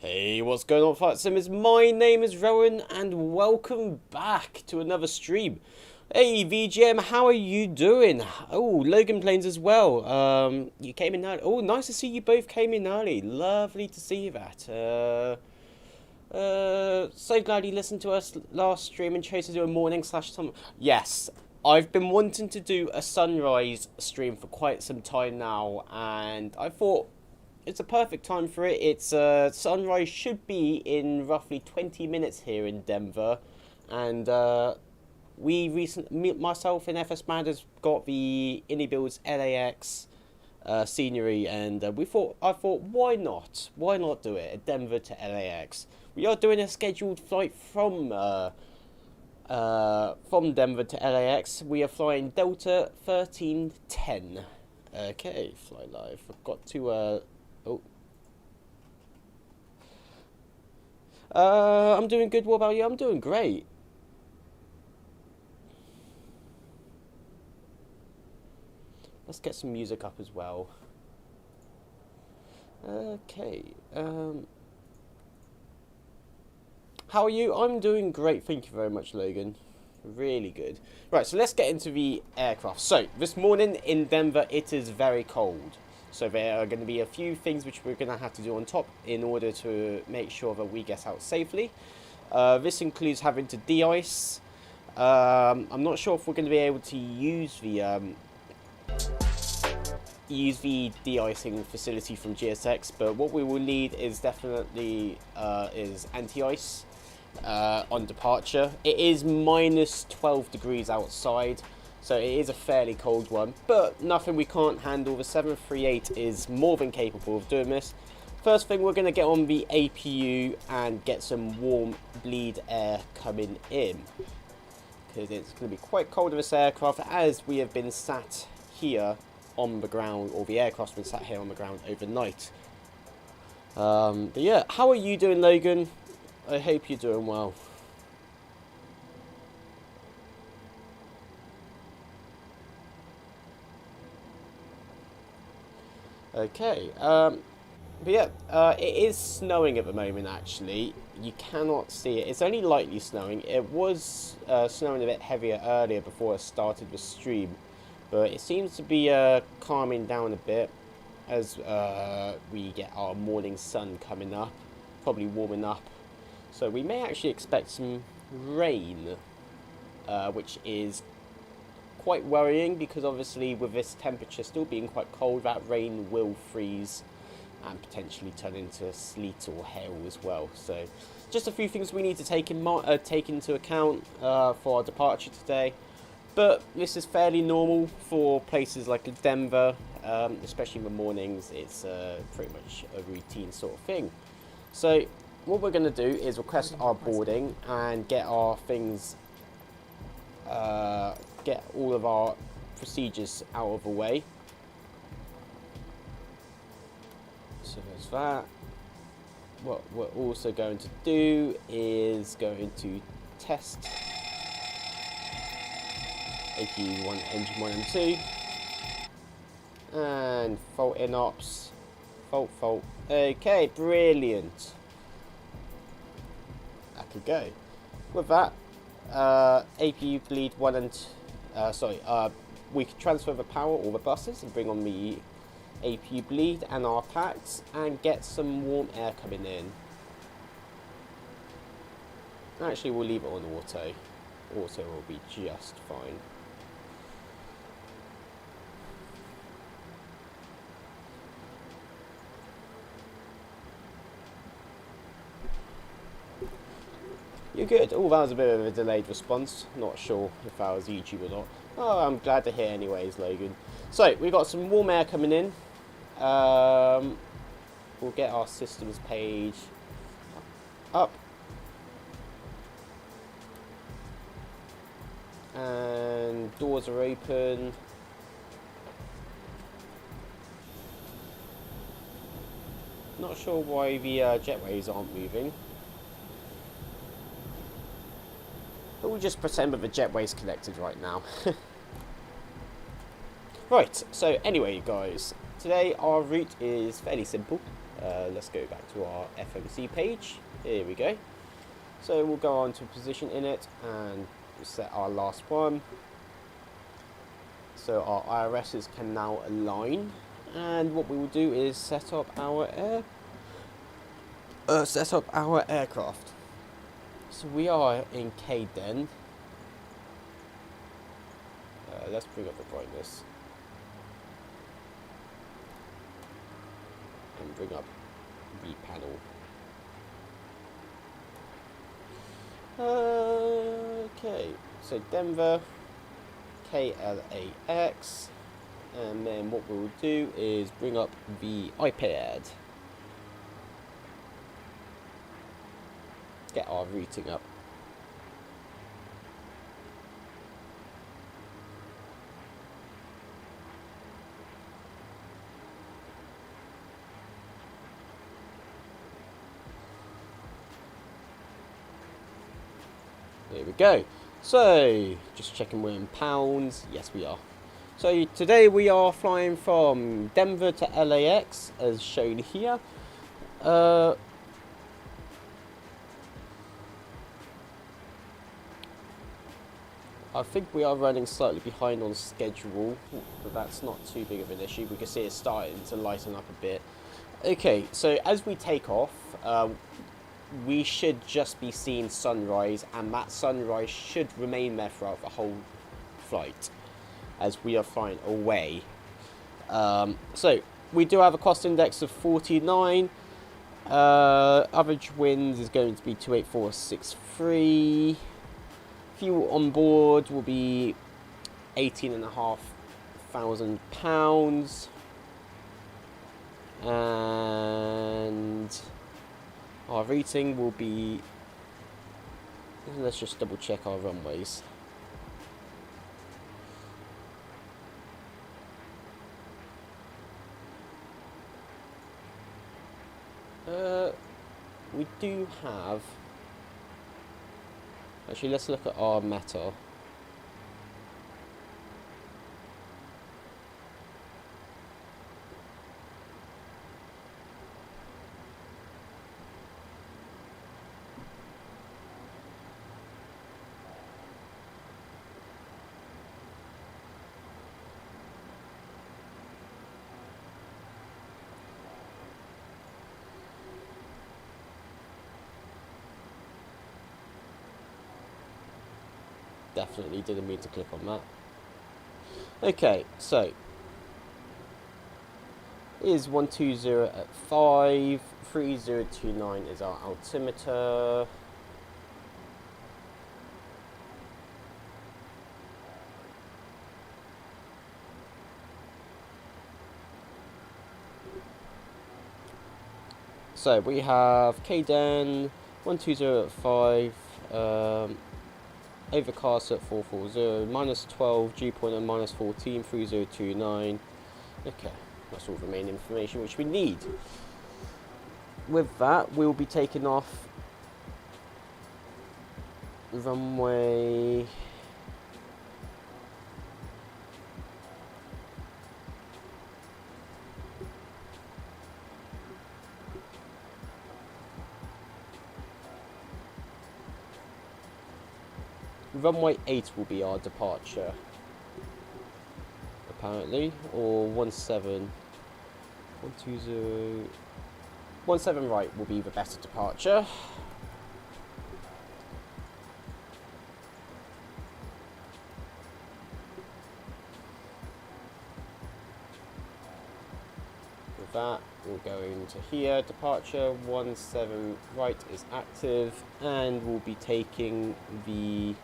Hey, what's going on, Flight Simmers? My name is Rowan, and welcome back to another stream. Hey, VGM, how are you doing? Oh, Logan Plains as well. You came in early. Oh, nice to see you both came in early. Lovely to see that. So glad you listened to us last stream and chose to do a morning slash summer. Yes, I've been wanting to do a sunrise stream for quite some time now, and I thought it's a perfect time for it. It's sunrise should be in roughly 20 minutes here in Denver, and myself and FS Mad has got the Builds LAX scenery, and I thought, why not? Why not do it? Denver to LAX. We are doing a scheduled flight from Denver to LAX. We are flying Delta 1310. Okay, fly live. I've got to I'm doing good. What about you? I'm doing great. Let's get some music up as well. Okay. How are you? I'm doing great. Thank you very much, Logan. Really good. Right, so let's get into the aircraft. So, this morning in Denver, it is very cold. So there are going to be a few things which we're going to have to do on top in order to make sure that we get out safely. This includes having to de-ice. I'm not sure if we're going to be able to use the de-icing facility from GSX, but what we will need is definitely is anti-ice on departure. It is minus 12 degrees outside, so it is a fairly cold one, but nothing we can't handle. The 738 is more than capable of doing this. First thing, we're going to get on the APU and get some warm bleed air coming in, because it's going to be quite cold in this aircraft, as we have been sat here on the ground, or the aircraft's been sat here on the ground overnight. But yeah, how are you doing, Logan? I hope you're doing well. Okay, but yeah, it is snowing at the moment, actually. You cannot see it. It's only lightly snowing. It was snowing a bit heavier earlier before I started the stream, but it seems to be calming down a bit as we get our morning sun coming up, probably warming up. So we may actually expect some rain, which is quite worrying, because obviously with this temperature still being quite cold, that rain will freeze and potentially turn into sleet or hail as well. So just a few things we need to take into account for our departure today. But this is fairly normal for places like Denver, especially in the mornings. It's pretty much a routine sort of thing. So what we're going to do is request our boarding and get our things, get all of our procedures out of the way. So there's that. What we're also going to do is going to test AP1 engine 1 and 2, and fault in ops, fault. Okay, brilliant. That could go. With that, APU bleed 1 and we could transfer the power or the buses and bring on the APU bleed and our packs and get some warm air coming in. Actually, we'll leave it on auto. Auto will be just fine. You're good. Oh, that was a bit of a delayed response. Not sure if that was YouTube or not. Oh, I'm glad to hear anyways, Logan. So, we've got some warm air coming in. We'll get our systems page up. And doors are open. Not sure why the jetways aren't moving. But we'll just pretend that the jetway's connected right now. Right, so anyway guys, today our route is fairly simple. Let's go back to our FMC page. Here we go. So we'll go on to position in it and set our last one. So our IRSs can now align. And what we will do is set up our aircraft. So we are in KDEN. Let's bring up the brightness. And bring up the panel. Okay, so Denver, KLAX, and then what we'll do is bring up the iPad. Get our routing up. There we go. So, just checking we're in pounds. Yes, we are. So, today we are flying from Denver to LAX, as shown here. I think we are running slightly behind on schedule, but that's not too big of an issue. We can see it's starting to lighten up a bit. Okay, so as we take off, we should just be seeing sunrise, and that sunrise should remain there throughout the whole flight as we are flying away. So we do have a cost index of 49. Average winds is going to be 28463. Fuel on board will be £18,500, and our rating will be, let's just double check our runways. We do have, actually let's look at our meta. Definitely didn't mean to click on that. Okay, so is 120 at 5, 3029 is our altimeter. So we have KDEN 120 at 5. Overcast at 440, minus 12, dew point at minus 14, 3029. Okay, that's all the main information which we need. With that, we'll be taking off runway Runway 8 will be our departure, apparently, or 17 right will be the better departure. with that, we'll go into here, departure 17 right is active, and we'll be taking the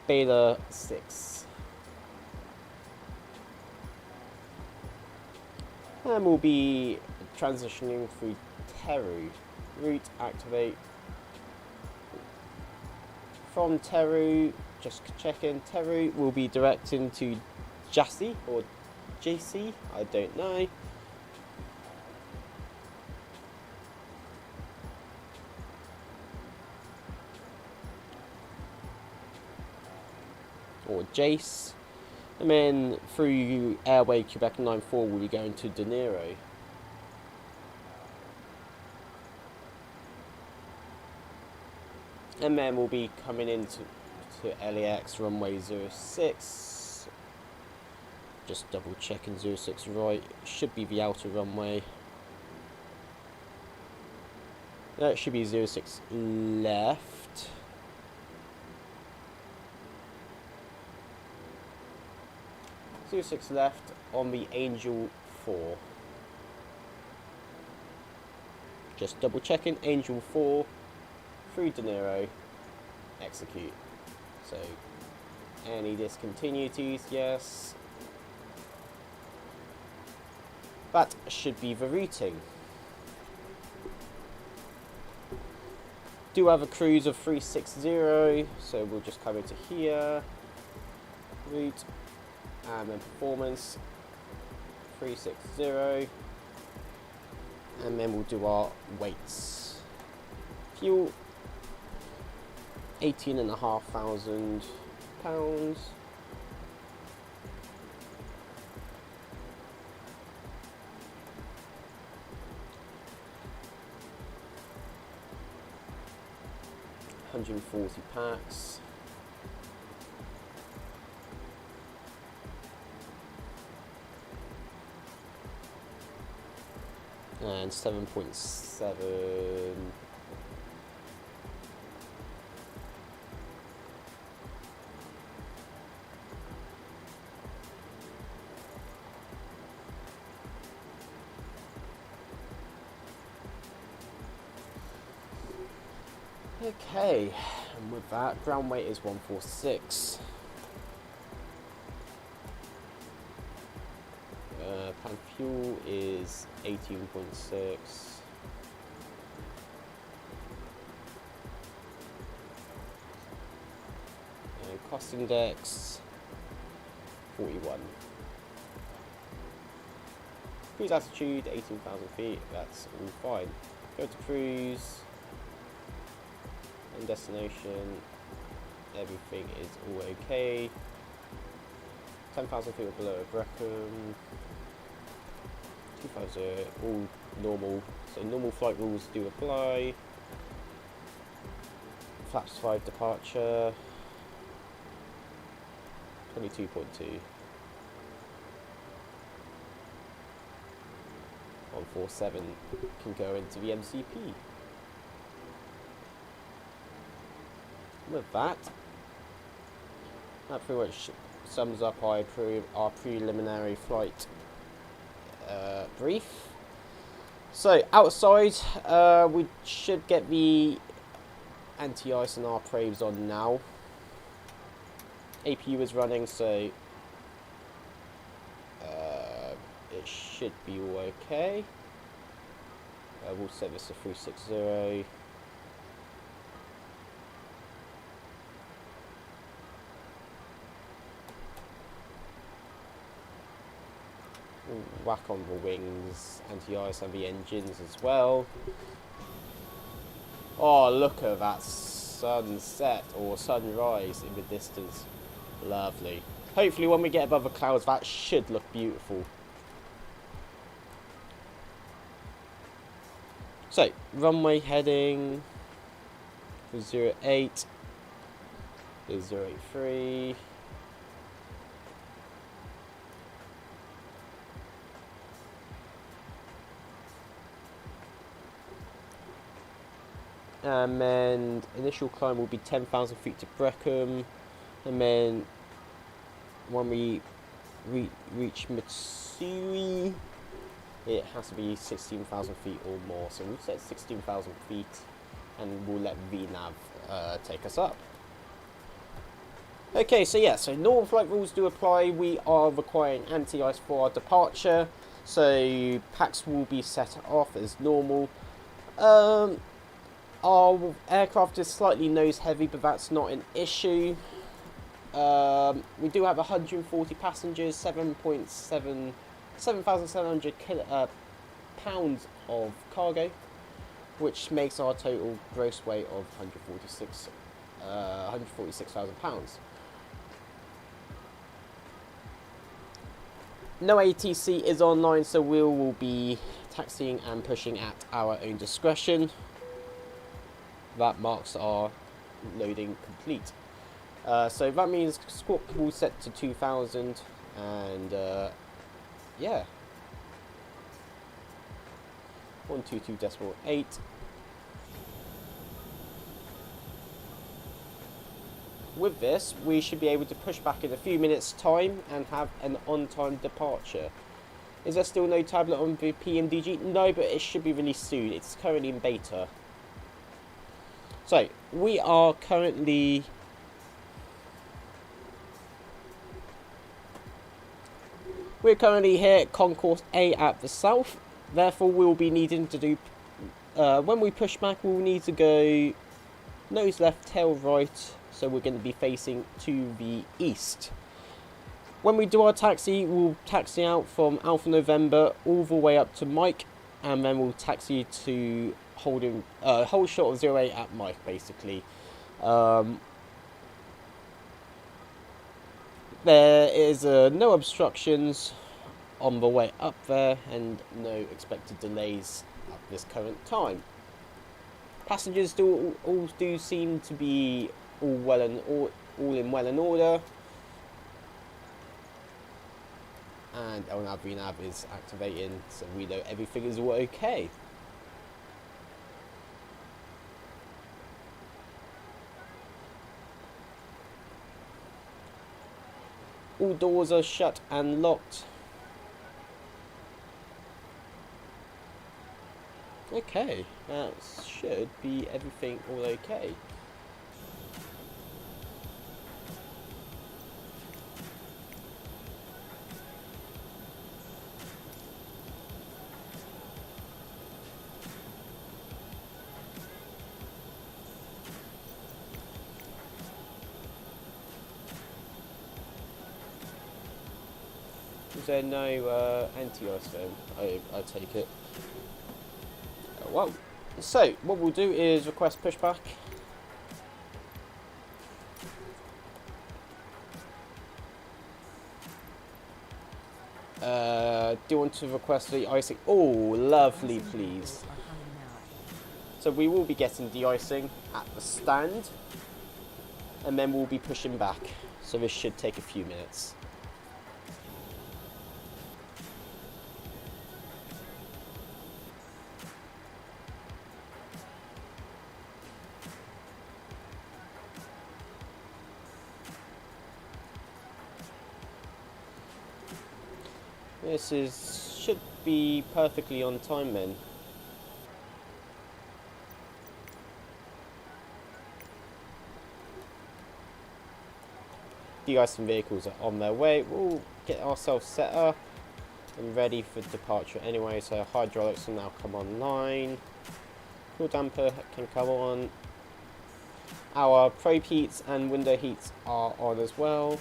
Beta 6. And we'll be transitioning through TEHRU. Route activate. From TEHRU, just checking, TEHRU will be directing to JASSE or JC, I don't know. Or JASSE. And then through Airway Quebec 94 we'll be going to DNERO. And then we'll be coming into LAX runway 06. Just double checking 06 right. Should be the outer runway. That should be 06 left. .06 left on the Angel 4. Just double checking, Angel 4 through DNERO, execute. So any discontinuities, yes. That should be the routing. Do have a cruise of 360, so we'll just come into here, route, and then performance 360, and then we'll do our weights. Fuel 18,500 pounds. $140 packs. And 7.7. Okay, and with that, ground weight is 146. Pound fuel is 18.6. And cost index 41. Cruise altitude 18,000 feet. That's all fine. Go to cruise. And destination, everything is all okay. 10,000 feet or below at Breckham. 2,000, all normal. So normal flight rules do apply. Flaps 5 departure. 22.2. 147 can go into the MCP. With that pretty much sums up our preliminary flight brief. So outside, we should get the anti-ice and our probes on now. APU is running, so it should be all okay. We'll set this to 360. Whack on the wings, anti-ice and the engines as well. Oh, look at that sunset or sunrise in the distance. Lovely. Hopefully when we get above the clouds that should look beautiful. So, runway heading is 08 is 083. And then initial climb will be 10,000 feet to Breckham, and then when we reach Mitsui, it has to be 16,000 feet or more. So we've set 16,000 feet, and we'll let VNAV take us up. Okay, so yeah, so normal flight rules do apply. We are requiring anti-ice for our departure, so packs will be set off as normal. Our aircraft is slightly nose heavy, but that's not an issue. We do have 140 passengers, 7,700 pounds of cargo, which makes our total gross weight of 146,000 pounds. No ATC is online, so we will be taxiing and pushing at our own discretion. That marks our loading complete. So that means squawk will set to 2,000, and yeah, 122.8. With this, we should be able to push back in a few minutes' time and have an on-time departure. Is there still no tablet on the PMDG? No, but it should be released soon. It's currently in beta. So, we're currently here at Concourse A at the south. Therefore, we'll be needing to do, when we push back, we'll need to go nose left, tail right. So we're going to be facing to the east. When we do our taxi, we'll taxi out from Alpha November all the way up to Mike, and then we'll taxi to hold short of 08 at Mike, basically. There is no obstructions on the way up there, and no expected delays at this current time. Passengers all do seem to be all in well and order, and LNAV VNAV is activating, so we know everything is all okay. All doors are shut and locked. Okay, that should be everything all okay. Is there no anti-ice then? I take it. Well, so what we'll do is request pushback. Do you want to request the icing? Oh, lovely, please. So we will be getting de-icing at the stand, and then we'll be pushing back. So this should take a few minutes. This should be perfectly on time then. De-icing vehicles are on their way. We'll get ourselves set up and ready for departure anyway. So hydraulics will now come online. Cool damper can come on. Our probe heats and window heats are on as well.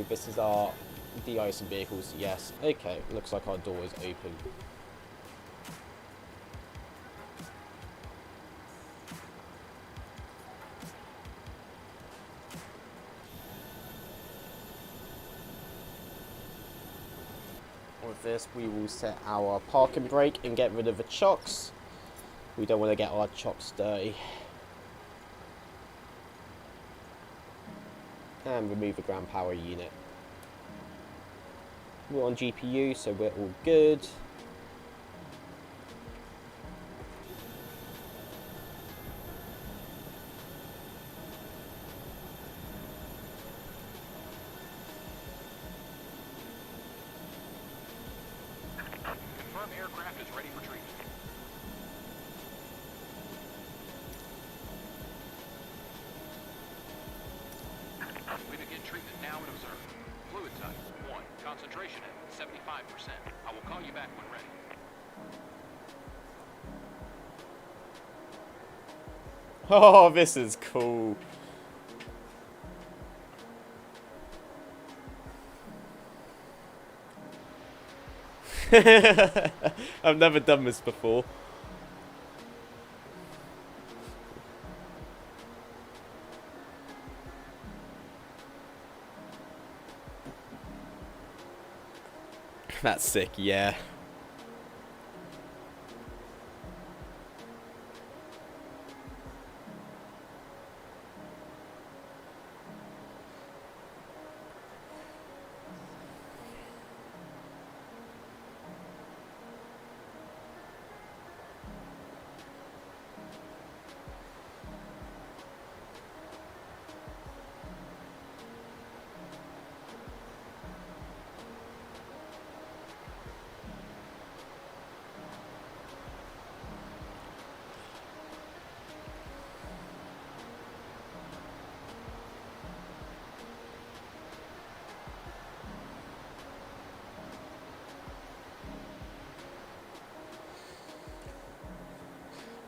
This is our de-icing vehicles, yes. Okay, looks like our door is open. With this, we will set our parking brake and get rid of the chocks. We don't want to get our chocks dirty. And remove the ground power unit. We're on GPU, so we're all good. aircraft is ready for treatment. We begin treatment now and observe. Fluid type 1. Concentration at 75%. I will call you back when ready. Oh, this is cool. I've never done this before. That's sick, yeah.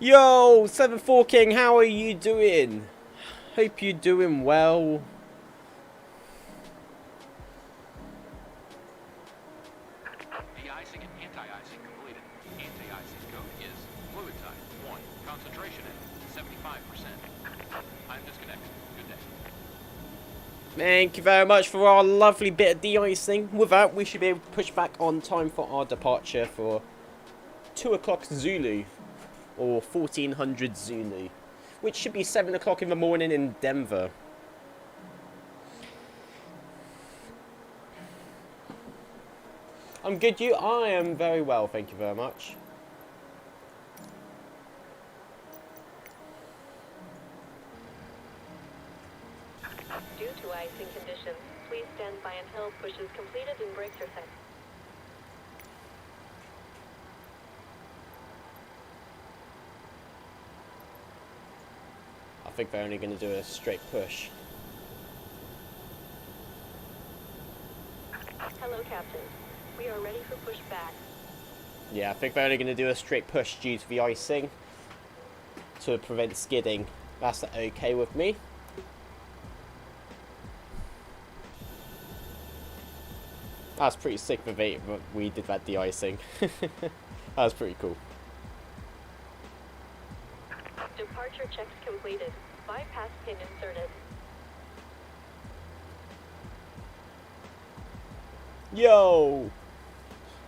Yo, 7-4 King, how are you doing? Hope you're doing well. De-icing and anti-icing completed. Anti-icing code is fluid type 1. Concentration at 75%. I'm disconnected. Good day. Thank you very much for our lovely bit of de-icing. With that, we should be able to push back on time for our departure for 2 o'clock Zulu. Or 1400 Zulu, which should be 7 o'clock in the morning in Denver. I'm good, you? I am very well, thank you very much. Due to icing conditions, please stand by until push is completed and brakes are set. I think they're only going to do a straight push. Hello, Captain. We are ready for pushback. Yeah, I think they're only going to do a straight push due to the icing to prevent skidding. That's okay with me. That's pretty sick that we did that de-icing. That was pretty cool. Departure checks completed. Bypass pin inserted. Yo!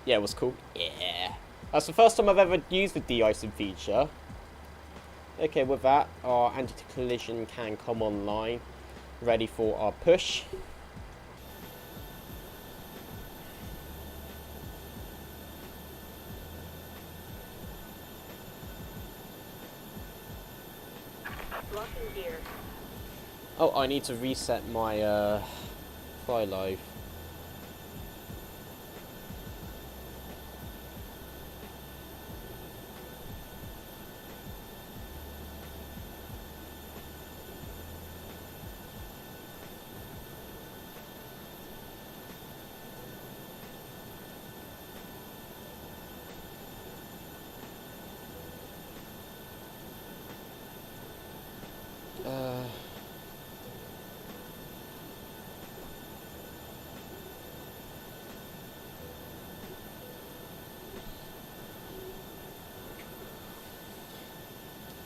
Yeah, it was cool. Yeah. That's the first time I've ever used the de-icing feature. Okay, with that, our anti-collision can come online. Ready for our push. Locking gear. Oh, I need to reset my fly live.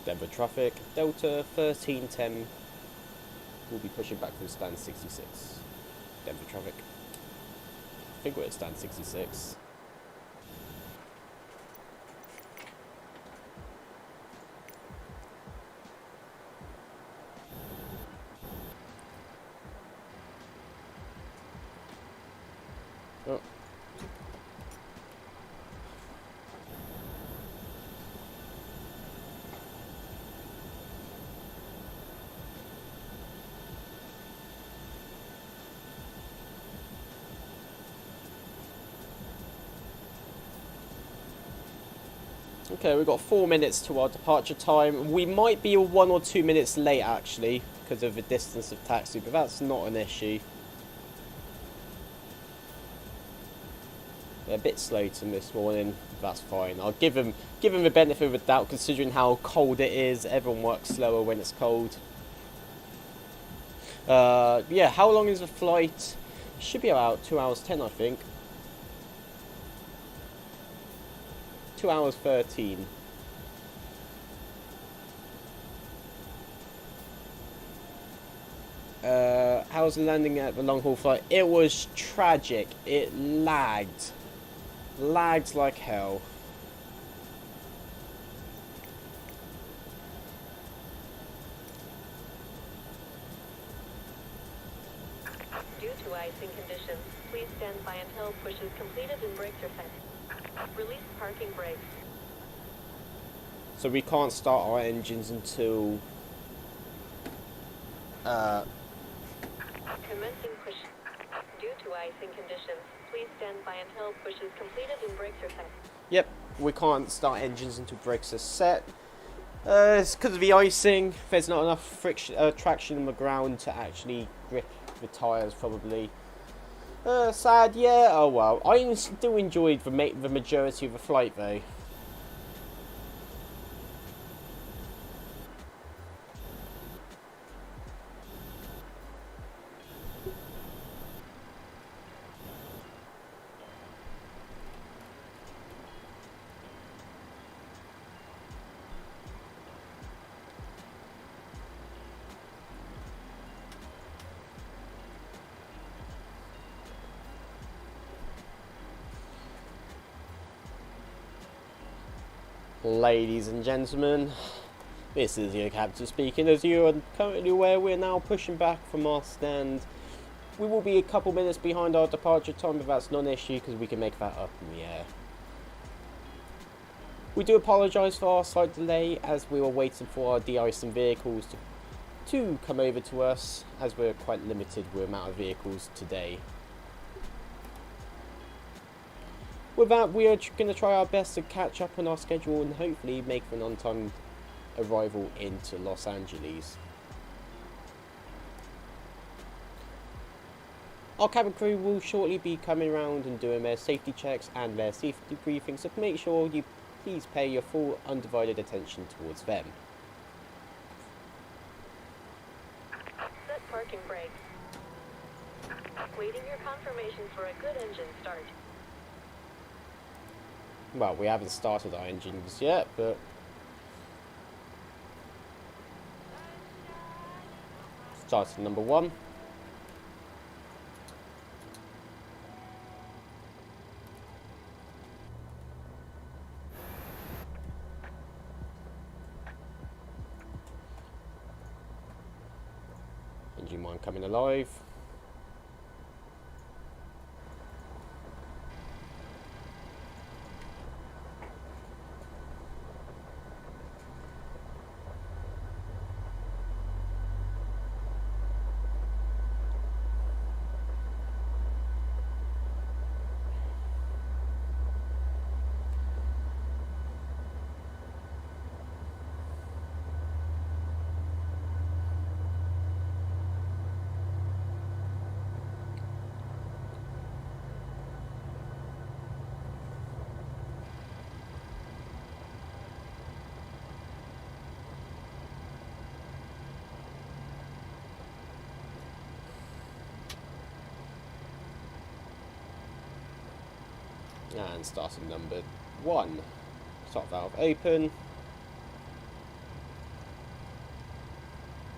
Denver traffic, Delta 1310 will be pushing back through stand 66. Denver traffic. I think we're at stand 66. Oh. Okay, we've got 4 minutes to our departure time. We might be 1 or 2 minutes late actually because of the distance of taxi, but that's not an issue. They're a bit slow to this morning. That's fine. I'll give them the benefit of the doubt considering how cold it is. Everyone works slower when it's cold. Yeah, how long is the flight? Should be about 2 hours 10, I think. 2 hours 13. How's the landing at the long haul flight? It was tragic. It lagged. Lagged like hell. Due to icing conditions, please stand by until push is completed and brakes are set. Release parking brakes. So we can't start our engines until Commencing push. Due to icing conditions, please stand by until push is completed and brakes are set. Yep, we can't start engines until brakes are set. It's because of the icing. There's not enough friction, traction on the ground to actually grip the tyres, probably. Sad, yeah. Oh well. I still enjoyed the majority of the flight, though. Ladies and gentlemen, this is your captain speaking. As you are currently aware, we're now pushing back from our stand. We will be a couple minutes behind our departure time, but that's not an issue because we can make that up in the air. We do apologise for our slight delay as we were waiting for our de-icing vehicles to come over to us, as we're quite limited with the amount of vehicles today. With that, we are going to try our best to catch up on our schedule and hopefully make an on-time arrival into Los Angeles. Our cabin crew will shortly be coming around and doing their safety checks and their safety briefings, so make sure you please pay your full undivided attention towards them. Set parking brakes. Waiting your confirmation for a good engine start. Well, we haven't started our engines yet, but starting number 1. Engine 1 coming alive. And starting number 1. Start valve open.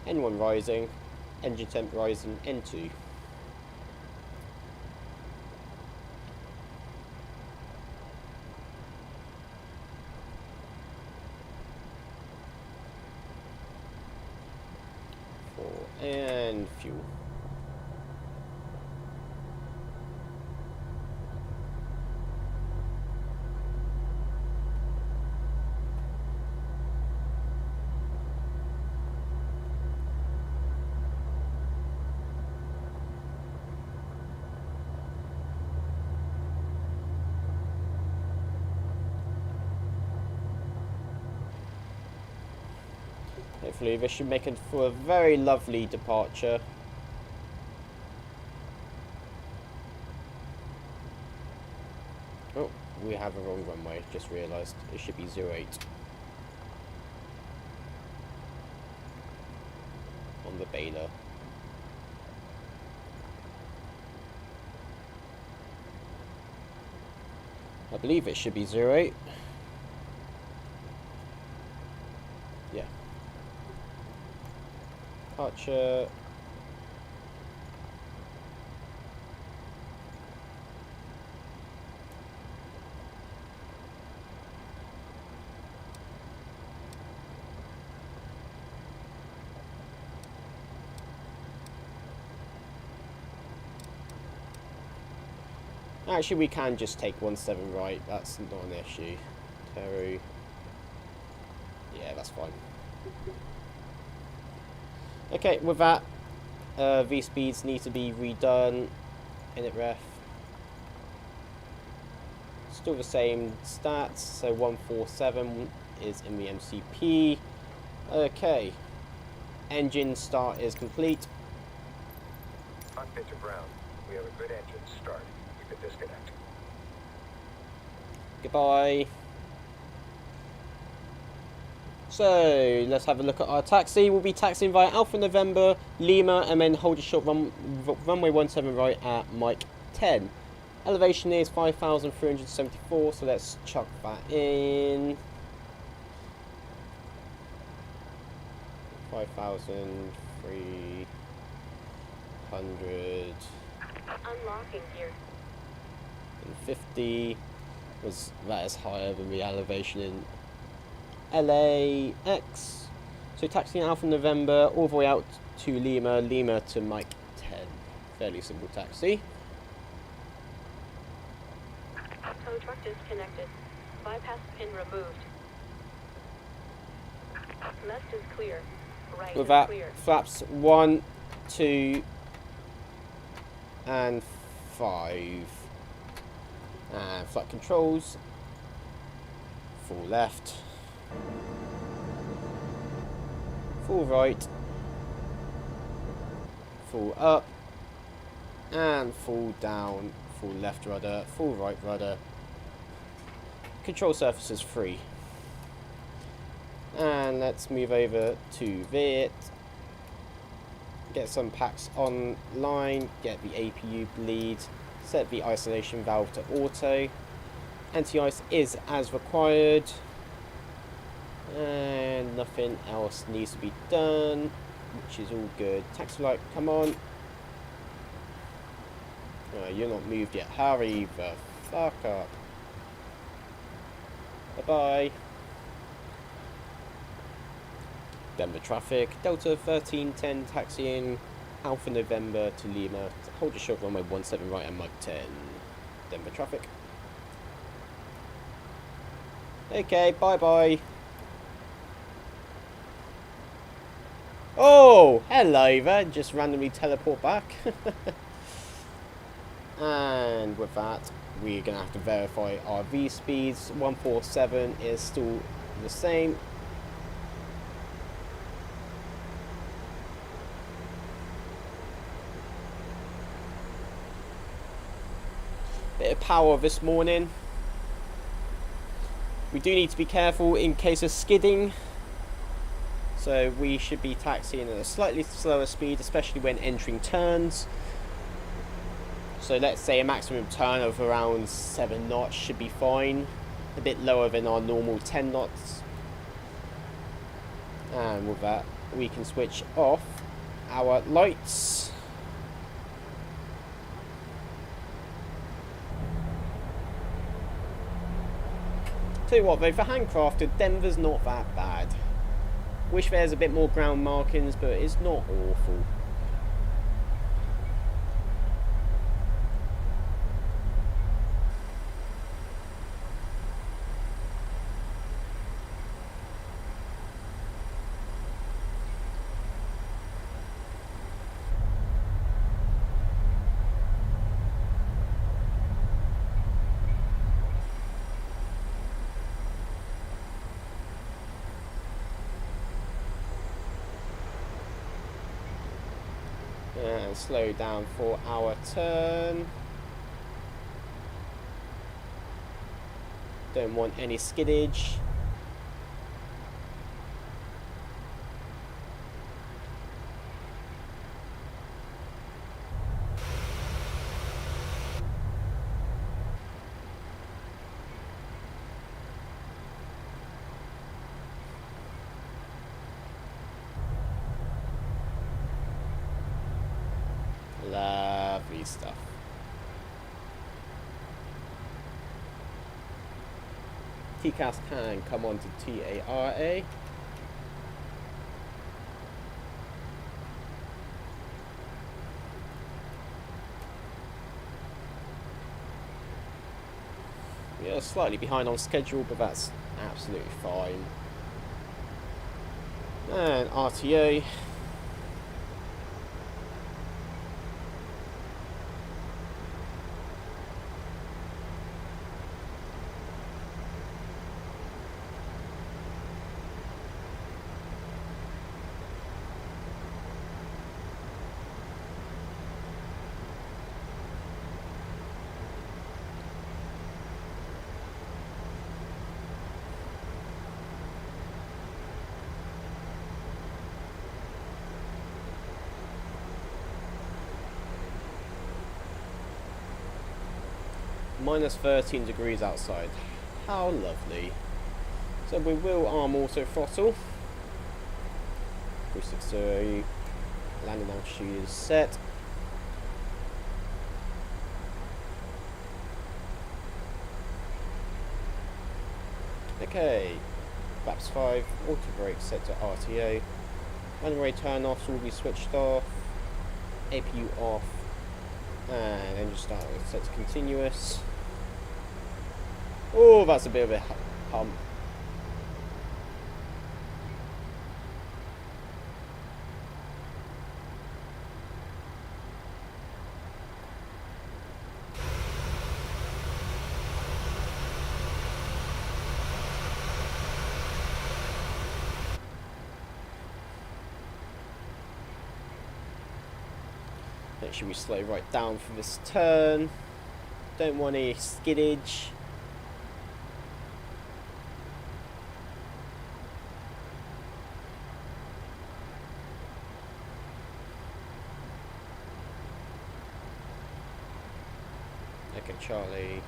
N1 rising. Engine temp rising. N2. And fuel. Hopefully this should make it for a very lovely departure. Oh, we have a wrong runway, just realised. It should be 08. On the Baylor. I believe it should be 08. Yeah. Departure. Actually, we can just take 17 right. That's not an issue. TEHRU. Yeah, that's fine. Okay, with that, V-speeds need to be redone. Init ref. Still the same stats, so 147 is in the MCP. Okay. Engine start is complete. Cockpit to ground. We have a good engine start. You can disconnect. Goodbye. So, let's have a look at our taxi. We'll be taxiing via Alpha November, Lima, and then hold a short runway 17 right at Mike 10. Elevation is 5,374, so let's chuck that in. 5,300. Unlocking gear. 50 was that is higher than the elevation in LAX. So taxiing Alpha November all the way out to Lima, Lima to Mike 10. Fairly simple taxi. Tow truck disconnected. Bypass pin removed. Left is clear. Right With is that, clear. flaps 1, 2, and 5. And flight controls. Full left. Full right. Full up. And full down. Full left rudder. Full right rudder. Control surfaces free. And let's move over to Viet. Get some packs online. Get the APU bleed. Set the isolation valve to auto. Anti-ice is as required. And nothing else needs to be done, which is all good. Taxi light, come on. Oh, you're not moved yet. Hurry the fuck up. Bye-bye. Denver traffic. Delta 1310 taxiing Alpha November to Lima. Hold your short runway 17 right and Mike 10. Denver traffic. Okay, bye-bye. Oh, hello there. Just randomly teleport back. And with that, we're going to have to verify our V speeds. 147 is still the same. Bit of power this morning. We do need to be careful in case of skidding. So we should be taxiing at a slightly slower speed, especially when entering turns. So let's say a maximum turn of around 7 knots should be fine. A bit lower than our normal 10 knots. And with that, we can switch off our lights. Tell you what though, for handcrafted, Denver's not that bad. Wish there's a bit more ground markings, but it's not awful. And slow down for our turn. Don't want any skiddage. Lovely stuff. TCAS can come on to TARA. We are slightly behind on schedule, but that's absolutely fine. And RTO. Minus 13 degrees outside. How lovely. So we will arm auto throttle. 360. Landing altitude is set. Okay. Flaps 5. Auto brake set to RTO. Runway turn offs will be switched off. APU off. And engine start set to continuous. Oh, that's a bit of a hump. Make sure we slow right down for this turn. Don't want any skiddage. Okay, Charlie.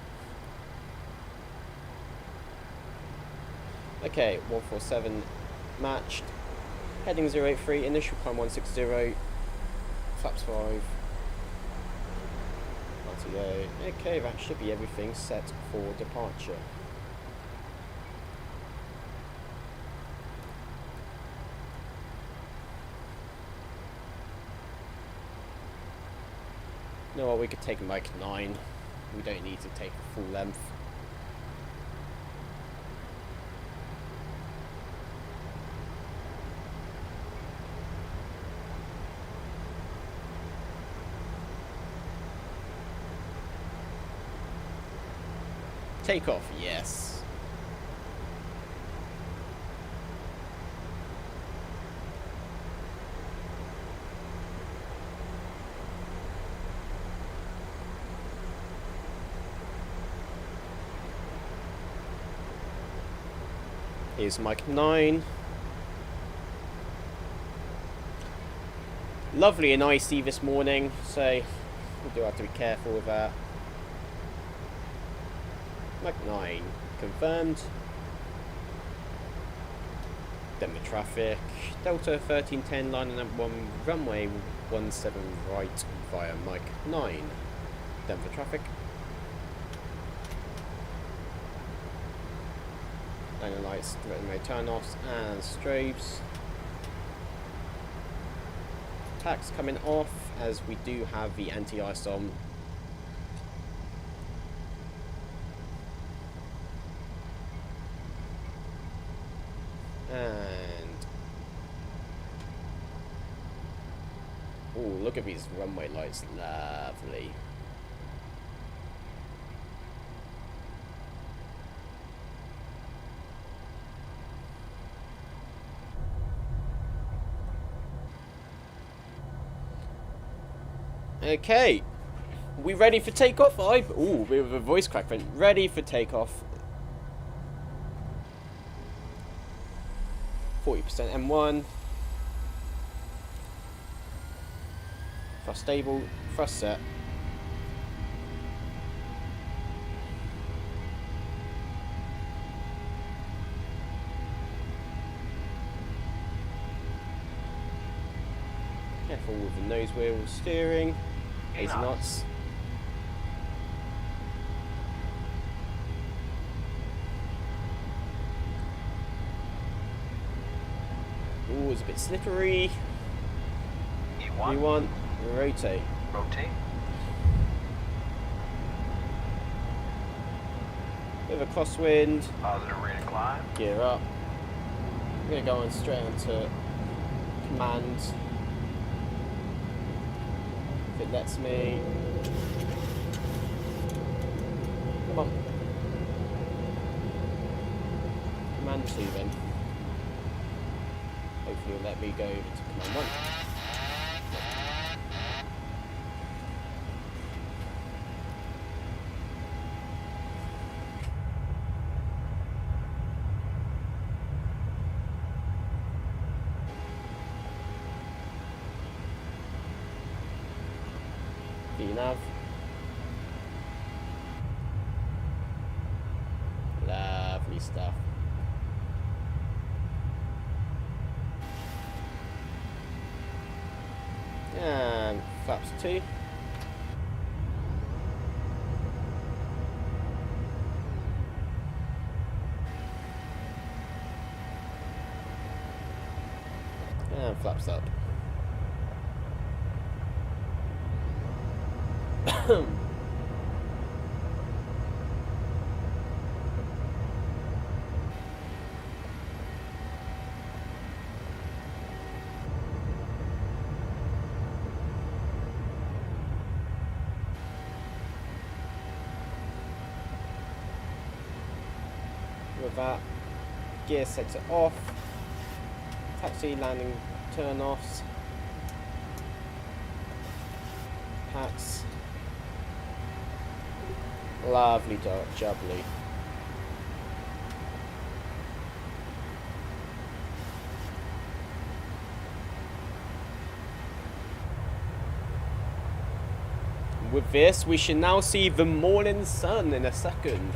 Okay, 147 matched. Heading 083, initial climb 160. Flaps 5. RTO. Okay, that should be everything set for departure. You know what, we could take Mike 9. We don't need to take the full length. Take off, yes. Here's Mike 9. Lovely and icy this morning, so we do have to be careful with that. Mike 9 confirmed. Then the traffic. Delta 1310 lining up 1 runway 17 right via Mike 9. Denver traffic. Lining lights, runway turn-offs and strobes. Tax coming off as we do have the anti-ice on. And oh, look at these runway lights, lovely. Okay. We ready for takeoff? Ooh, bit of a voice crack then. Ready for takeoff. 40% M1. Thrust stable. Thrust set. Careful with the nose wheel steering. 80 knots. Ooh, it's a bit slippery. E1, rotate. Rotate. Bit of a crosswind. Positive rate of climb. Gear up. I'm going to go on straight onto command. If it lets me. Come on. Command 2 then. Hopefully it'll let me go over to command 1. Nav. Lovely stuff. And flaps 2. And flaps up. With that, gear sets it off. Taxi landing turn offs. Pats. Lovely jubbly. With this, we should now see the morning sun in a second.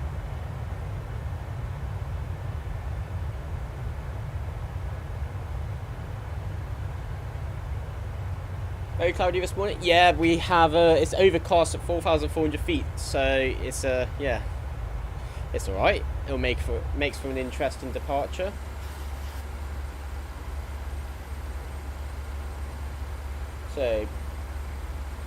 Very cloudy this morning. Yeah, we have it's overcast at 4,400 feet, so it's yeah, it's all right. It'll makes for an interesting departure. So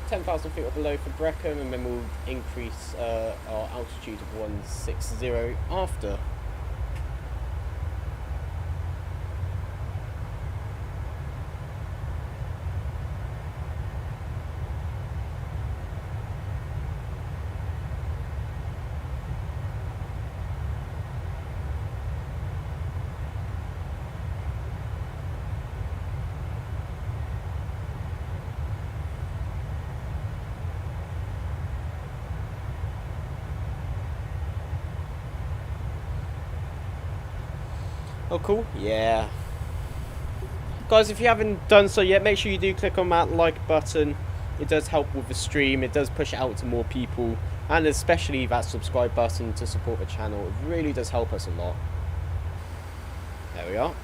10,000 feet or below for Brecon, and then we'll increase our altitude to 160 after. Oh, cool. Yeah. Guys, if you haven't done so yet, make sure you do click on that like button. It does help with the stream. It does push it out to more people. And especially that subscribe button to support the channel. It really does help us a lot. There we are.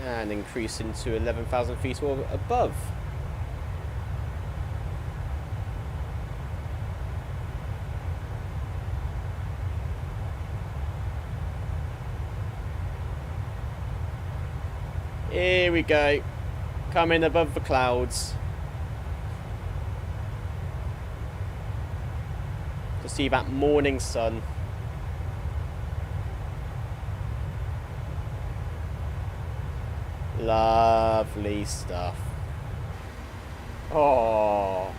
And increase into 11,000 feet or above. Here we go. Coming above the clouds. To see that morning sun. Lovely stuff. Oh.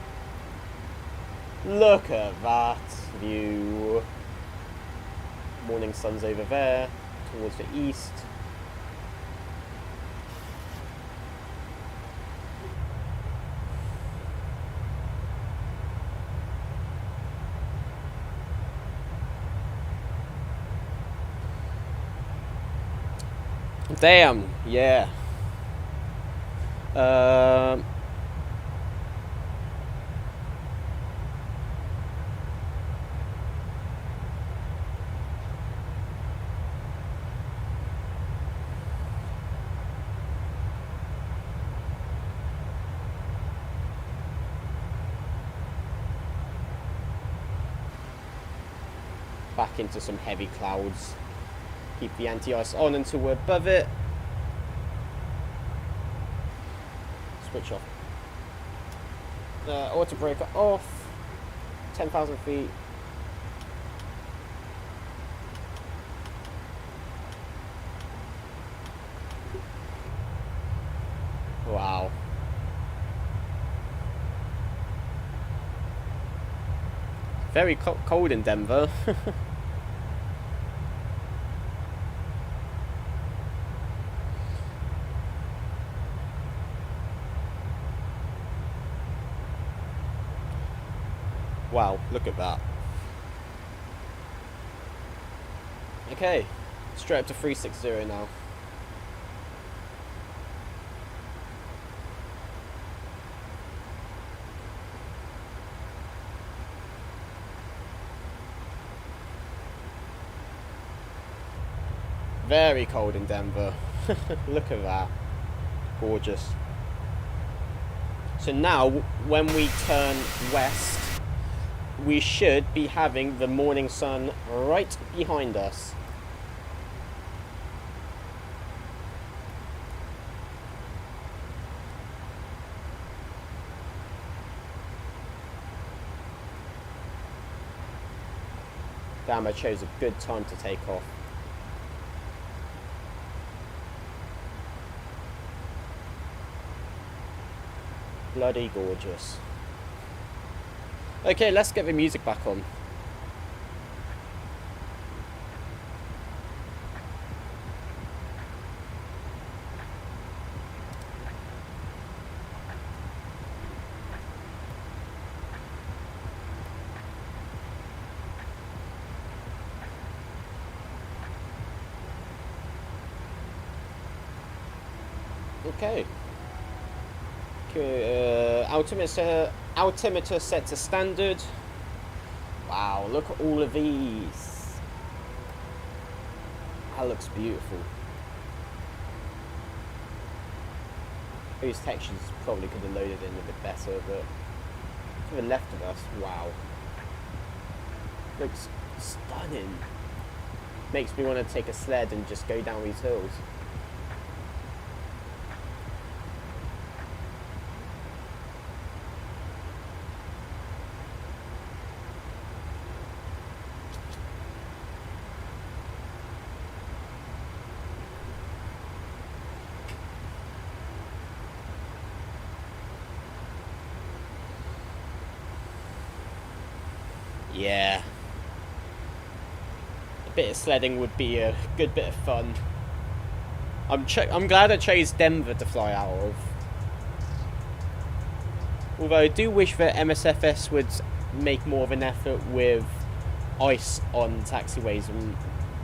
Look at that view. Morning sun's over there, towards the east. Damn, yeah. Back into some heavy clouds. Keep the anti-ice on until we're above it. Switch off. Auto breaker off. 10,000 feet. Wow. Very cold in Denver. Wow, look at that. Okay, straight up to 360 now. Very cold in Denver. Look at that. Gorgeous. So now, when we turn west, we should be having the morning sun right behind us. Damn, I chose a good time to take off. Bloody gorgeous. Okay, let's get the music back on. Okay. Altimeter set to standard. Wow, look at all of these. That looks beautiful. These textures probably could have loaded in a bit better, but to the left of us, wow. Looks stunning. Makes me want to take a sled and just go down these hills. Yeah. A bit of sledding would be a good bit of fun. I'm glad I chose Denver to fly out of. Although I do wish that MSFS would make more of an effort with ice on taxiways and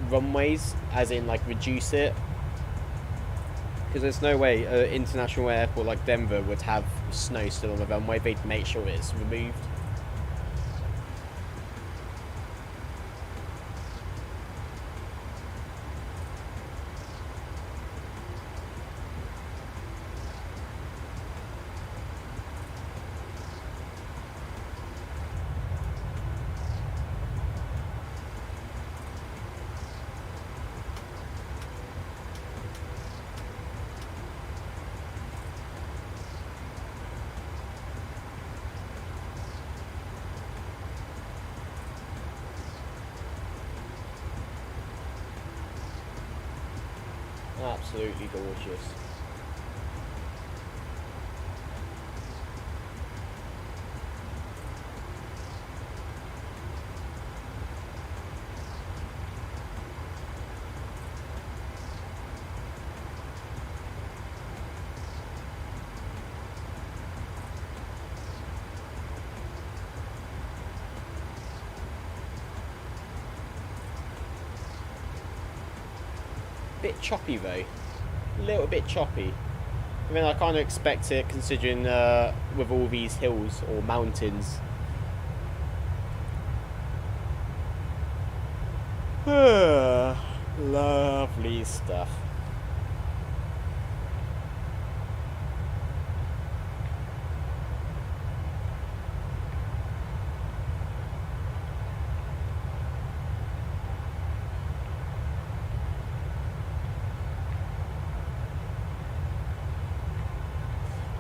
runways, as in like reduce it. Because there's no way an international airport like Denver would have snow still on the runway. They'd make sure it's removed. Absolutely gorgeous. bit choppy though. A little bit choppy. I mean, I kind of expect it considering with all these hills or mountains. Lovely stuff.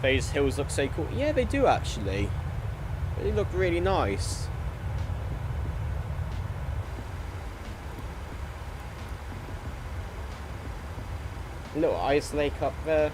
Those hills look so cool. Yeah, they do actually. They look really nice. A little ice lake up there.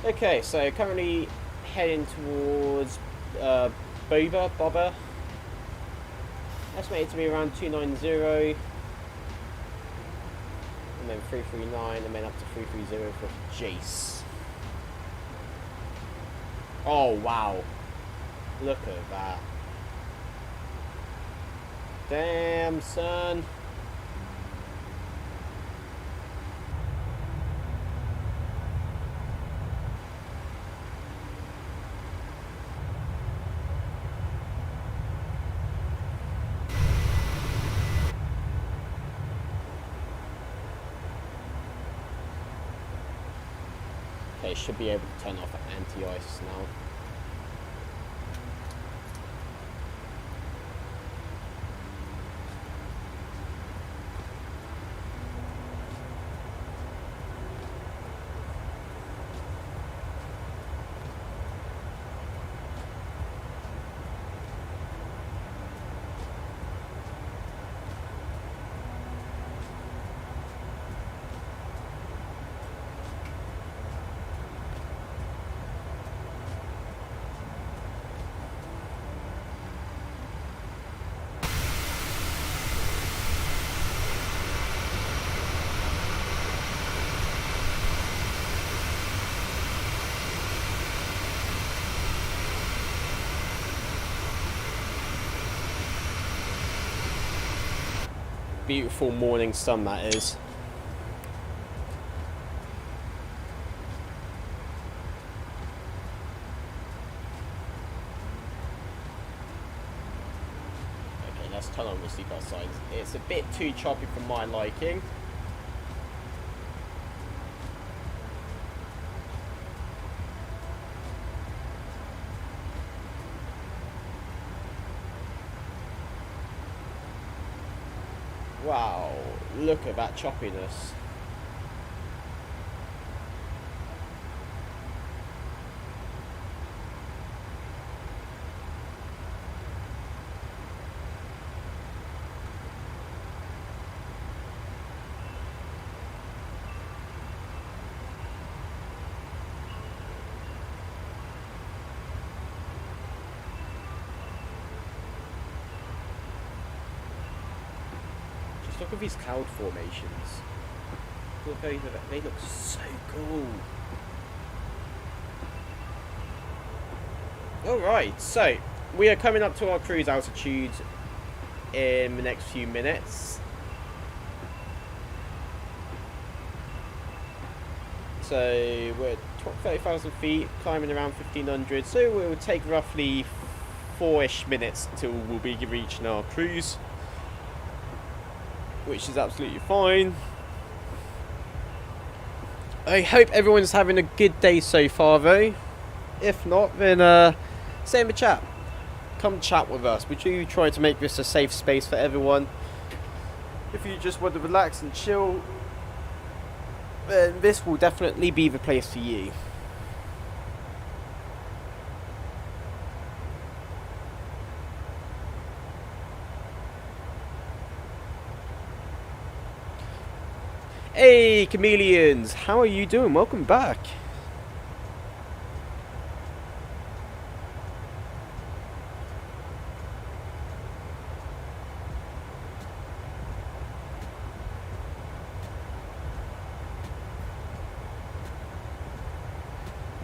Okay, so currently heading towards Boba. Estimated to be around 290, and then 339, and then up to 330 for JASSE. Oh wow, look at that. Damn, son. Okay, should be able to turn off anti-ice now. Beautiful morning sun that is. Okay, let's turn on the seatbelt signs. It's a bit too choppy for my liking. Wow, look at that choppiness. Look at these cloud formations. They look so cool. Alright, so we are coming up to our cruise altitude in the next few minutes. So we're at 30,000 feet, climbing around 1,500. So it will take roughly 4-ish minutes till we'll be reaching our cruise, which is absolutely fine. I hope everyone's having a good day so far, though. If not, then stay in the chat. Come chat with us. We do try to make this a safe space for everyone. If you just want to relax and chill, then this will definitely be the place for you. Hey, chameleons! How are you doing? Welcome back.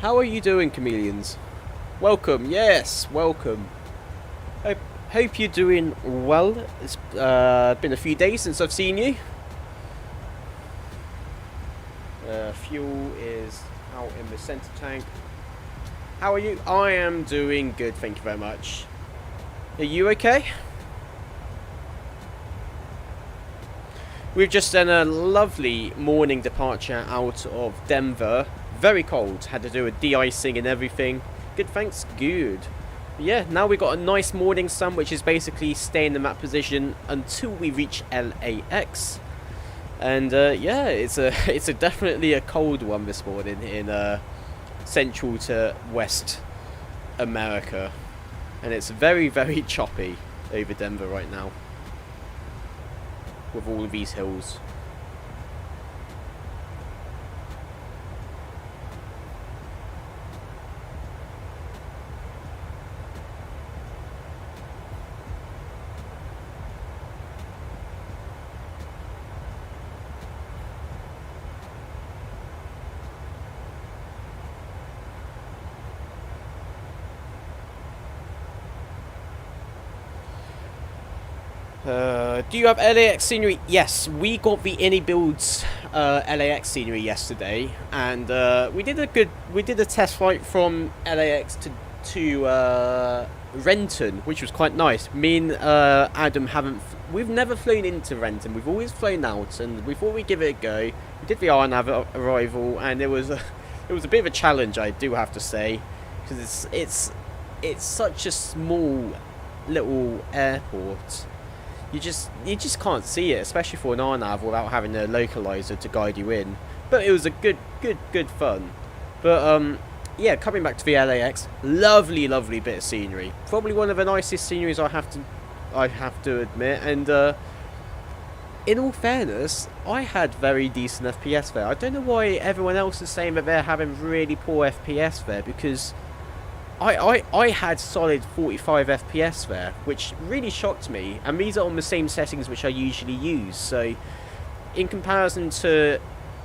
How are you doing, chameleons? Welcome, yes, welcome. Hope you're doing well. It's been a few days since I've seen you. Fuel is out in the center tank. How are you? I am doing good, thank you very much. Are you okay? We've just done a lovely morning departure out of Denver. Very cold, had to do a de-icing and everything. Good, thanks, good. Yeah, now we've got a nice morning sun, which is basically staying in that position until we reach LAX. And yeah, it's definitely a cold one this morning in Central to West America, and it's very, very choppy over Denver right now with all of these hills. Do you have LAX scenery? Yes, we got the Any Builds LAX scenery yesterday, and we did a test flight from LAX to Renton, which was quite nice. Me and Adam we've never flown into Renton. We've always flown out, and we thought we'd give it a go. We did the RNAV arrival, and it was a bit of a challenge, I do have to say, because it's such a small little airport. You just can't see it, especially for an RNAV, without having a localizer to guide you in. But it was a good fun. But yeah, coming back to the LAX, lovely bit of scenery. Probably one of the nicest sceneries I have to admit. And in all fairness, I had very decent FPS there. I don't know why everyone else is saying that they're having really poor FPS there, because I had solid 45 FPS there, which really shocked me, and these are on the same settings which I usually use. So in comparison to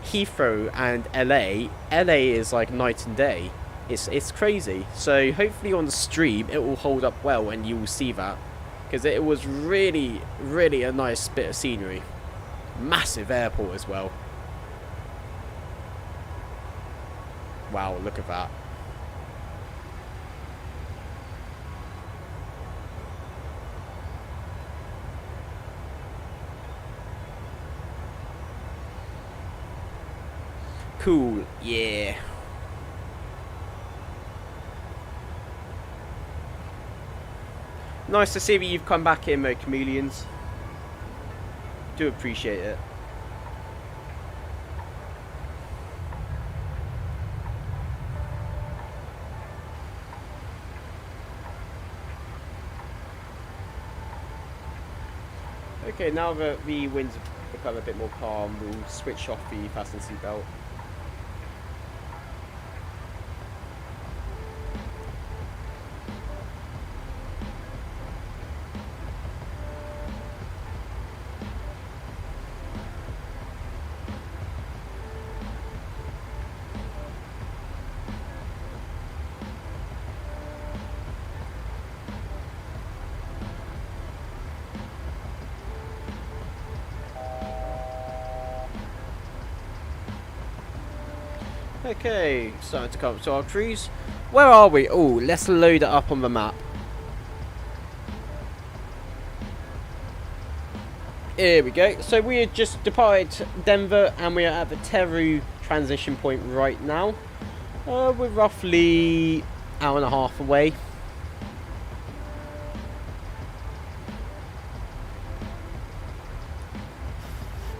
Heathrow and LA is like night and day. It's crazy. So hopefully on the stream it will hold up well and you will see that, because it was really a nice bit of scenery. Massive airport as well. Wow, look at that. Cool, yeah. Nice to see that you've come back in, though, chameleons. Do appreciate it. Okay, now that the winds have become a bit more calm, we'll switch off the fasten seatbelt. Okay, starting to come up to our trees. Where are we? Oh, let's load it up on the map. Here we go. So we had just departed Denver, and we are at the TEHRU transition point right now. We're roughly hour and a half away.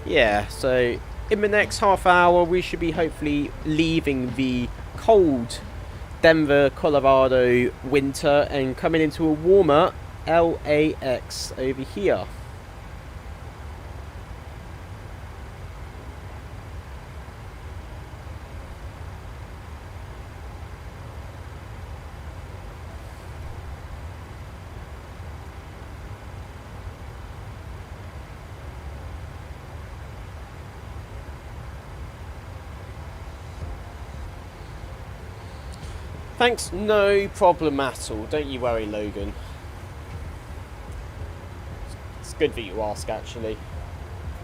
Yeah, so in the next half hour we should be hopefully leaving the cold Denver, Colorado winter and coming into a warmer LAX over here. Thanks, no problem at all. Don't you worry, Logan. It's good that you ask, actually.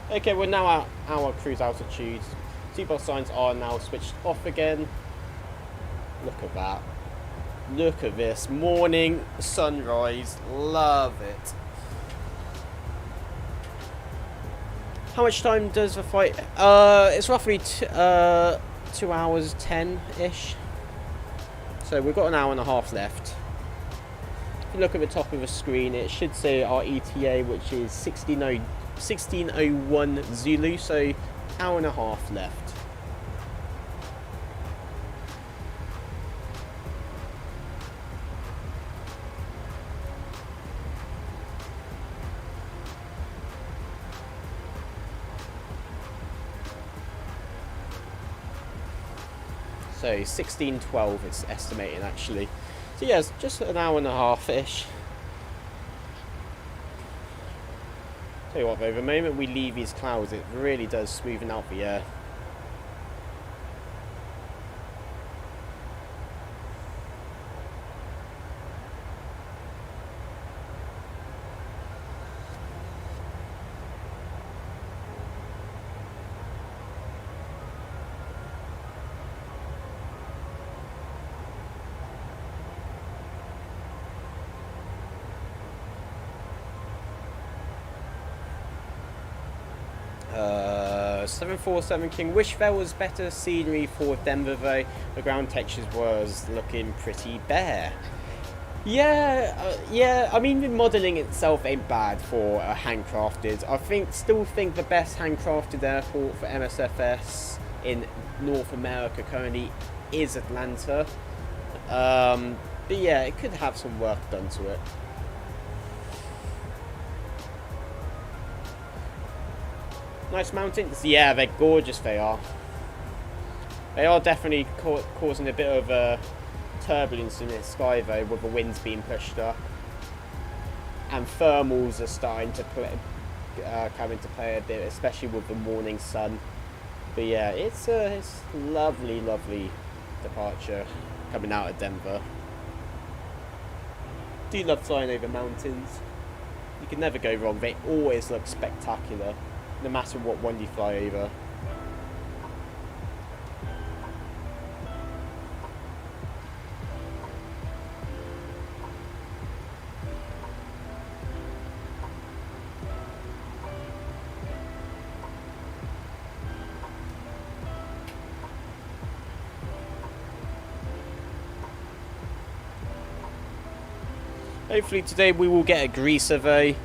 Okay, we're now at our cruise altitude. Seatbelt signs are now switched off again. Look at that. Look at this. Morning sunrise. Love it. How much time does the flight? It's roughly 2 hours 10-ish. So we've got an hour and a half left. If you look at the top of the screen, it should say our ETA, which is 1601 Zulu, so hour and a half left. So 1612 it's estimating actually. So yes, just an hour and a half-ish. Tell you what though, the moment we leave these clouds it really does smoothen out the air. Uh, 747 King. Wish there was better scenery for Denver though. The ground textures was looking pretty bare. Yeah. I mean, the modelling itself ain't bad for handcrafted. Still think the best handcrafted airport for MSFS in North America currently is Atlanta. But yeah, it could have some work done to it. Nice mountains. Yeah, they're gorgeous. They are. They are definitely causing a bit of turbulence in the sky though, with the winds being pushed up, and thermals are starting to come into play a bit, especially with the morning sun. But yeah, it's lovely, lovely departure coming out of Denver. Do love flying over mountains. You can never go wrong. They always look spectacular, no matter what one you fly over. Hopefully today we will get a greaser though.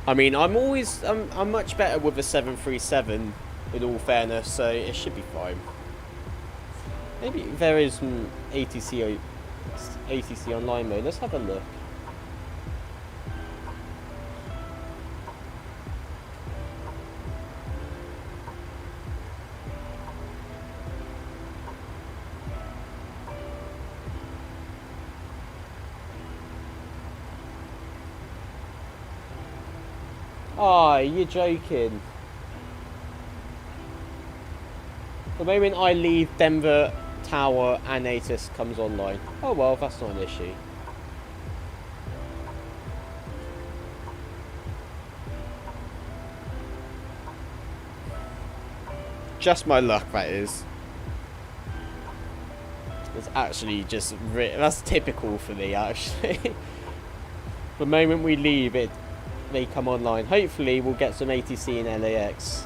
I mean, I'm much better with a 737 in all fairness, so it should be fine. Maybe there is some ATC online mode. Let's have a look. Oh, you're joking. The moment I leave, Denver Tower and ATIS comes online. Oh well, that's not an issue. Just my luck, that is. It's actually just... that's typical for me, actually. The moment we leave, they come online. Hopefully we'll get some ATC in LAX.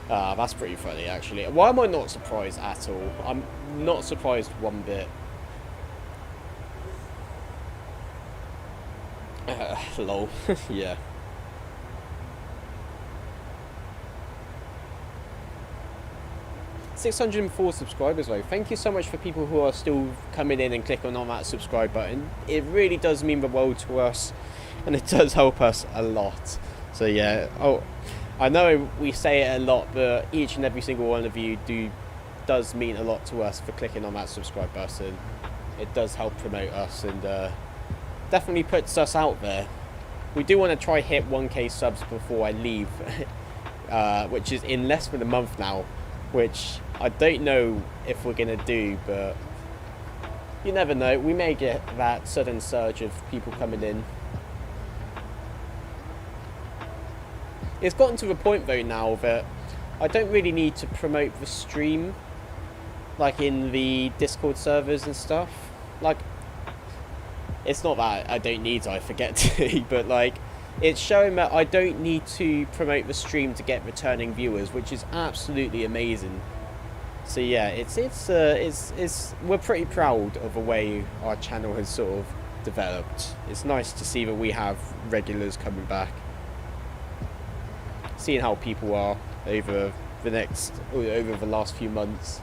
That's pretty funny, actually. Why am I not surprised at all? I'm not surprised one bit. Lol. Yeah. $604 subscribers though. Thank you so much for people who are still coming in and clicking on that subscribe button. It really does mean the world to us, and it does help us a lot. So yeah, I know we say it a lot, but each and every single one of you does mean a lot to us for clicking on that subscribe button. It does help promote us, and definitely puts us out there. We do want to try hit 1k subs before I leave, which is in less than a month now, which I don't know if we're going to do, but you never know. We may get that sudden surge of people coming in. It's gotten to the point though now that I don't really need to promote the stream, like in the Discord servers and stuff. Like, it's not that I don't need to, I forget to, but like, it's showing that I don't need to promote the stream to get returning viewers, which is absolutely amazing. So yeah, we're pretty proud of the way our channel has sort of developed. It's nice to see that we have regulars coming back, seeing how people are over the last few months.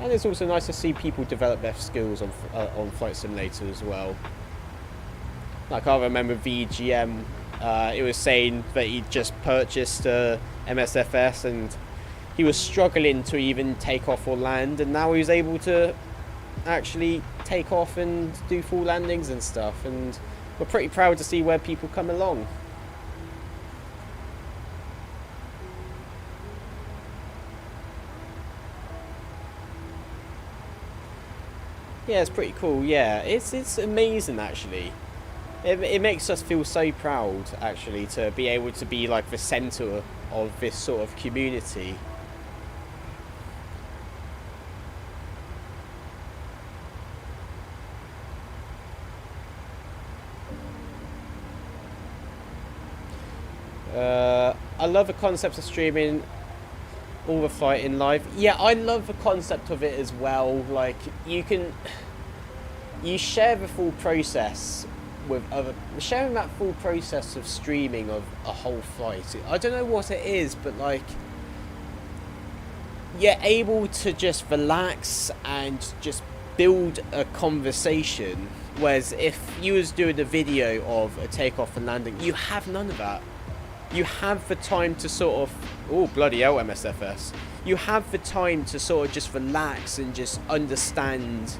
And it's also nice to see people develop their skills on Flight Simulator as well. Like, I remember VGM, it was saying that he just purchased MSFS and he was struggling to even take off or land, and now he was able to actually take off and do full landings and stuff, and we're pretty proud to see where people come along. Yeah, it's pretty cool. Yeah, it's amazing actually. It makes us feel so proud actually to be able to be like the centre of this sort of community. I love the concept of streaming all the flighting live. Yeah, I love the concept of it as well. Like, you share the full process with other, sharing that full process of streaming of a whole flight. I don't know what it is, but like, you're able to just relax and just build a conversation, whereas if you was doing a video of a takeoff and landing, you have none of that. You have the time to sort of, oh bloody hell, MSFS. You have the time to sort of just relax and just understand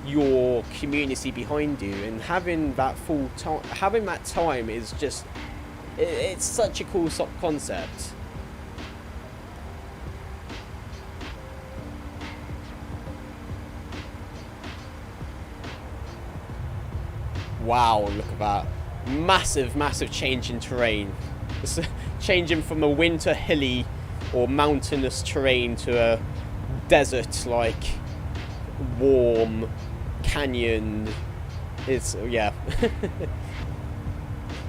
your community behind you, and having that full time, having that time is just, it's such a cool concept. Wow, look at that. Massive change in terrain. It's changing from a winter hilly or mountainous terrain to a desert like warm canyon. It's, yeah.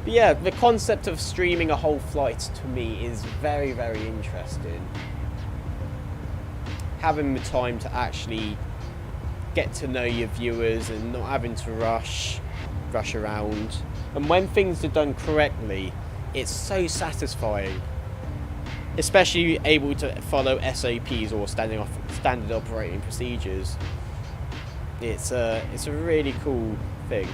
But yeah, the concept of streaming a whole flight to me is very interesting. Having the time to actually get to know your viewers and not having to rush around, and when things are done correctly, it's so satisfying, especially able to follow SOPs or standard operating procedures. It's a really cool thing.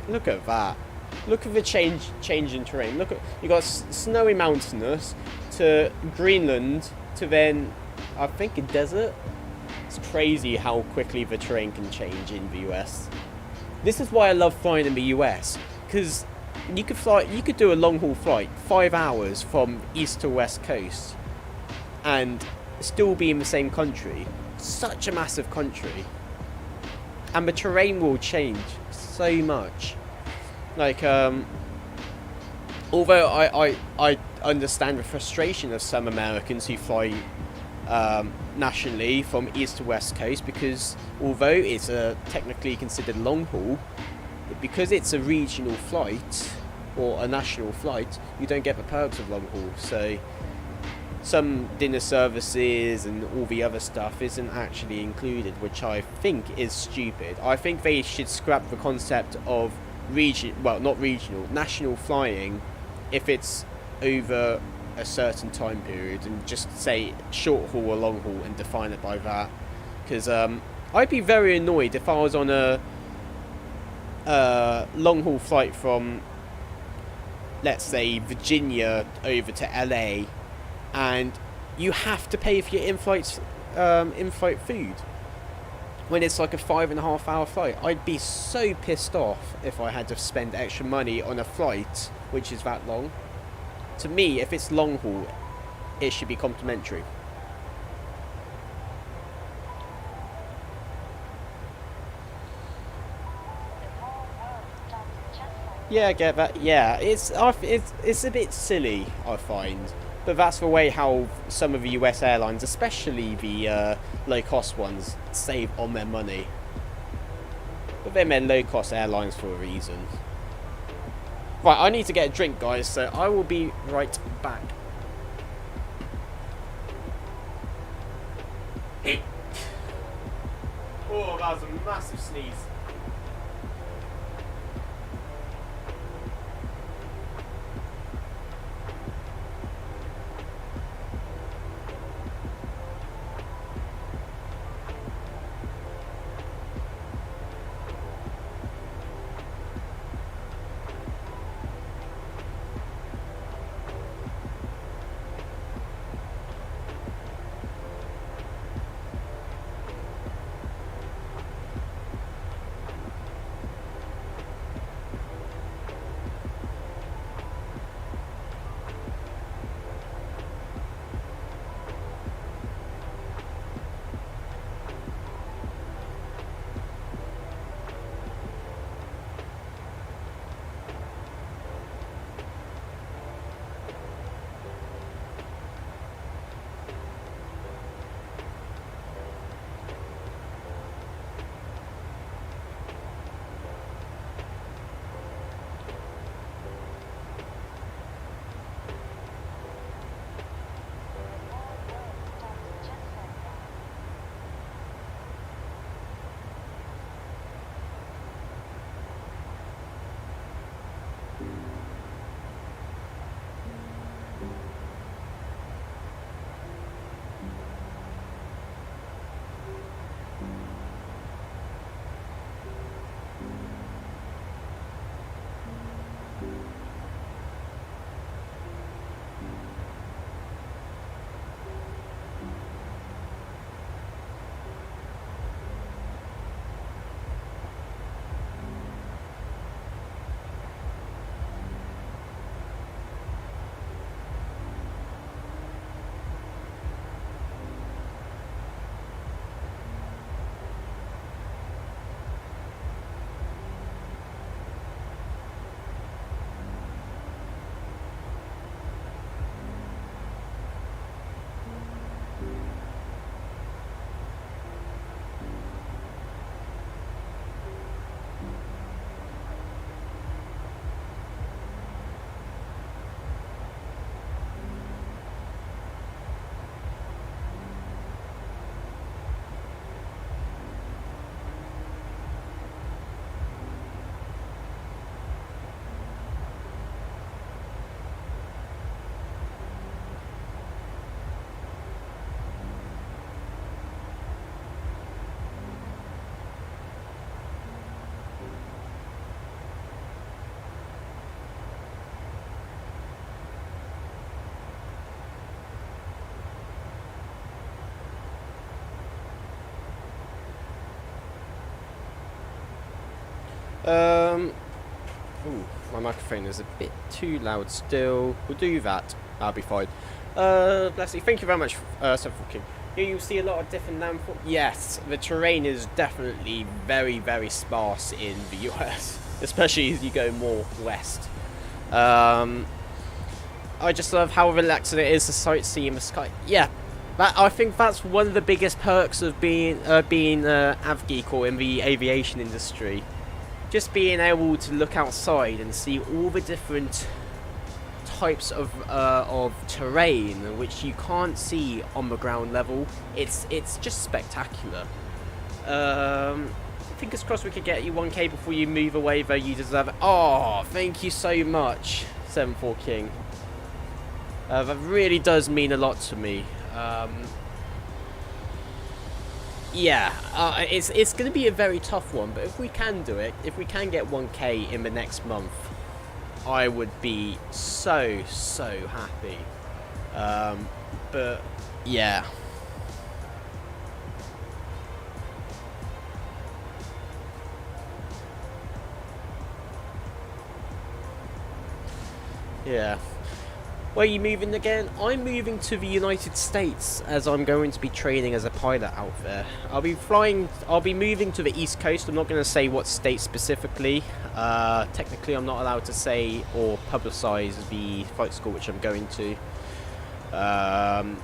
Look at that. Look at the change in terrain. Look at, you got snowy mountainous to Greenland to then I think a desert. It's crazy how quickly the terrain can change in the US. This is why I love flying in the US, because you could do a long haul flight, 5 hours from east to west coast, and still be in the same country. Such a massive country, and the terrain will change so much. Like, although I understand the frustration of some Americans who fly nationally from east to west coast, because although it's technically considered long haul, because it's a regional flight or a national flight, you don't get the perks of long haul. So some dinner services and all the other stuff isn't actually included, which I think is stupid. I think they should scrap the concept of national flying if it's over a certain time period, and just say short haul or long haul and define it by that. Because I'd be very annoyed if I was on a long haul flight from, let's say, Virginia over to LA, and you have to pay for your in-flight food when it's like a 5.5 hour flight. I'd be so pissed off if I had to spend extra money on a flight which is that long. To me, if it's long haul, it should be complimentary. Yeah, I get that. Yeah, it's a bit silly, I find. But that's the way how some of the US airlines, especially the low-cost ones, save on their money. But they're low-cost airlines for a reason. Right, I need to get a drink, guys, so I will be right back. Oh, that was a massive sneeze. Ooh, my microphone is a bit too loud still. We'll do that. I'll be fine. Leslie, thank you very much, King. You'll see a lot of different landforms. Yes, the terrain is definitely very, very sparse in the US, especially as you go more west. I just love how relaxing it is to sightsee in the sky. Yeah, I think that's one of the biggest perks of being avgeek or in the aviation industry. Just being able to look outside and see all the different types of terrain which you can't see on the ground level. It's just spectacular. Fingers crossed we could get you 1K before you move away, though. You deserve it. Oh, thank you so much, 74 King. That really does mean a lot to me. Yeah, it's going to be a very tough one, but if we can do it, if we can get 1K in the next month, I would be so happy. But yeah. Yeah. Where are you moving again? I'm moving to the United States, as I'm going to be training as a pilot out there. I'll be moving to the East Coast. I'm not going to say what state specifically. Technically, I'm not allowed to say or publicise the flight school which I'm going to.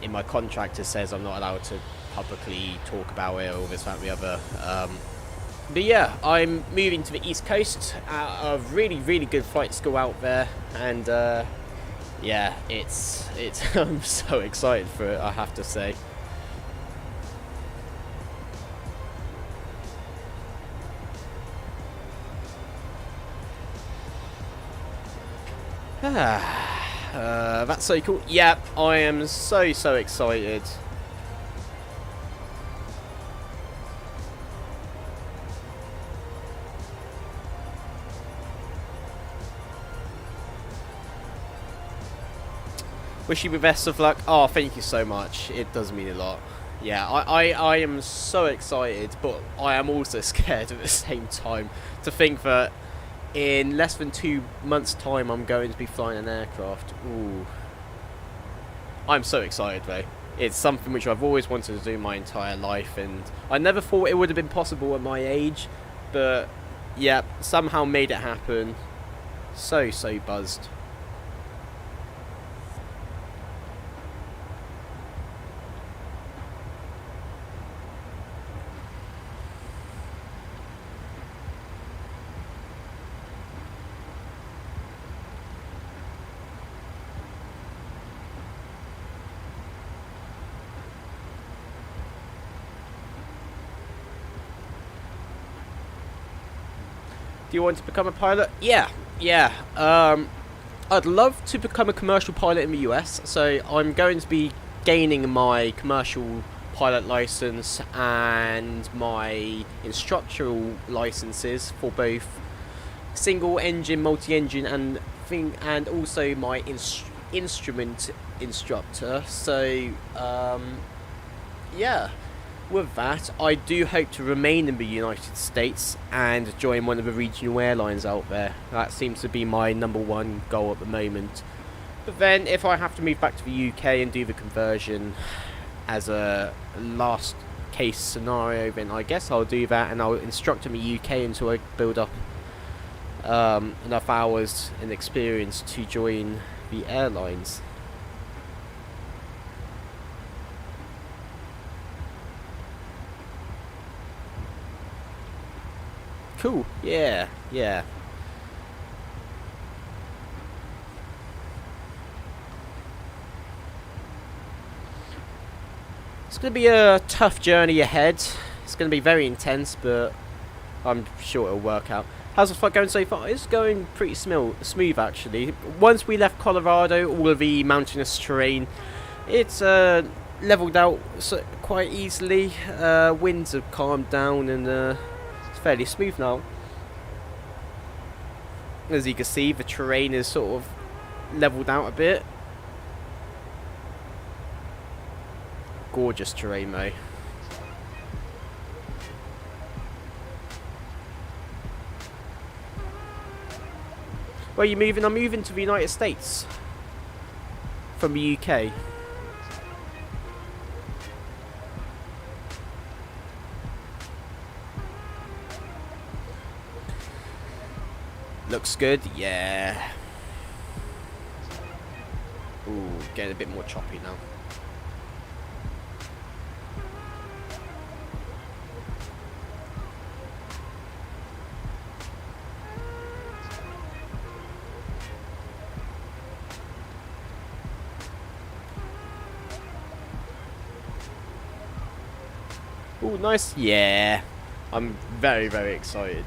In my contract, it says I'm not allowed to publicly talk about it or this, that, and the other. But yeah, I'm moving to the East Coast, a really good flight school out there, and yeah, it's I'm so excited for it, I have to say. That's so cool. Yeah, I am so excited. Wish you the best of luck. Oh, thank you so much. It does mean a lot. Yeah, I am so excited, but I am also scared at the same time to think that in less than 2 months' time I'm going to be flying an aircraft. Ooh. I'm so excited though. It's something which I've always wanted to do my entire life, and I never thought it would have been possible at my age, but yeah, somehow made it happen. So buzzed. Do you want to become a pilot? Yeah. I'd love to become a commercial pilot in the US, so I'm going to be gaining my commercial pilot license and my instructional licenses for both single engine, multi-engine, and also my instrument instructor. So yeah. With that, I do hope to remain in the United States and join one of the regional airlines out there. That seems to be my #1 goal at the moment. But then, if I have to move back to the UK and do the conversion as a last case scenario, then I guess I'll do that, and I'll instruct in the UK until I build up enough hours and experience to join the airlines. Cool. Yeah. It's going to be a tough journey ahead. It's going to be very intense, but I'm sure it'll work out. How's the flight going so far? It's going pretty smooth, actually. Once we left Colorado, all of the mountainous terrain, it's leveled out quite easily. Winds have calmed down, and fairly smooth now. As you can see, the terrain is sort of leveled out a bit. Gorgeous terrain though. Where are you moving? I'm moving to the United States from the UK. Looks good, yeah. Ooh, getting a bit more choppy now. Oh, nice. Yeah. I'm very, very excited.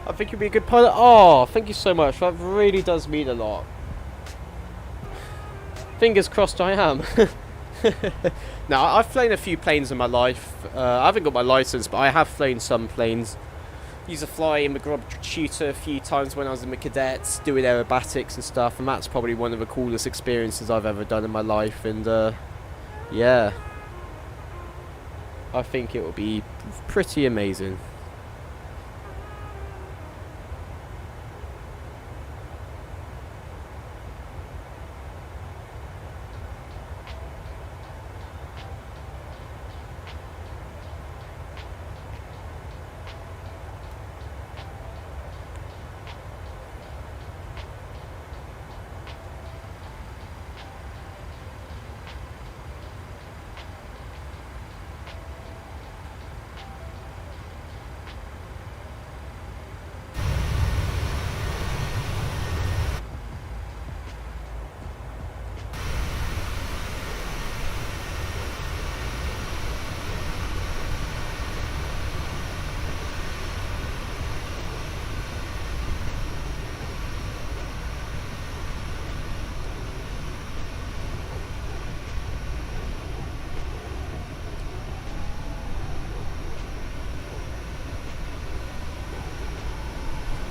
I think you'll be a good pilot. Oh, thank you so much. That really does mean a lot. Fingers crossed I am. Now, I've flown a few planes in my life. I haven't got my license, but I have flown some planes. Used to fly in the grub shooter a few times when I was in the cadets, doing aerobatics and stuff, and that's probably one of the coolest experiences I've ever done in my life. And yeah, I think it will be pretty amazing.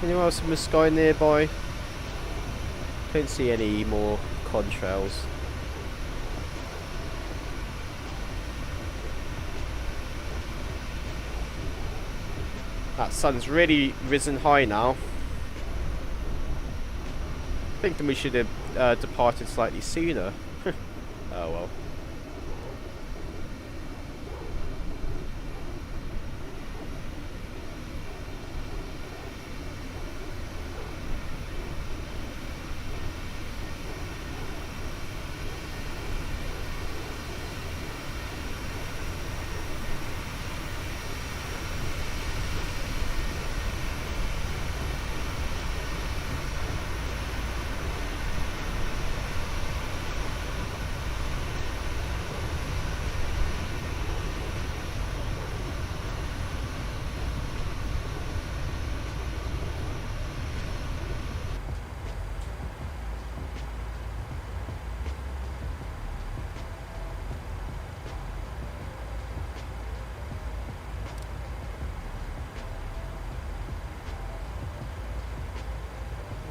Anyone else in the sky nearby? Don't see any more contrails. That sun's really risen high now. I think that we should have departed slightly sooner. Oh well.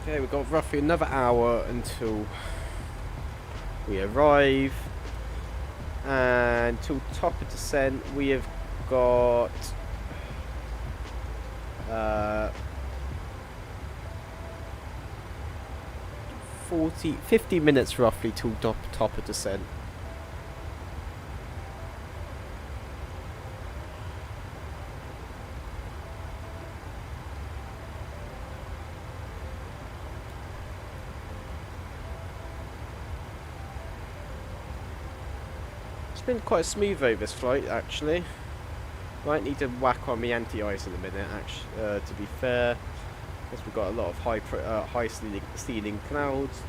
Okay, we've got roughly another hour until we arrive, and till top of descent we have got 50 minutes roughly till top of descent. It's been quite smooth over this flight, actually. Might need to whack on the anti-ice in a minute, actually, to be fair. Because we've got a lot of high ceiling clouds.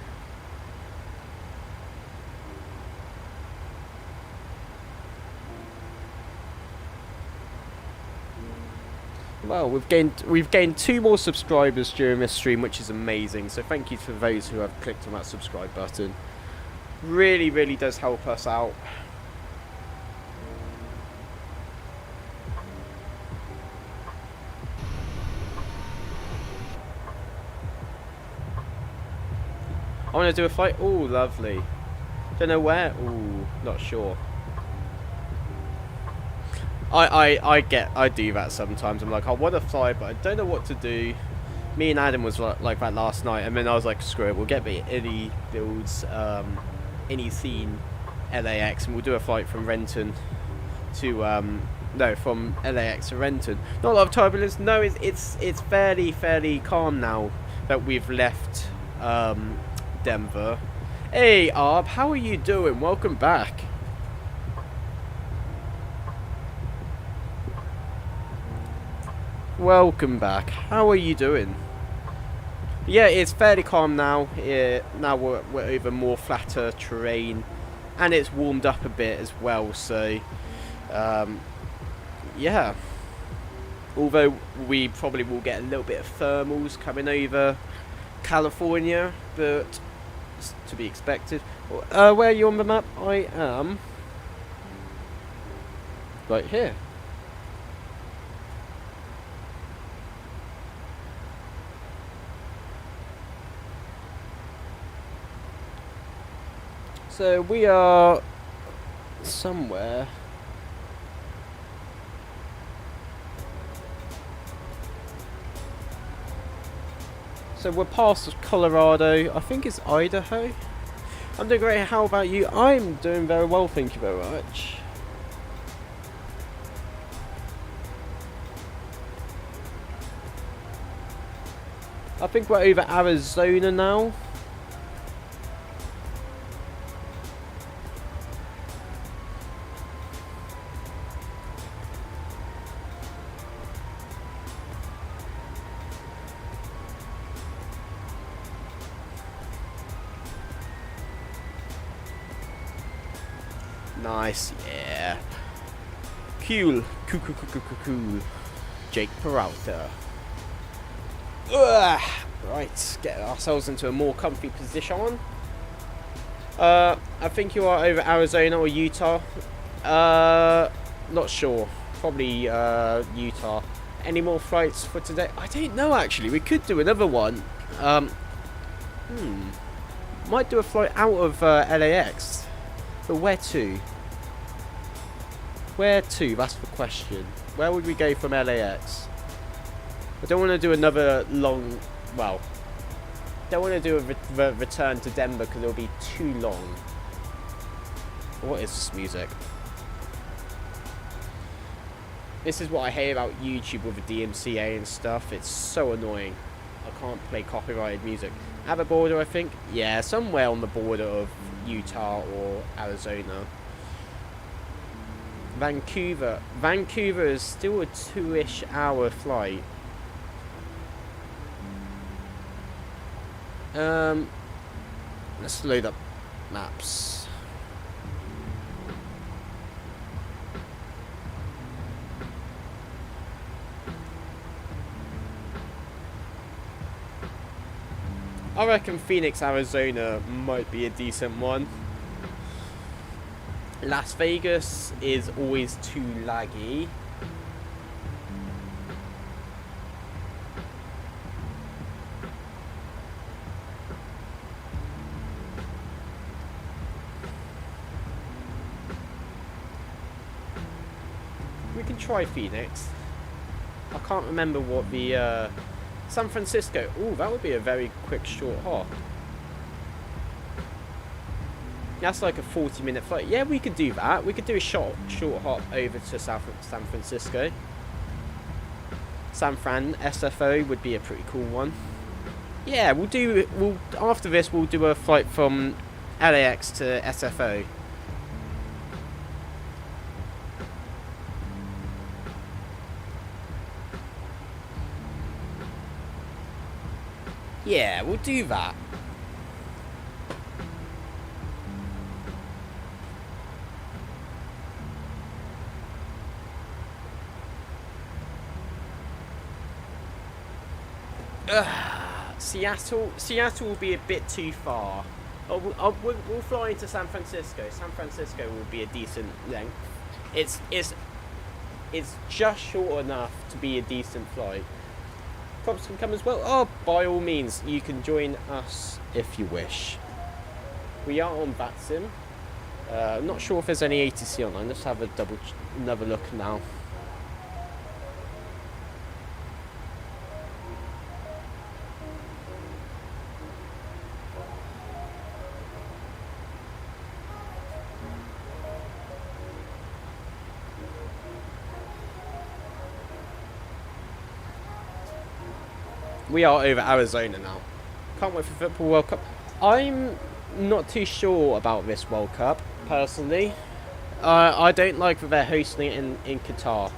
Well, we've gained 2 more subscribers during this stream, which is amazing. So thank you for those who have clicked on that subscribe button. Really, really does help us out. I want to do a flight. Oh, lovely. Don't know where. Ooh, not sure. I do that sometimes. I'm like, I want to fly, but I don't know what to do. Me and Adam was like that last night, and then I was like, screw it, we'll get the any builds, any scene, LAX, and we'll do a flight from Renton to no, from LAX to Renton. Not a lot of turbulence. No, it's fairly calm now that we've left Denver. Hey Arb, how are you doing? Welcome back. Welcome back. How are you doing? Yeah, it's fairly calm now. Now we're over more flatter terrain, and it's warmed up a bit as well. So, yeah. Although we probably will get a little bit of thermals coming over California, but it's to be expected. Where are you on the map? I am right here. So we are somewhere. So we're past Colorado. I think it's Idaho. I'm doing great. How about you? I'm doing very well, thank you very much. I think we're over Arizona now. Nice, yeah. Cool. Cool. Jake Peralta. Ugh. Right, get ourselves into a more comfy position. I think you are over Arizona or Utah. Not sure. Probably Utah. Any more flights for today? I don't know actually. We could do another one. Might do a flight out of LAX. But where to? Where to? That's the question. Where would we go from LAX? I don't want to do another long... Well, don't want to do a return to Denver because it'll be too long. What is this music? This is what I hate about YouTube with the DMCA and stuff. It's so annoying. I can't play copyrighted music. At the border, I think? Yeah, somewhere on the border of Utah or Arizona. Vancouver. Vancouver is still a 2-ish hour flight. Let's load up maps. I reckon Phoenix, Arizona might be a decent one. Las Vegas is always too laggy. We can try Phoenix. I can't remember what the San Francisco. Ooh, that would be a very quick short hop. That's like a 40-minute flight. Yeah, we could do that. We could do a short hop over to San Francisco. San Fran SFO would be a pretty cool one. Yeah, we'll after this we'll do a flight from LAX to SFO. Yeah, we'll do that. Seattle will be a bit too far. We'll fly into San Francisco. San Francisco will be a decent length. It's just short enough to be a decent flight. props can come as well. Oh, by all means, you can join us if you wish. We are on VATSIM. I'm not sure if there's any ATC online. Let's have another look now. We are over Arizona now. Can't wait for Football World Cup. I'm not too sure about this World Cup, personally. I don't like that they're hosting it in Qatar.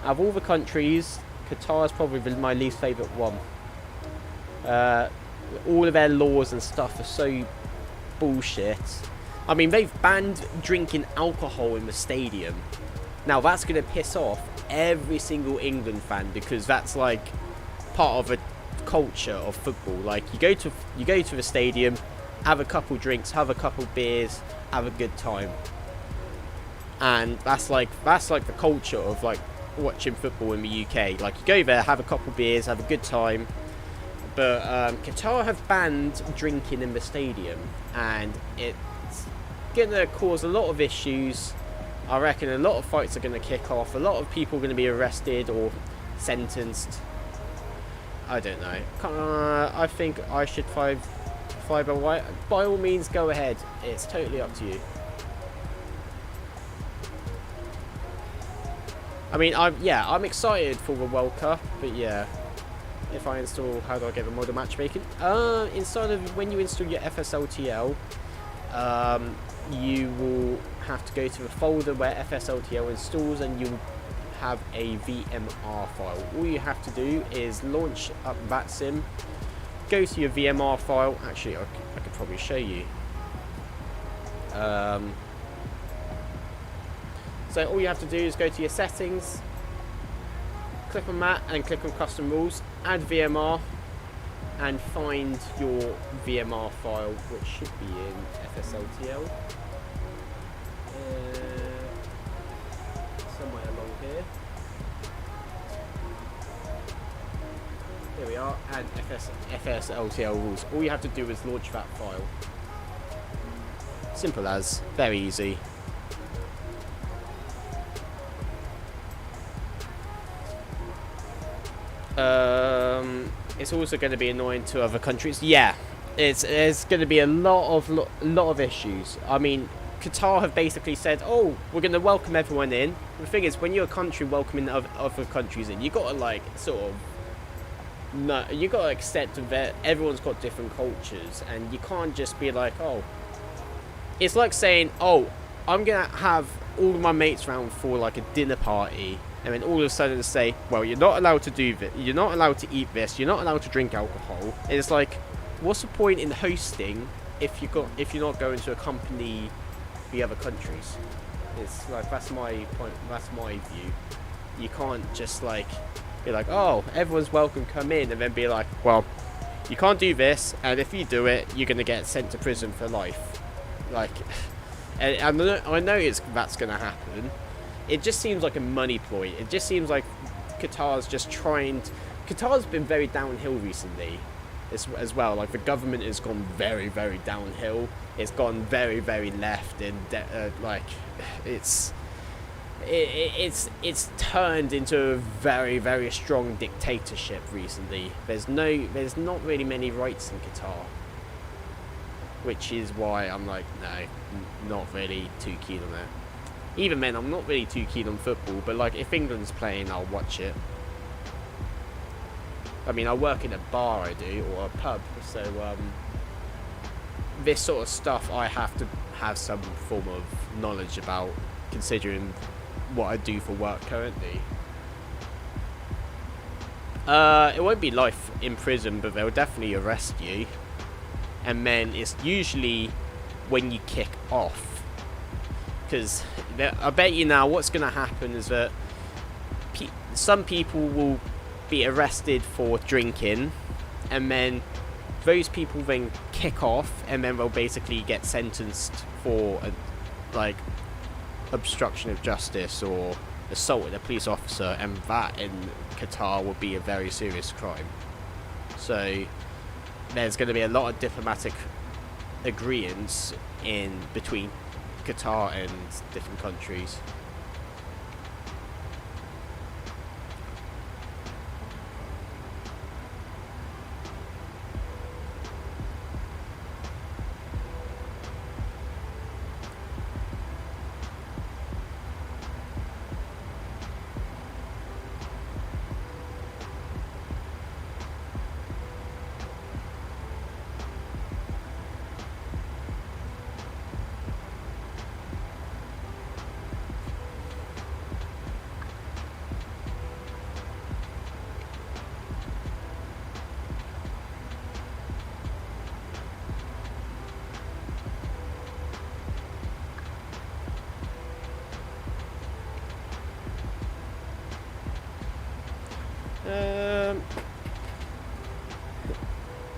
Out of all the countries, Qatar is probably my least favourite one. All of their laws and stuff are so bullshit. I mean, they've banned drinking alcohol in the stadium. Now, that's going to piss off every single England fan, because that's like part of a culture of football. Like, you go to the stadium, have a couple drinks, have a couple beers, have a good time, and that's like the culture of like watching football in the UK. Like, you go there, have a couple beers, have a good time. But Qatar have banned drinking in the stadium, and it's gonna cause a lot of issues. I reckon a lot of fights are gonna kick off. A lot of people are gonna be arrested or sentenced. I don't know. I think I should fiber white. By all means, go ahead. It's totally up to you. I mean, I'm excited for the World Cup, but yeah. If I install, how do I get the model matchmaking? Inside of, when you install your FSLTL, you will have to go to the folder where FSLTL installs, and you'll have a VMR file. All you have to do is launch up VATSIM, go to your VMR file. Actually, I could probably show you. So all you have to do is go to your settings, click on that, and click on custom rules, add VMR, and find your VMR file, which should be in FSLTL. Somewhere along here. Here we are, and FSLTL rules. All you have to do is launch that file. Simple as, very easy. It's also going to be annoying to other countries. Yeah, it's going to be a lot of issues. I mean, Qatar have basically said, oh, we're going to welcome everyone in. The thing is, when you're a country welcoming other countries in, you got to like sort of, no, you got to accept that everyone's got different cultures, and you can't just be like, oh, it's like saying, oh, I'm going to have all of my mates round for like a dinner party, and then all of a sudden say, well, you're not allowed to do this, you're not allowed to eat this, you're not allowed to drink alcohol. And it's like, what's the point in hosting if you're not going to accompany the other countries? It's like, that's my point, that's my view. You can't just like be like, oh, everyone's welcome, come in, and then be like, well, you can't do this, and if you do it, you're gonna get sent to prison for life. Like, and I know that's gonna happen. It just seems like a money ploy. It just seems like Qatar's just trying to... Qatar's been very downhill recently as well. Like, the government has gone very, very downhill. It's gone very, very left, and like, it's turned into a very, very strong dictatorship recently. There's not really many rights in Qatar, which is why I'm like, no, not really too keen on it. Even then, I'm not really too keen on football, but like, if England's playing, I'll watch it. I mean, I work in a bar, I do, or a pub, so this sort of stuff I have to have some form of knowledge about, considering what I do for work currently. It won't be life in prison, but they'll definitely arrest you, and then it's usually when you kick off. Because I bet you now what's going to happen is that some people will be arrested for drinking, and then those people then kick off, and then they'll basically get sentenced for like obstruction of justice or assaulted a police officer, and that in Qatar would be a very serious crime. So there's going to be a lot of diplomatic agreements in between Qatar and different countries.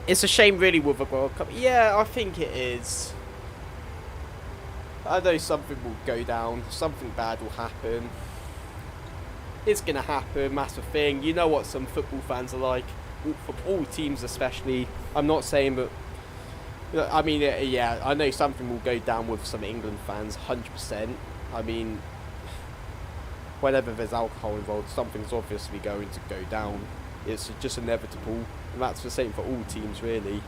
It's a shame really with the World Cup. Yeah, I think it is. I know something will go down, something bad will happen. It's going to happen, that's the thing. You know what some football fans are like, for all teams especially. I'm not saying, but I mean, yeah, I know something will go down with some England fans, 100%. I mean, whenever there's alcohol involved, something's obviously going to go down. It's just inevitable, and that's the same for all teams, really.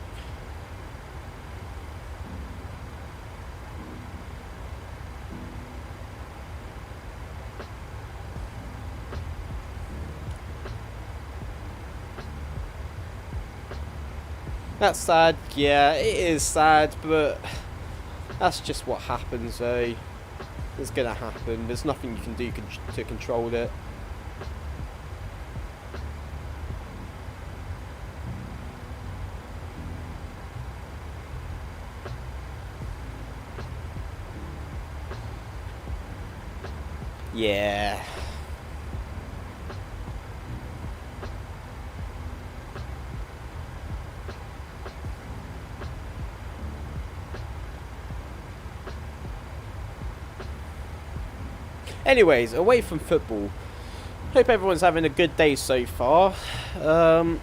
That's sad, yeah, it is sad, but that's just what happens, though. It's gonna happen, there's nothing you can do to control it. Yeah. Anyways, away from football, hope everyone's having a good day so far. It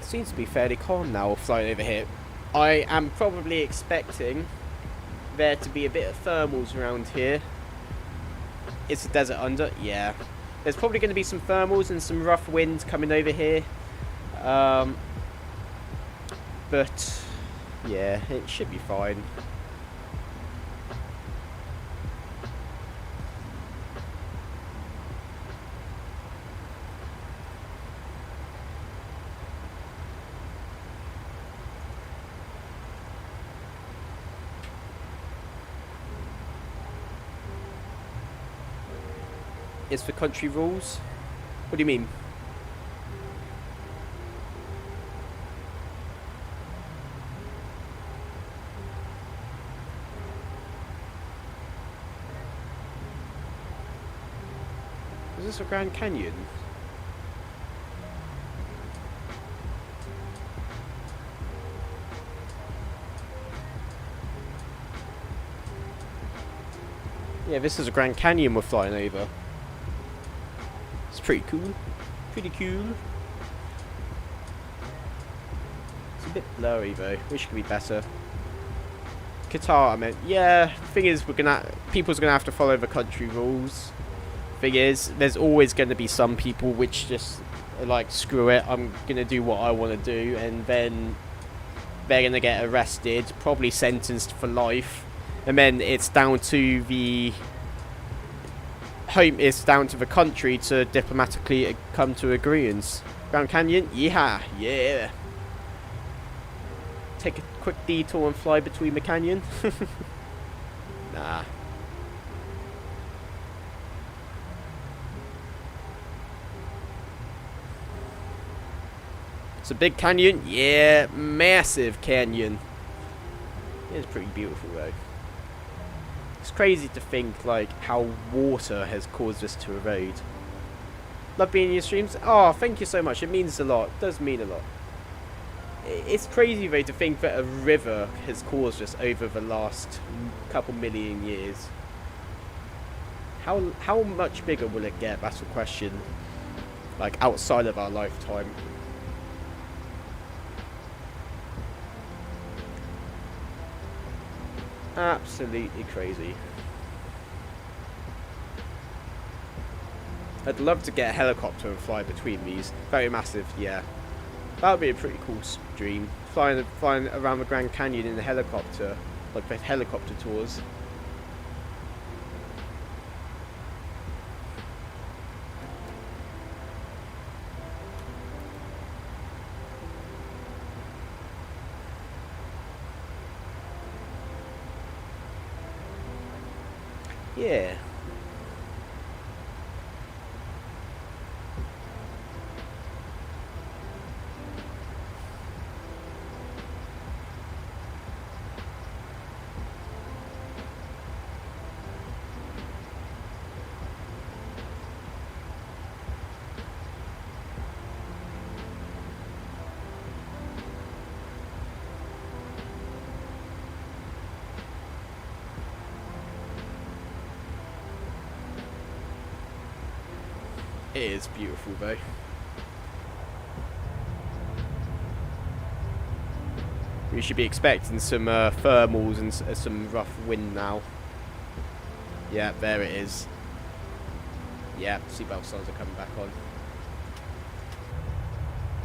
seems to be fairly calm now flying over here. I am probably expecting there to be a bit of thermals around here. It's a desert under, yeah. There's probably going to be some thermals and some rough winds coming over here. But, yeah, it should be fine. It's for country rules? What do you mean? Is this a Grand Canyon? Yeah, this is a Grand Canyon we're flying over. It's pretty cool. Pretty cool. It's a bit blurry though. Wish it could be better. Qatar, I meant. Yeah, thing is, people's gonna have to follow the country rules. Thing is, there's always gonna be some people which just are like, screw it, I'm gonna do what I want to do, and then they're gonna get arrested, probably sentenced for life, and then it's down to the it's down to the country to diplomatically come to agreements. Grand Canyon, yeah. Take a quick detour and fly between the canyon. Nah. It's a big canyon, yeah, massive canyon. It's pretty beautiful though. It's crazy to think like how water has caused this to erode. Love being in your streams. Oh, thank you so much. It means a lot. It does mean a lot. It's crazy though to think that a river has caused this over the last couple million years. How much bigger will it get? That's the question. Like outside of our lifetime. Absolutely crazy. I'd love to get a helicopter and fly between these. Very massive, yeah. That would be a pretty cool dream. Flying around the Grand Canyon in a helicopter, like the helicopter tours. Yeah. It is beautiful though. We should be expecting some thermals and some rough wind now. Yeah, there it is. Yeah, seatbelt signs are coming back on.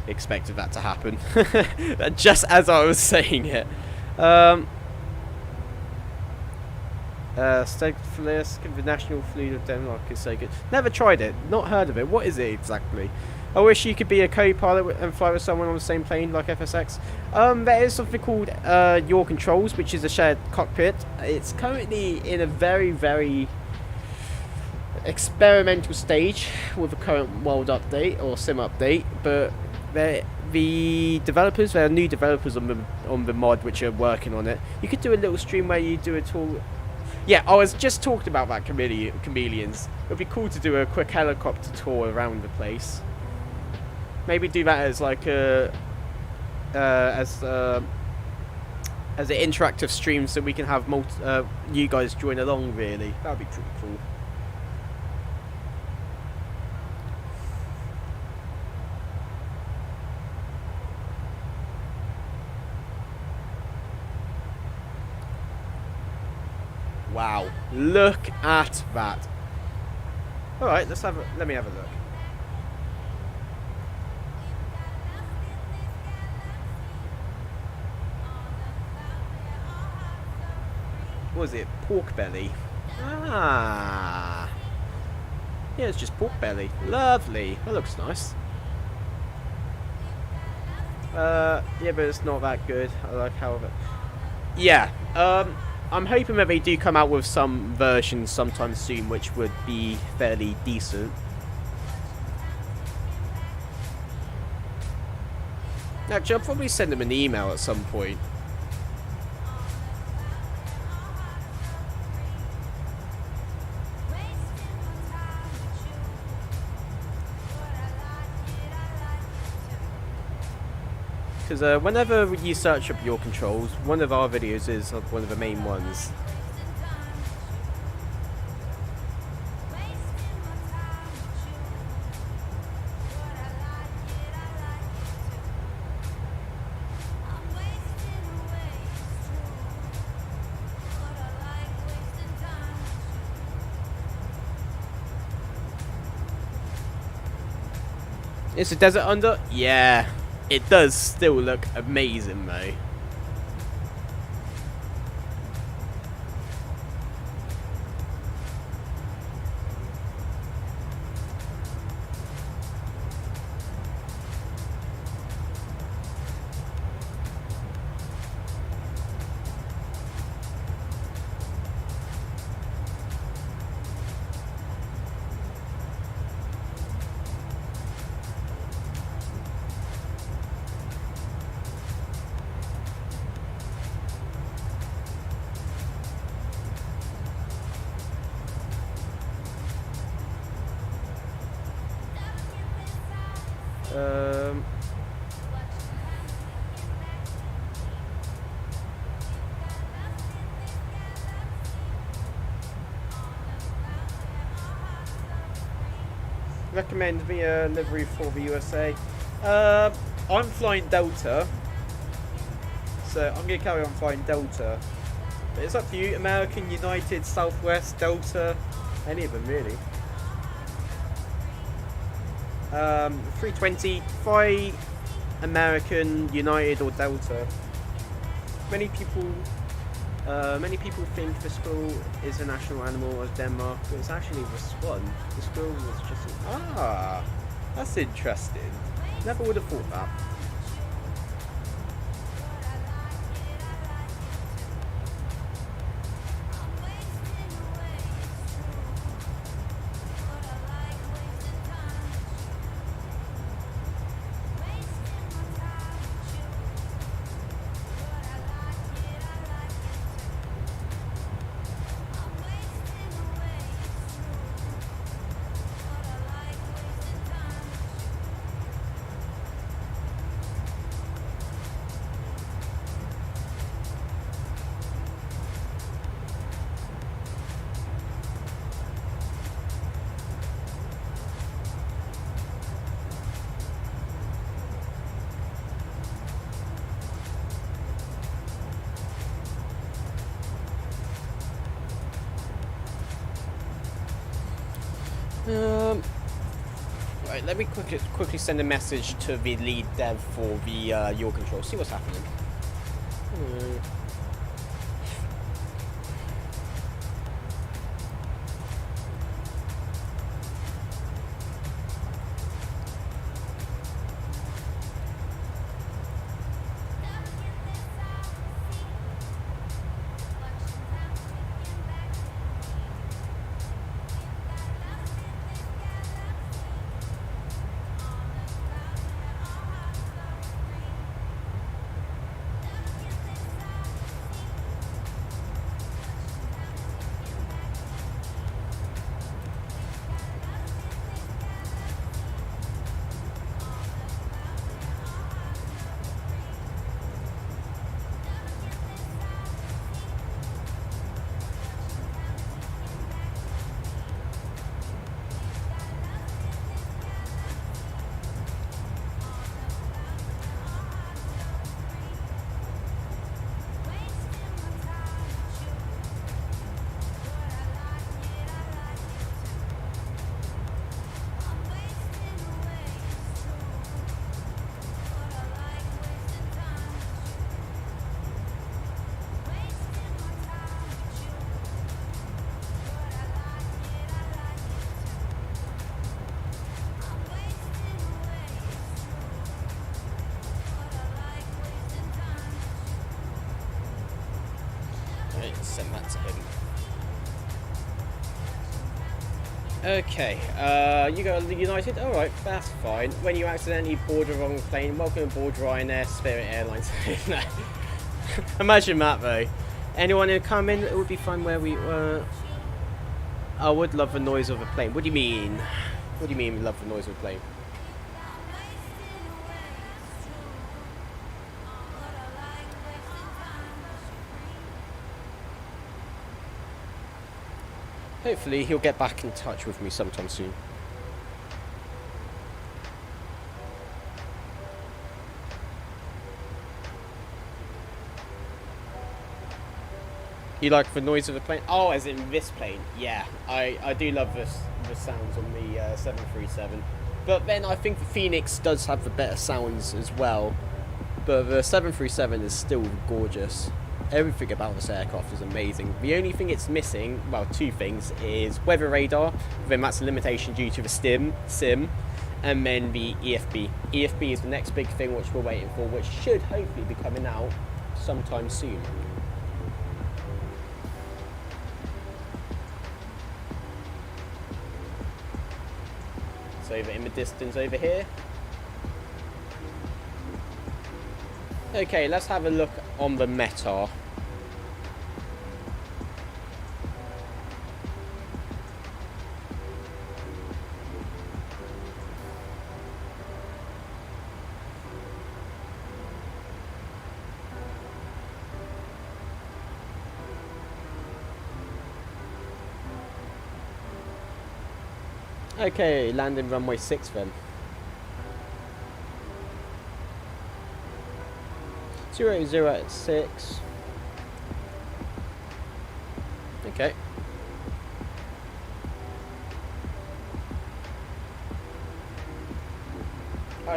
Expected that to happen. Just as I was saying it. The National Fleet of Denmark is so good. Never tried it, not heard of it. What is it exactly? I wish you could be a co-pilot and fly with someone on the same plane like FSX. There is something called Your Controls, which is a shared cockpit. It's currently in a very, very experimental stage with the current world update or sim update, but the developers, there are new developers on the mod which are working on it. You could do a little stream where you do it all. Yeah, I was just talking about that chameleons. It would be cool to do a quick helicopter tour around the place. Maybe do that as like a as an interactive stream, so we can have you guys join along. Really, that would be pretty cool. Wow, look at that. All right, let me have a look. What was it? Pork belly. Ah. Yeah, it's just pork belly. Lovely. That looks nice. Yeah, but it's not that good. I like how of it. Yeah. I'm hoping that they do come out with some versions sometime soon, which would be fairly decent. Actually, I'll probably send them an email at some point. Because whenever you search up Your Controls, one of our videos is one of the main ones. Is the desert under? Yeah. It does still look amazing though. recommend me a livery for the USA? I'm flying Delta, so I'm going to carry on flying Delta. But it's up to you, American, United, Southwest, Delta, any of them really. 320, fly American, United or Delta. Many people think the squirrel is a national animal of Denmark, but it's actually the swan. The squirrel was just that's interesting. Never would have thought that. Right, let me quickly send a message to the lead dev for the your control. See what's happening. Send that to him. Okay, you go United? Alright, that's fine. When you accidentally board a wrong plane, welcome aboard Ryanair, Spirit Airlines. Imagine that though. Anyone who come in, it would be fun where we were. I would love the noise of a plane. What do you mean? What do you mean love the noise of a plane? Hopefully he'll get back in touch with me sometime soon. You like the noise of the plane? Oh, as in this plane? Yeah, I do love the sounds on the 737. But then I think the Phoenix does have the better sounds as well. But the 737 is still gorgeous. Everything about this aircraft is amazing. The only thing it's missing, well, two things, is weather radar. Then that's a limitation due to the sim, and then the EFB. EFB is the next big thing which we're waiting for, which should hopefully be coming out sometime soon. It's over in the distance over here. Okay, let's have a look on the METAR. Okay, landing runway 6 then. 0 at 6. Okay.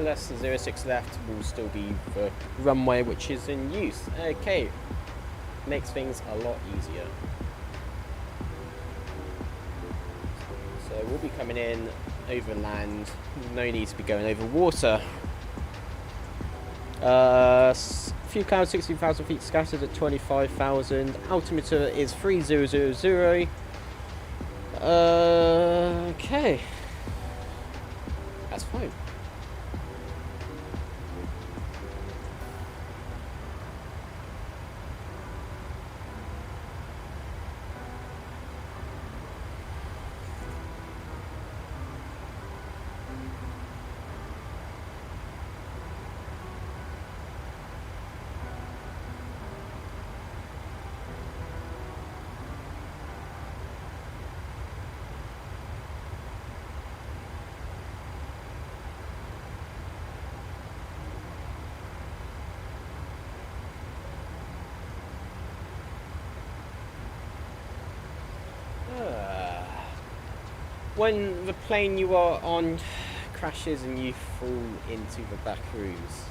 Less than 06 left will still be the runway which is in use. Okay. Makes things a lot easier. So we'll be coming in over land. No need to be going over water. Fuel count 16,000 feet scattered at 25,000. Altimeter is 3000. Okay. That's fine. When the plane you are on crashes and you fall into the back rooms.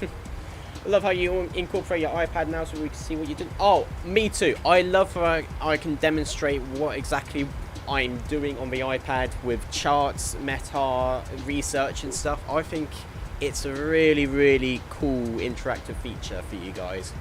I love how you incorporate your iPad now so we can see what you did. Oh, me too. I love how I can demonstrate what exactly I'm doing on the iPad with charts, meta, research and stuff. I think it's a really, really cool interactive feature for you guys.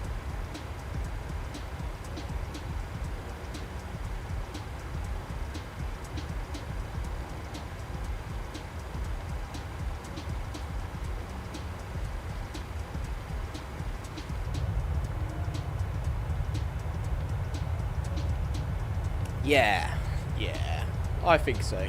Yeah, I think so.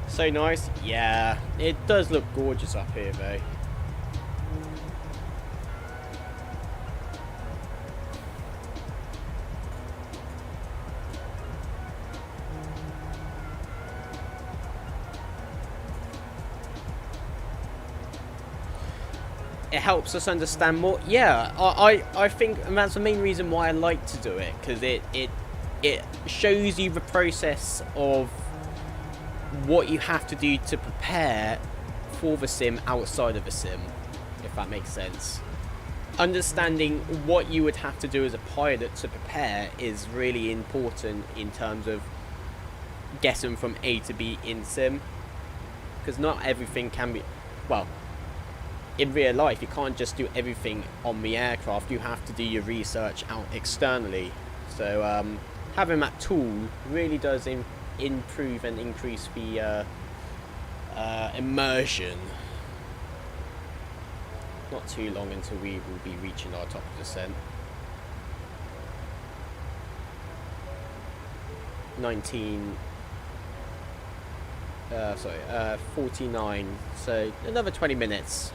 So nice. Yeah, it does look gorgeous up here though. It helps us understand more. Yeah, I think, and that's the main reason why I like to do it, because it shows you the process of what you have to do to prepare for the sim outside of the sim, if that makes sense. Understanding what you would have to do as a pilot to prepare is really important in terms of getting from A to B in sim, because not everything can be, well, in real life you can't just do everything on the aircraft. You have to do your research out externally, so having that tool really does improve and increase the immersion. Not too long until we will be reaching our top of descent. 49, so another 20 minutes.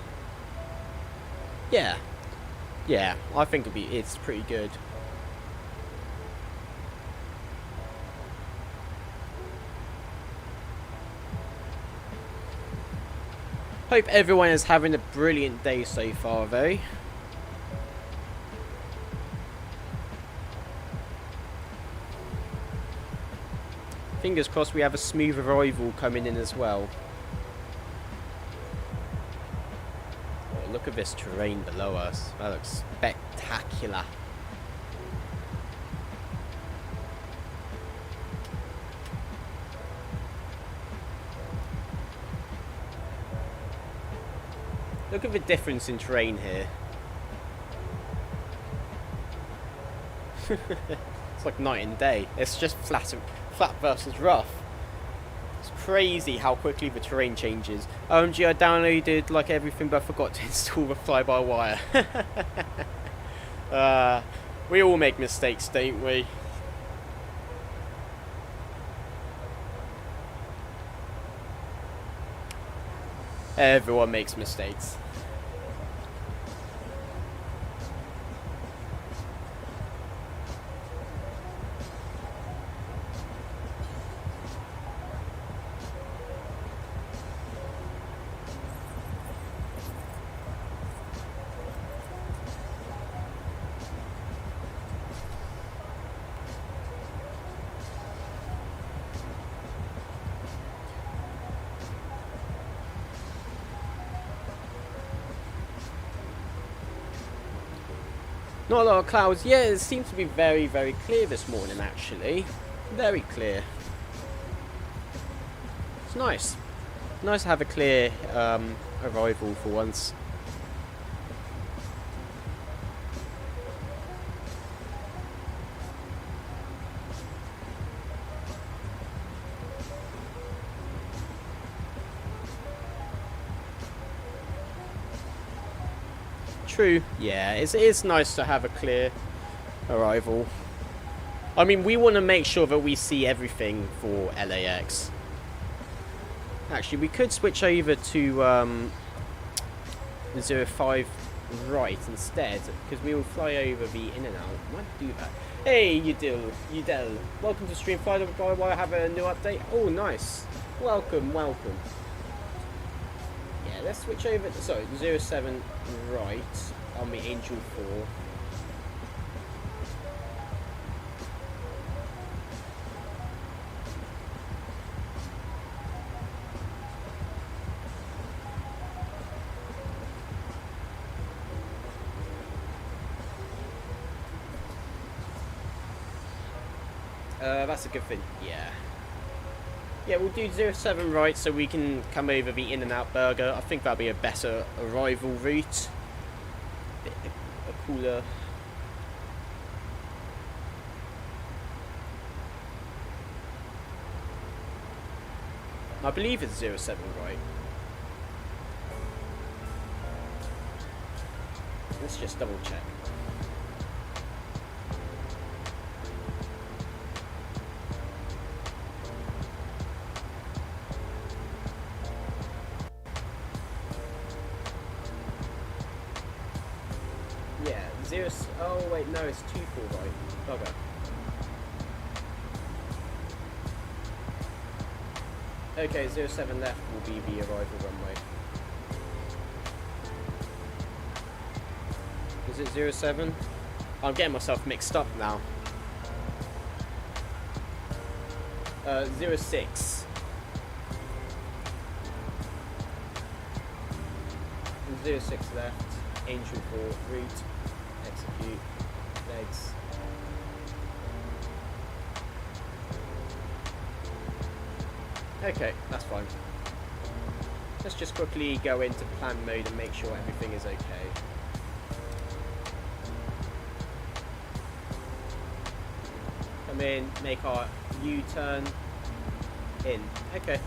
Yeah, I think it's pretty good. Hope everyone is having a brilliant day so far though. Fingers crossed we have a smooth arrival coming in as well. Oh, look at this terrain below us. That looks spectacular. Look at the difference in terrain here. It's like night and day. It's just flat versus rough. It's crazy how quickly the terrain changes. OMG, I downloaded like everything, but I forgot to install the fly-by-wire. We all make mistakes, don't we? Everyone makes mistakes. Not a lot of clouds. Yeah, it seems to be very, very clear this morning, actually. Very clear. It's nice. Nice to have a clear arrival for once. True, yeah, it is nice to have a clear arrival. I mean, we want to make sure that we see everything for LAX. Actually, we could switch over to 05 right instead, because we will fly over the in and out. Might do that. Hey, Udell. Welcome to Stream Fly by I have a new update. Oh, nice. Welcome, welcome. Yeah, let's switch over to, sorry, 07 right on the Angel 4. That's a good thing, yeah. Yeah, we'll do 07 right so we can come over the In-N-Out Burger. I think that'll be a better arrival route. A cooler. I believe it's 07 right. Let's just double check. Oh wait, no, it's 24 right. Bugger. Okay, 07 left will be the arrival runway. Is it 07? I'm getting myself mixed up now. 06. 06 left. Angel 4 route. Execute. Legs. Okay, that's fine. Let's just quickly go into plan mode and make sure everything is okay. Come in, make our U-turn in. Okay.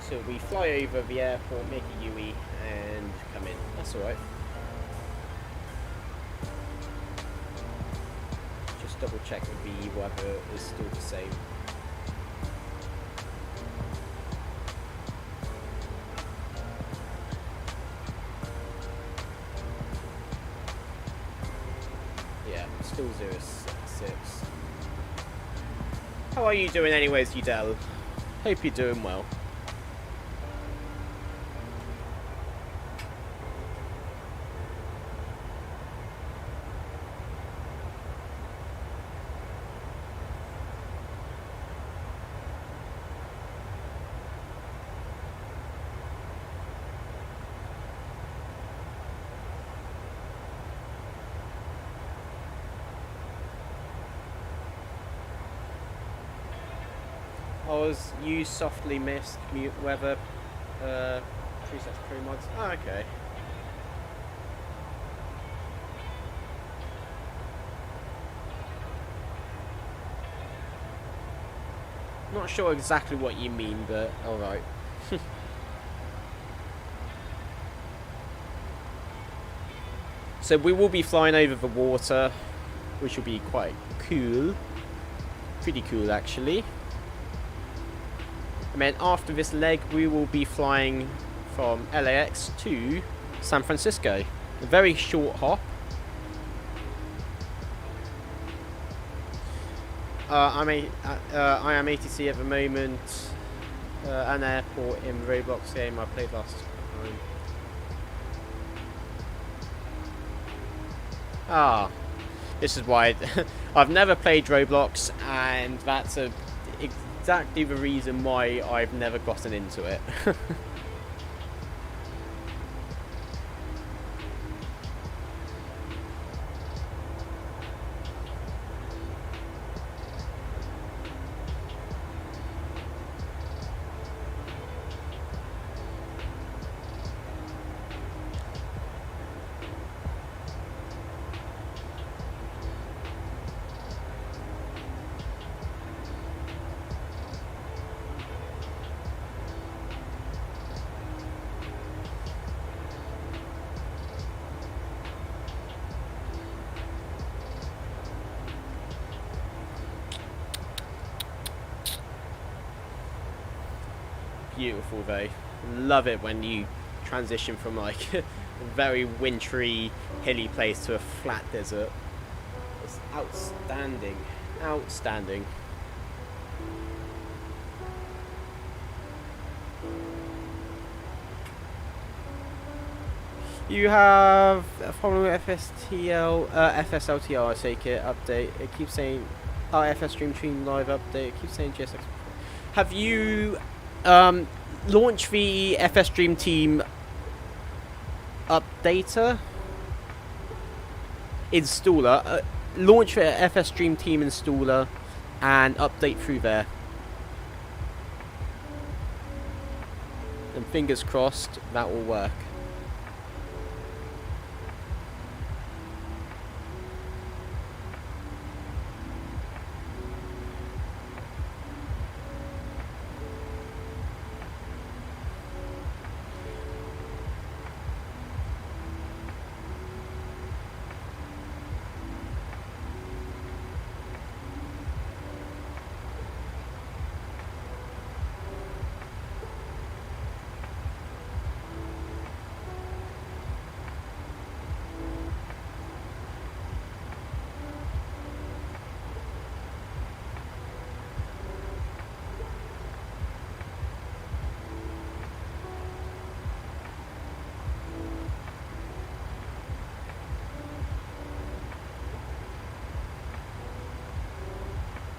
So we fly over the airport, make a UE, and come in. That's alright. Just double check that the weather is still the same. Yeah, still 06. How are you doing anyways, Udell? Hope you're doing well. You softly missed mute weather presets pro mods. Oh, okay. Not sure exactly what you mean, but alright. So we will be flying over the water, which will be quite cool. Pretty cool, actually. And then after this leg, we will be flying from LAX to San Francisco. A very short hop. I am ATC at the moment. An airport in the Roblox game I played last time. Ah, this is why I've never played Roblox, and that's exactly the reason why I've never gotten into it. Beautiful though. Love it when you transition from like a very wintry, hilly place to a flat desert. It's outstanding. Outstanding. You have a following FSLTR, I take it, update. It keeps saying FS Stream Live update. It keeps saying GSX. Have you launched the FS Dream Team updater? Installer. Launch the FS Dream Team installer and update through there. And fingers crossed that will work.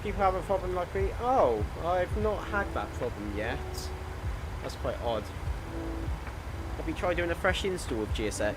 People have a problem like me? Oh, I've not had that problem yet. That's quite odd. Have you tried doing a fresh install of GSX?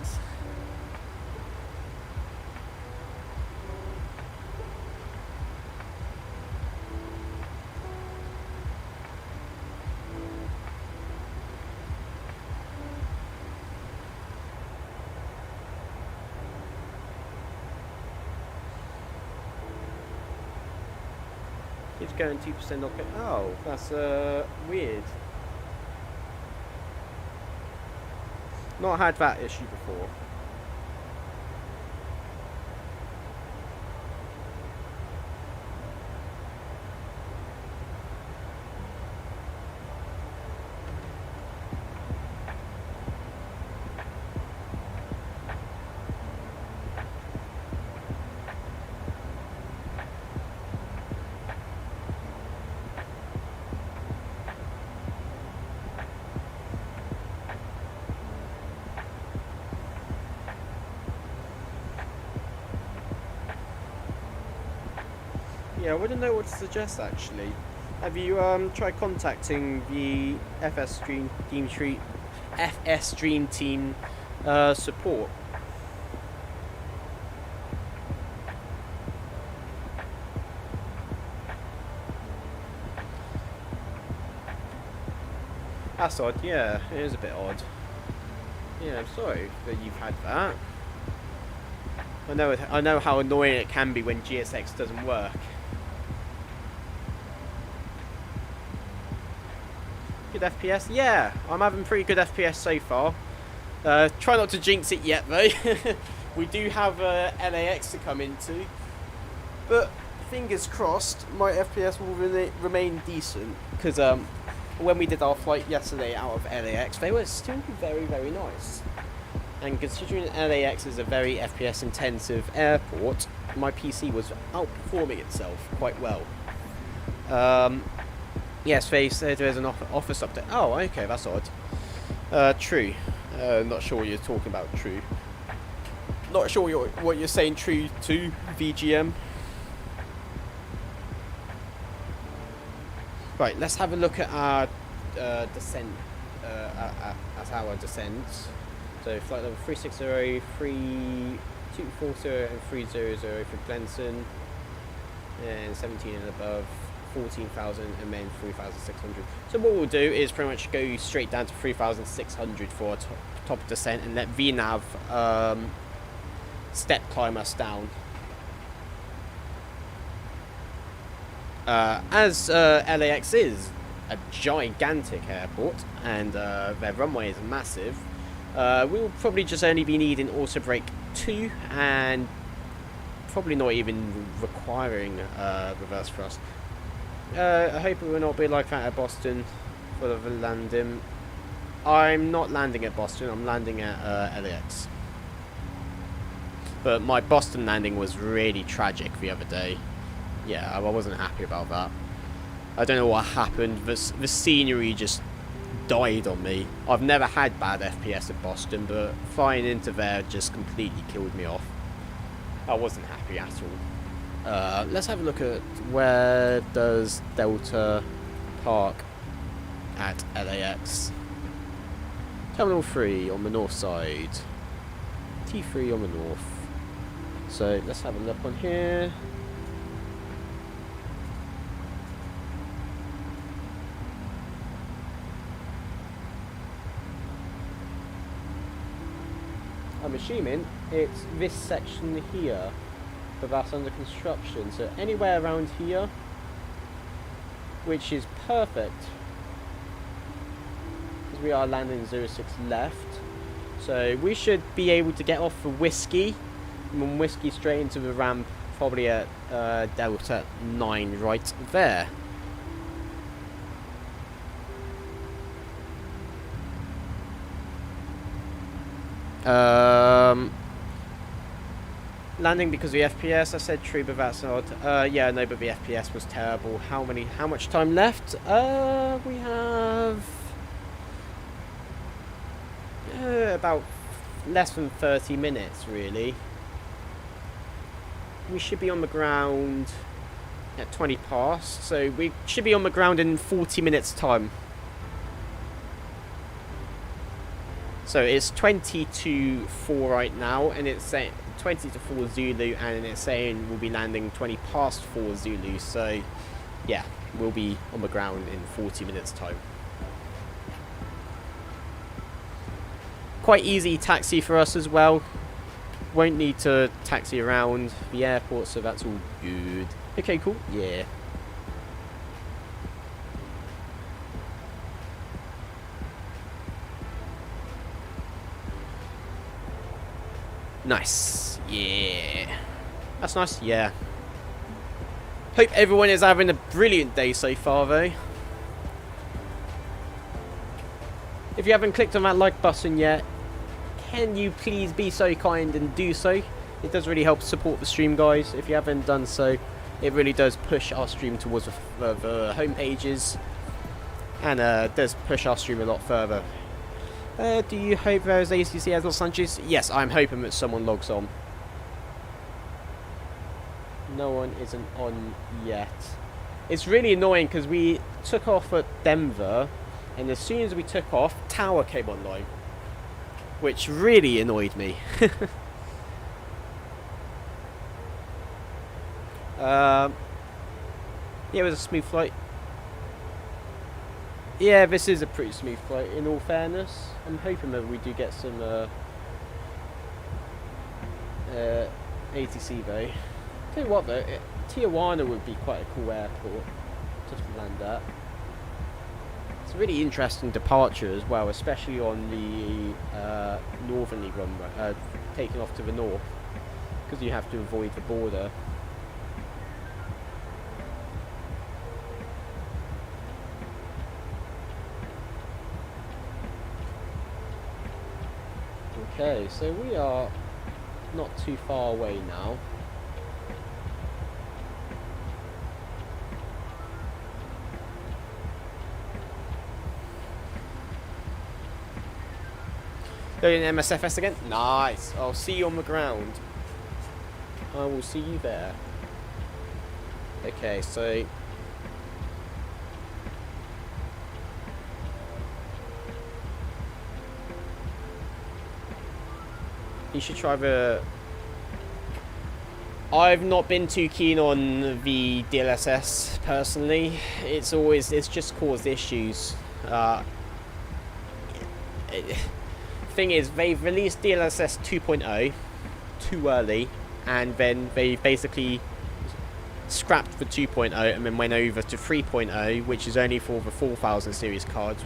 It's going 2% knock. Oh, that's weird. Not had that issue before. Yeah, I wouldn't know what to suggest actually. Have you tried contacting the FS Dream Team support? That's odd, yeah, it is a bit odd. Yeah, I'm sorry that you've had that. I know how annoying it can be when GSX doesn't work. Good FPS? Yeah, I'm having pretty good FPS so far. Try not to jinx it yet though. We do have LAX to come into. But fingers crossed, my FPS will remain decent. Because when we did our flight yesterday out of LAX, they were still very, very nice. And considering LAX is a very FPS intensive airport, my PC was outperforming itself quite well. Yes, they said there's an office update. Oh, okay, that's odd. True. Not sure what you're talking about, True. Not sure what you're saying, True, to VGM. Right, let's have a look at our descent, at our descent. So flight level 360, 3240 and 300 for Glenson, and 17 and above, 14,000 and then 3,600. So what we'll do is pretty much go straight down to 3,600 for our top descent and let VNAV step climb us down. As LAX is a gigantic airport and their runway is massive, we'll probably just only be needing auto brake 2 and probably not even requiring reverse thrust. I hope it will not be like that at Boston for the landing. I'm not landing at Boston, I'm landing at LAX. But my Boston landing was really tragic the other day. Yeah, I wasn't happy about that. I don't know what happened, the scenery just died on me. I've never had bad FPS at Boston, but flying into there just completely killed me off. I wasn't happy at all. Let's have a look at where does Delta park at LAX. Terminal 3 on the north side. T3 on the north. So let's have a look on here. I'm assuming it's this section here, but that's under construction, so anywhere around here, which is perfect, because we are landing 06 left, so we should be able to get off for Whiskey, and then Whiskey straight into the ramp, probably at Delta 9 right there. Landing because of the FPS, I said true, but that's odd. Yeah, no, but the FPS was terrible. How much time left? We have about less than 30 minutes, really. We should be on the ground at 20 past, so we should be on the ground in 40 minutes time. So it's 20 to 4 right now, and it's saying 20 to 4 Zulu, and it's saying we'll be landing 20 past 4 Zulu. So yeah, we'll be on the ground in 40 minutes time. Quite easy taxi for us as well. Won't need to taxi around the airport, so that's all good. Okay, cool. Yeah. Nice. Yeah. That's nice. Yeah. Hope everyone is having a brilliant day so far, though. If you haven't clicked on that like button yet, can you please be so kind and do so? It does really help support the stream, guys. If you haven't done so, it really does push our stream towards the home pages, and does push our stream a lot further. Do you hope there is ACC as Los Angeles? Yes, I'm hoping that someone logs on. No one isn't on yet. It's really annoying because we took off at Denver, and as soon as we took off, Tower came online, which really annoyed me. Yeah, it was a smooth flight. Yeah, this is a pretty smooth flight, in all fairness. I'm hoping that we do get some ATC though. Tell you what though, Tijuana would be quite a cool airport just to land at. It's a really interesting departure as well, especially on the northerly runway, taking off to the north, because you have to avoid the border. Okay, so we are not too far away now. Going in MSFS again? Nice. I'll see you on the ground. I will see you there. Okay, so you should try the... I've not been too keen on the DLSS personally. It's just caused issues. Thing is, they've released DLSS 2.0 too early, and then they basically scrapped the 2.0 and then went over to 3.0, which is only for the 4000 series cards,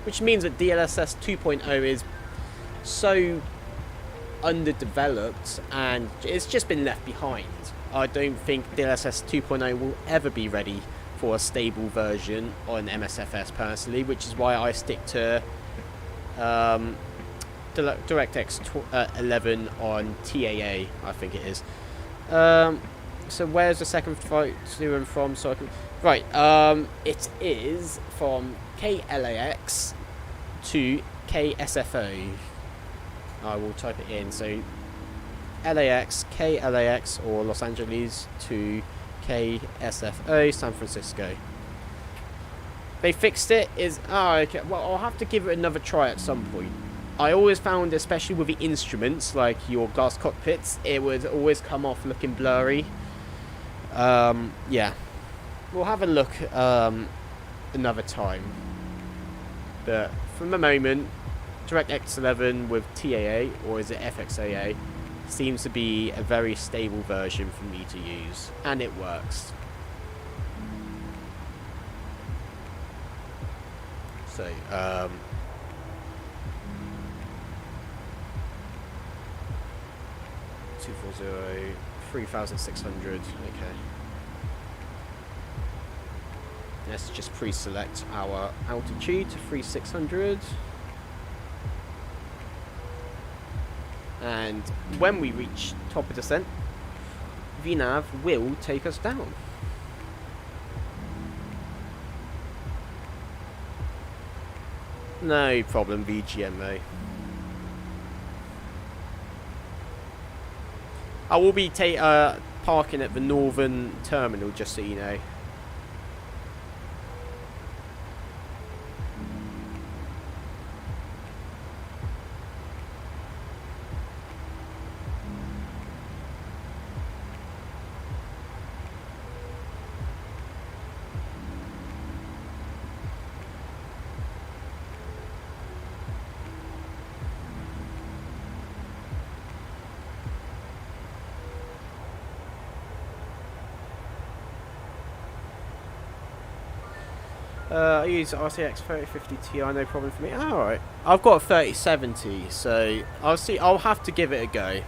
which means that DLSS 2.0 is so underdeveloped and it's just been left behind. I don't think DLSS 2.0 will ever be ready for a stable version on MSFS personally, which is why I stick to DirectX 11 on TAA, I think it is. So where's the second flight to and from? So I can, right, it is from KLAX to KSFO. I will type it in. So LAX, KLAX, or Los Angeles to KSFO, San Francisco. They fixed it. Okay. Well, I'll have to give it another try at some point. I always found, especially with the instruments, like your glass cockpits, it would always come off looking blurry. Yeah. We'll have a look another time. But from the moment, DirectX 11 with TAA, or is it FXAA, seems to be a very stable version for me to use. And it works. So, 240, 3600, okay. Let's just pre-select our altitude to 3600. And when we reach top of descent, VNAV will take us down. No problem, VGMA. I will be parking at the northern terminal, just so you know. I use RTX 3050 Ti, no problem for me. Alright. I've got a 3070, so I'll see. I'll have to give it a go.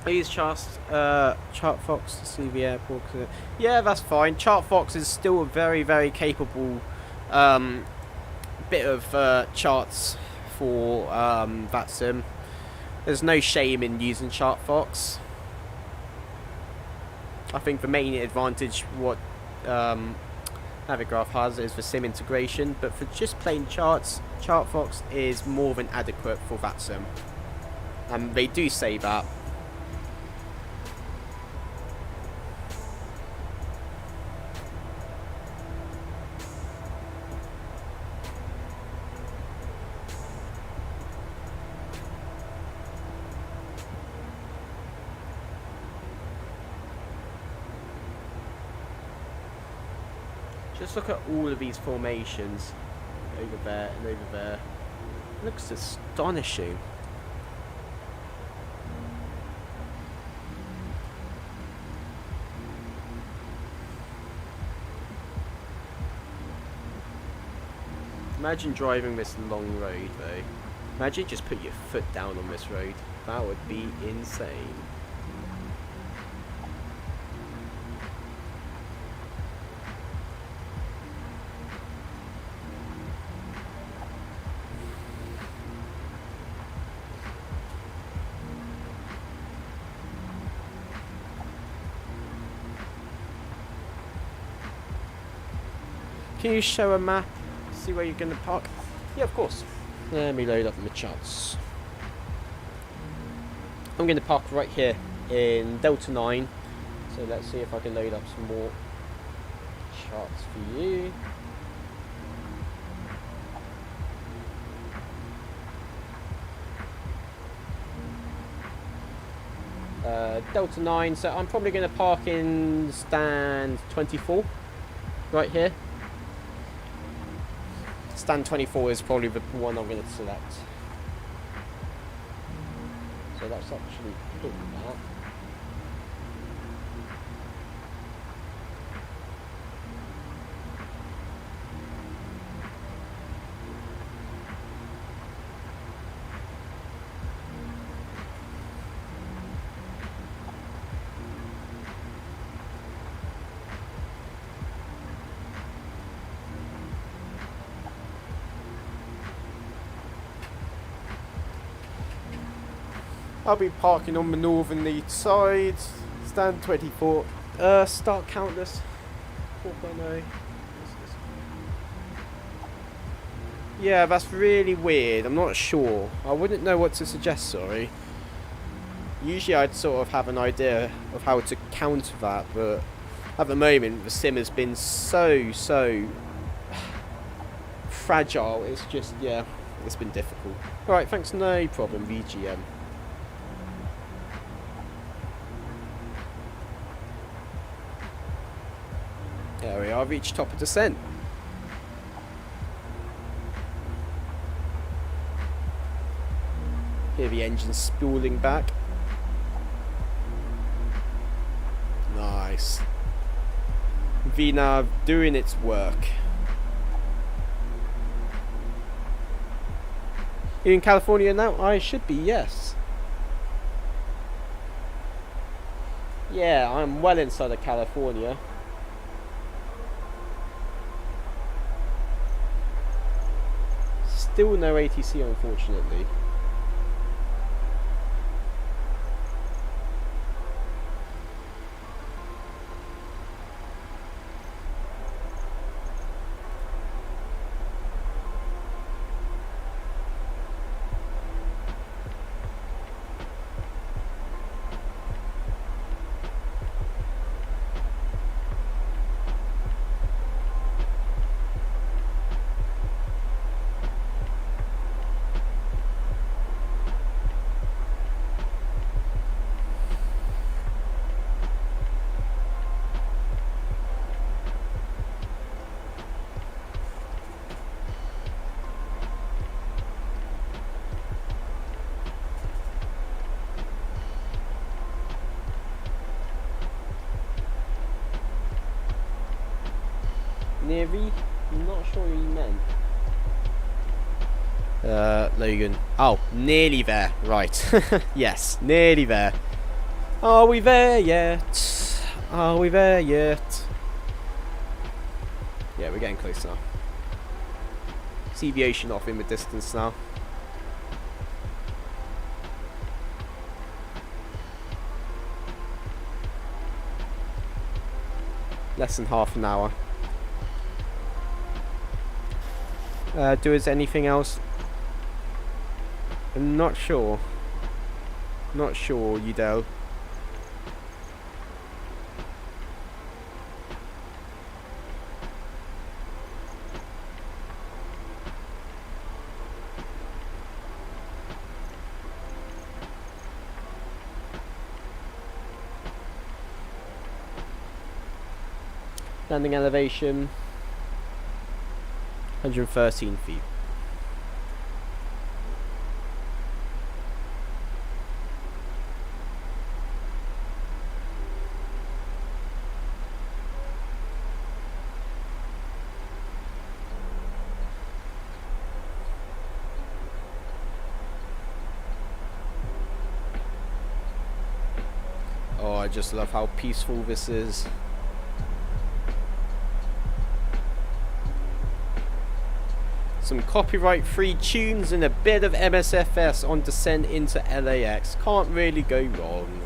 Please chart Fox to see the airport. Yeah, that's fine. Chart Fox is still a very, very capable bit of charts for that sim. There's no shame in using Chart Fox. I think the main advantage what Navigraph has is the sim integration, but for just plain charts, Chart Fox is more than adequate for that sim. And they do say that. Just look at all of these formations over there and over there. It looks astonishing. Imagine driving this long road though. Imagine just put your foot down on this road. That would be insane. Can you show a map? See where you're going to park? Yeah, of course. Let me load up my charts. I'm going to park right here in Delta 9. So let's see if I can load up some more charts for you. Delta 9, so I'm probably going to park in stand 24 right here. Stand 24 is probably the one I'm going to select. So that's actually hit that. I'll be parking on the northerly side. Stand 24. Start countless. 4.0. Yeah, that's really weird. I'm not sure. I wouldn't know what to suggest, sorry. Usually I'd sort of have an idea of how to counter that, but at the moment the sim has been so fragile. It's just, yeah, it's been difficult. Alright, thanks, no problem, VGM. There we are, reached top of descent. Hear the engine spooling back. Nice. VNAV doing its work. You in California now? I should be, yes. Yeah, I'm well inside of California. Still no ATC, unfortunately. Nearly? I'm not sure what you meant. Logan. Oh, nearly there. Right. Yes, nearly there. Are we there yet? Are we there yet? Yeah, we're getting close now. See the ocean off in the distance now. Less than half an hour. Do us anything else? I'm not sure. Not sure, Udell. Landing elevation 113 feet. Oh, I just love how peaceful this is. Some copyright-free tunes and a bit of MSFS on descent into LAX. Can't really go wrong.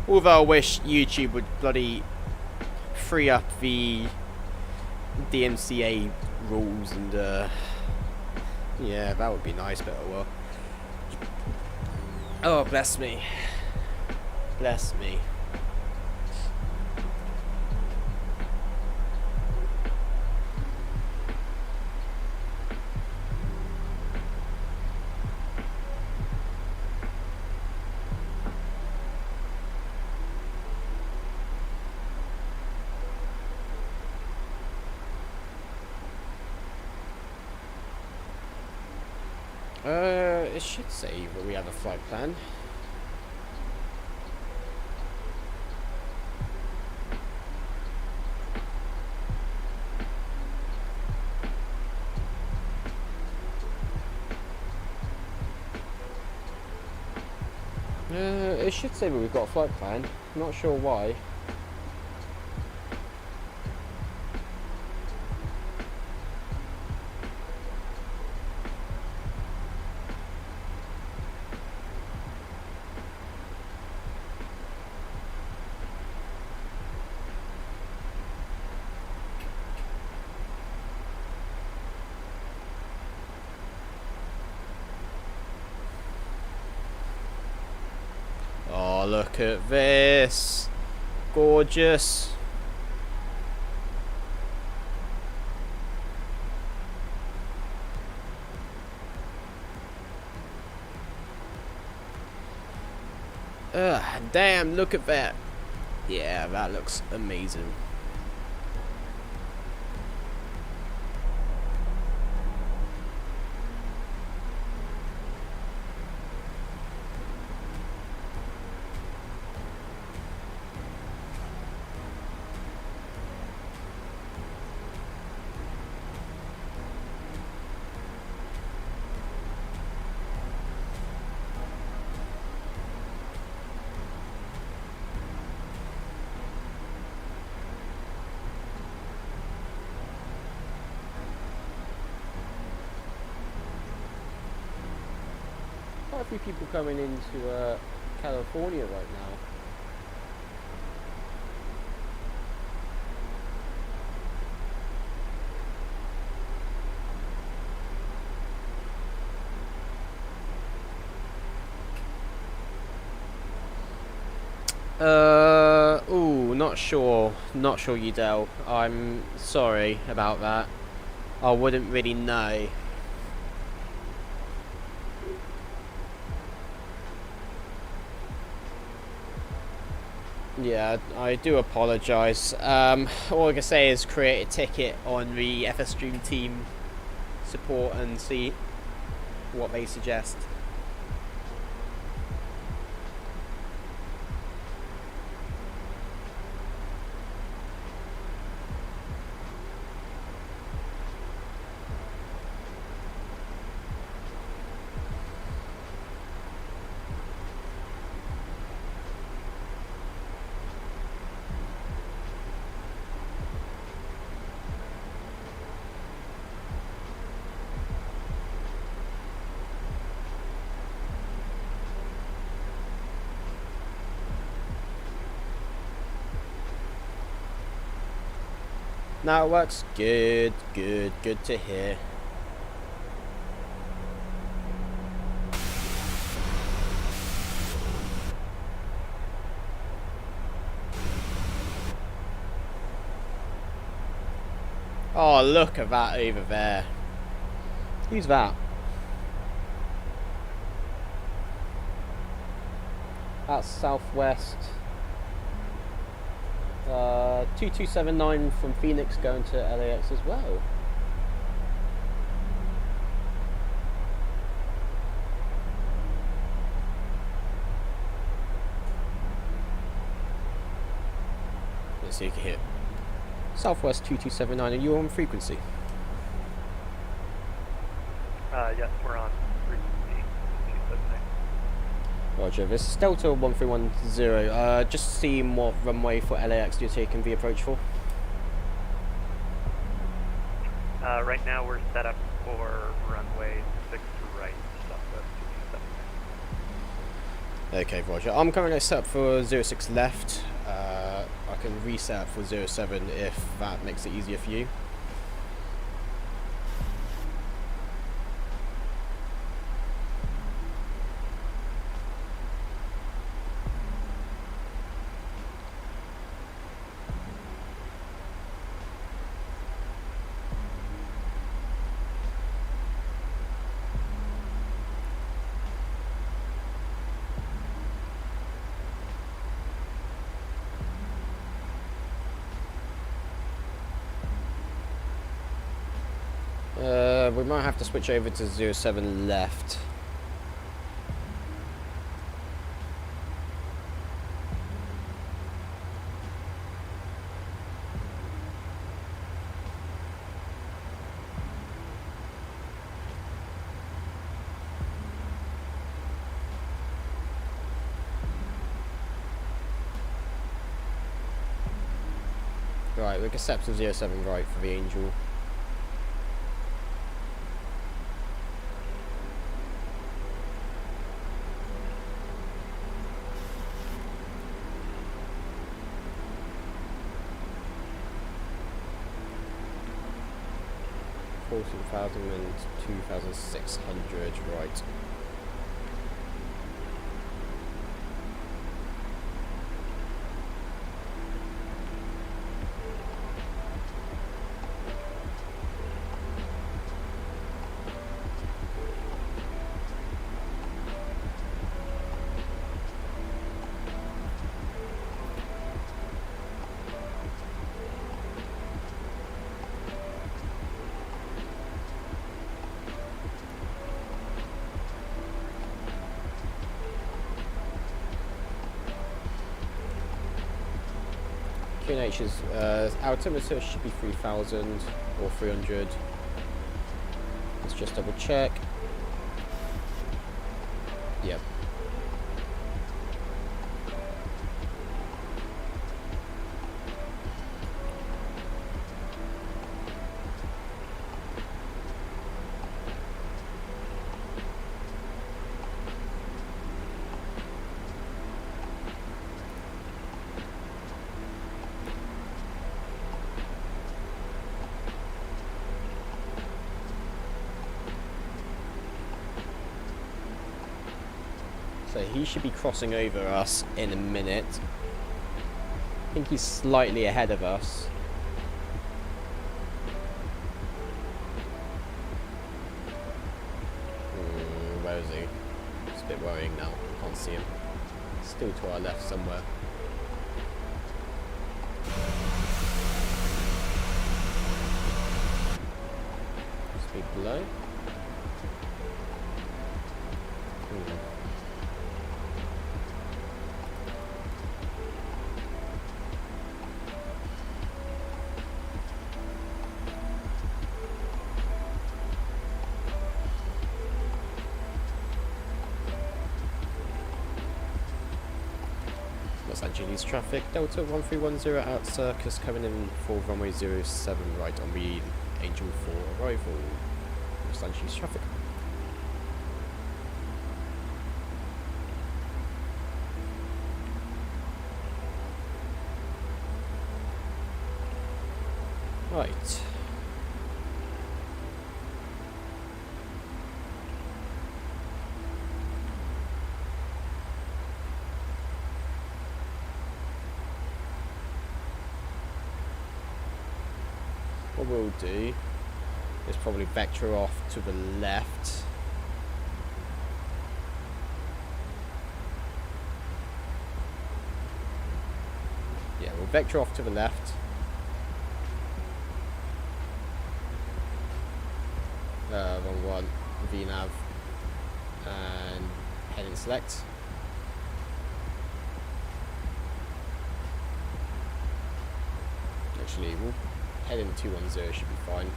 Although I wish YouTube would bloody free up the DMCA rules and yeah, that would be nice, but oh well. Oh, bless me. Bless me. It should say that we have a flight plan. It should say that we've got a flight plan. Not sure why. Oh, look at this. Gorgeous. Damn, look at that. Yeah, that looks amazing. Quite a few people coming into California right now. Ooh, not sure, Udell. I'm sorry about that. I wouldn't really know. Yeah, I do apologise. All I can say is create a ticket on the FS Stream team support and see what they suggest. Now it works. Good, good, good to hear. Oh, look at that over there. Who's that? That's Southwest 2279 from Phoenix going to LAX as well. Let's see if you can hear. Southwest 2279, are you on frequency? Yes, we're on frequency 279. Roger, this is Delta 1310. Just seeing what runway for LAX you're taking the approach for. Right now we're set up for runway 6 right, Southwest 279. Okay, Roger. I'm currently set up for 06 left. I can reset up for 07 if that makes it easier for you. We might have to switch over to 07 left. Right, we can set up to 07 right for the Angel. And 2,600, right. QNH's altimeter should be 3,000 or 300. Let's just double check. Yep. So he should be crossing over us in a minute. I think he's slightly ahead of us. Where is he? It's a bit worrying now. I can't see him. Still to our left somewhere. Speed below. Los Angeles traffic, Delta 1310 out Circus coming in for runway 07 right on the Angel 4 arrival. Los Angeles traffic. Right. What we'll do is probably vector off to the left. Yeah, we'll vector off to the left. Wrong one. VNav and head and select. Actually, we'll head in 210 should be fine.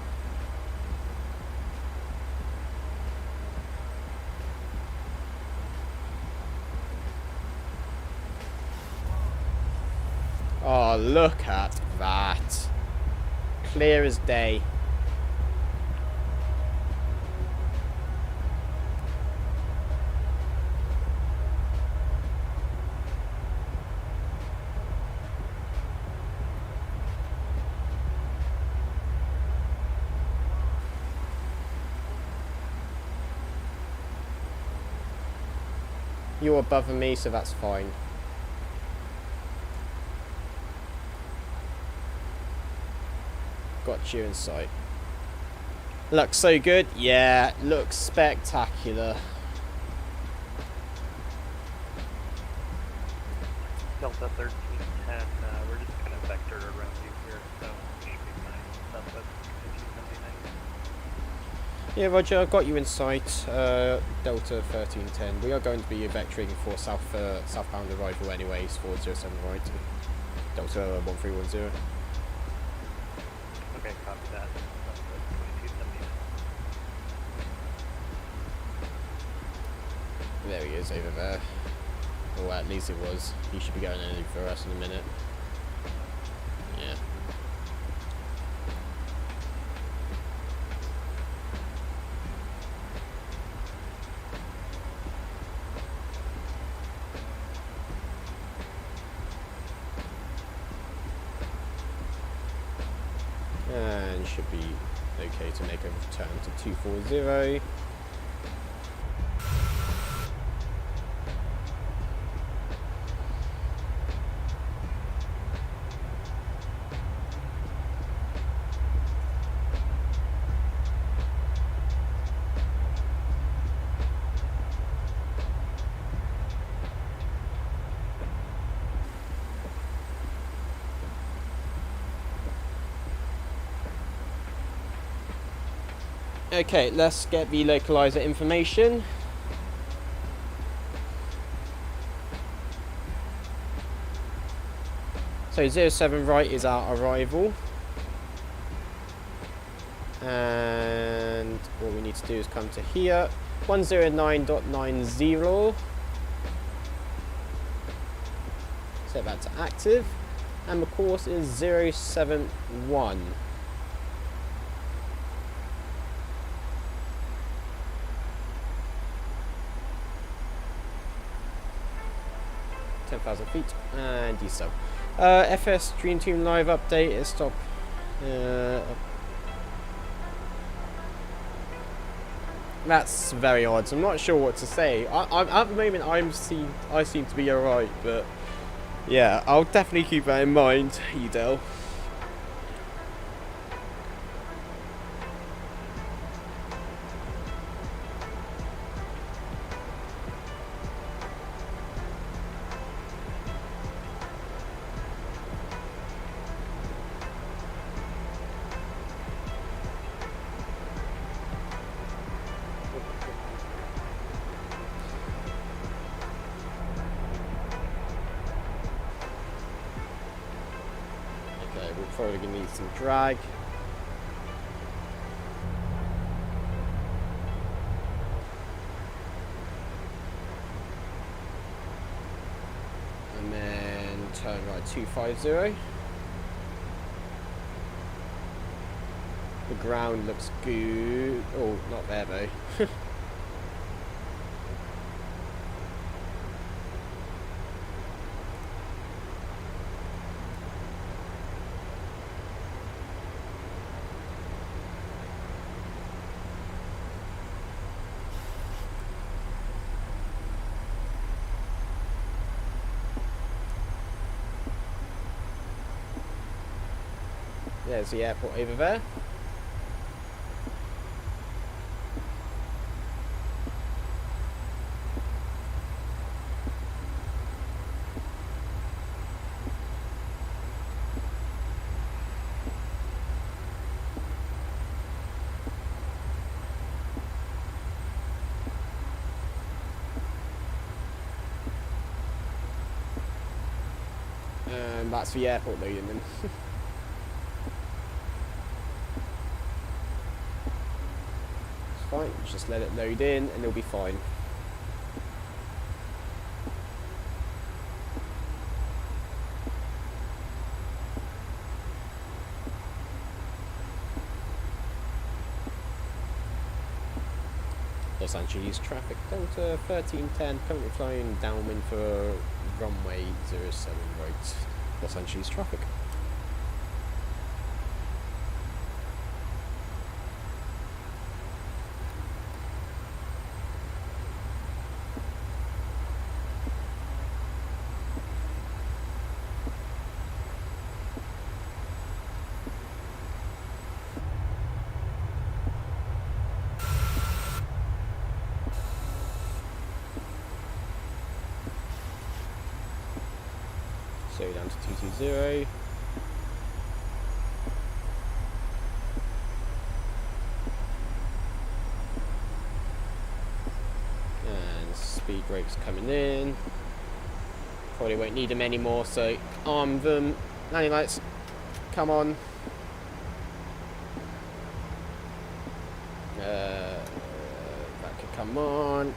Oh, look at that. Clear as day. You're above me, so that's fine. Got you in sight. Looks so good. Yeah, looks spectacular. Delta 1310, we're just kind of vectored around you here, so should be fine. Southwest 1579. Yeah, Roger, I've got you in sight. Delta 1310. We are going to be vectoring for southbound arrival anyways, 407 right. Delta 1310. Okay, copy that. Southwest 2279. There he is over there. Or at least it was. He should be going in for us in a minute. Yeah. And should be okay to make a return to 240. Okay, let's get the localizer information. So 07 right is our arrival. And what we need to do is come to here. 109.90. Set that to active. And the course is 071. 10,000 feet and DSO. FS Dream Team Live update is stop. That's very odd. I'm not sure what to say. I'm at the moment I seem to be alright, but yeah, I'll definitely keep that in mind, Edel. We're probably going to need some drag. And then turn right 250. The ground looks good. Oh, not there though. There's the airport over there. And that's the airport loading then. It's fine, just let it load in and it'll be fine. Los Angeles traffic, Delta 1310, currently flying downwind for runway 07 right. Los Angeles traffic. So down to 220. And speed brakes coming in. Probably won't need them anymore, so arm them. Landing lights, come on. That could come on.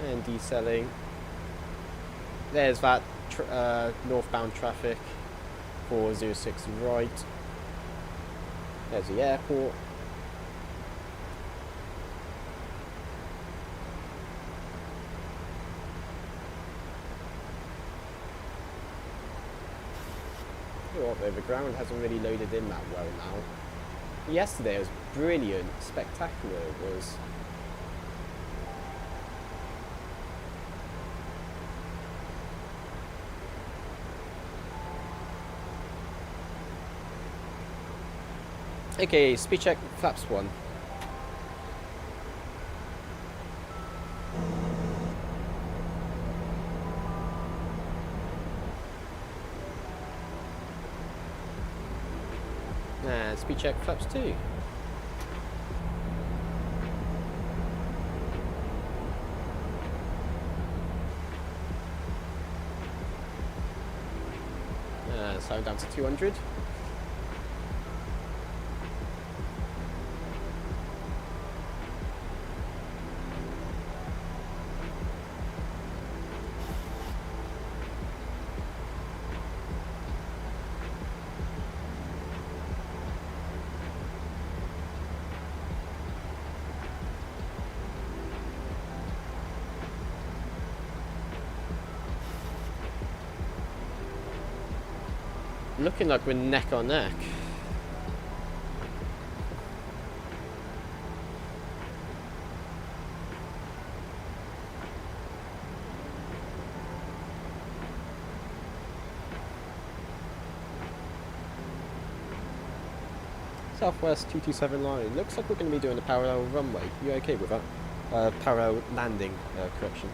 And decelling. There's that northbound traffic, 406 right. There's the airport. The ground hasn't really loaded in that well now. Yesterday it was brilliant, spectacular it was. Okay, speed check, flaps 1. And speed check, flaps 2. And slow down to 200. Looking like we're neck on neck. Southwest 227 line. Looks like we're going to be doing a parallel runway. You okay with that? Parallel landing, correction.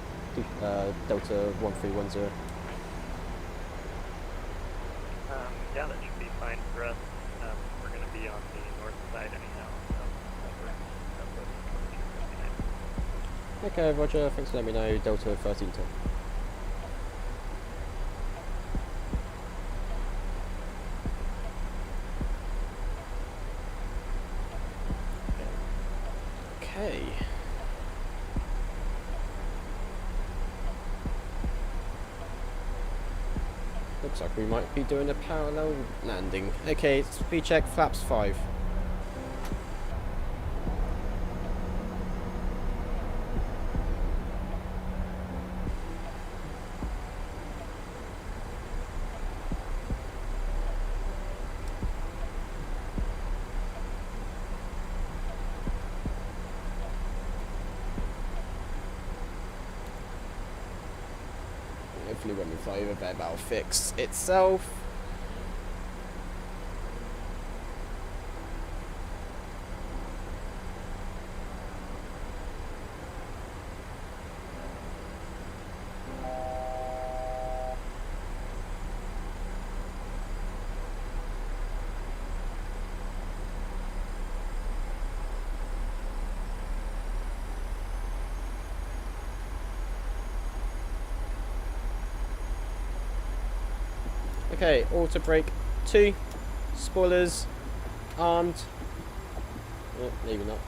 Delta 1310. Yeah, that should be fine for us. We're going to be on the north side anyhow, so that works. Okay, Roger. Thanks for letting me know. Delta 1310. Okay. Looks like we might be doing a parallel landing. Okay, speed check, flaps 5. hopefully when we fly over there that'll fix itself. Okay, auto brake 2, spoilers armed. Oh, maybe not.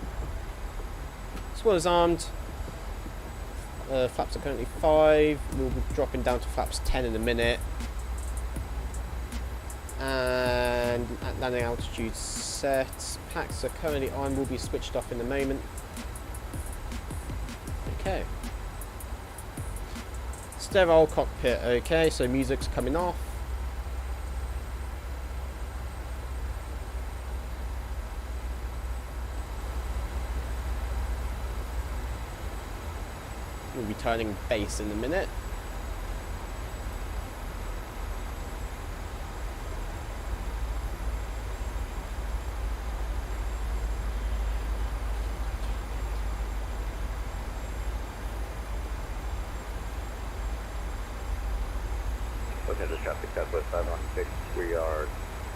Spoilers armed. Flaps are currently 5. We'll be dropping down to flaps 10 in a minute. And at landing altitude set. Packs are currently on. Will be switched off in a moment. Okay. Sterile cockpit. Okay, so music's coming off. We'll be turning base in a minute. Looking at the traffic, Southwest 516, we are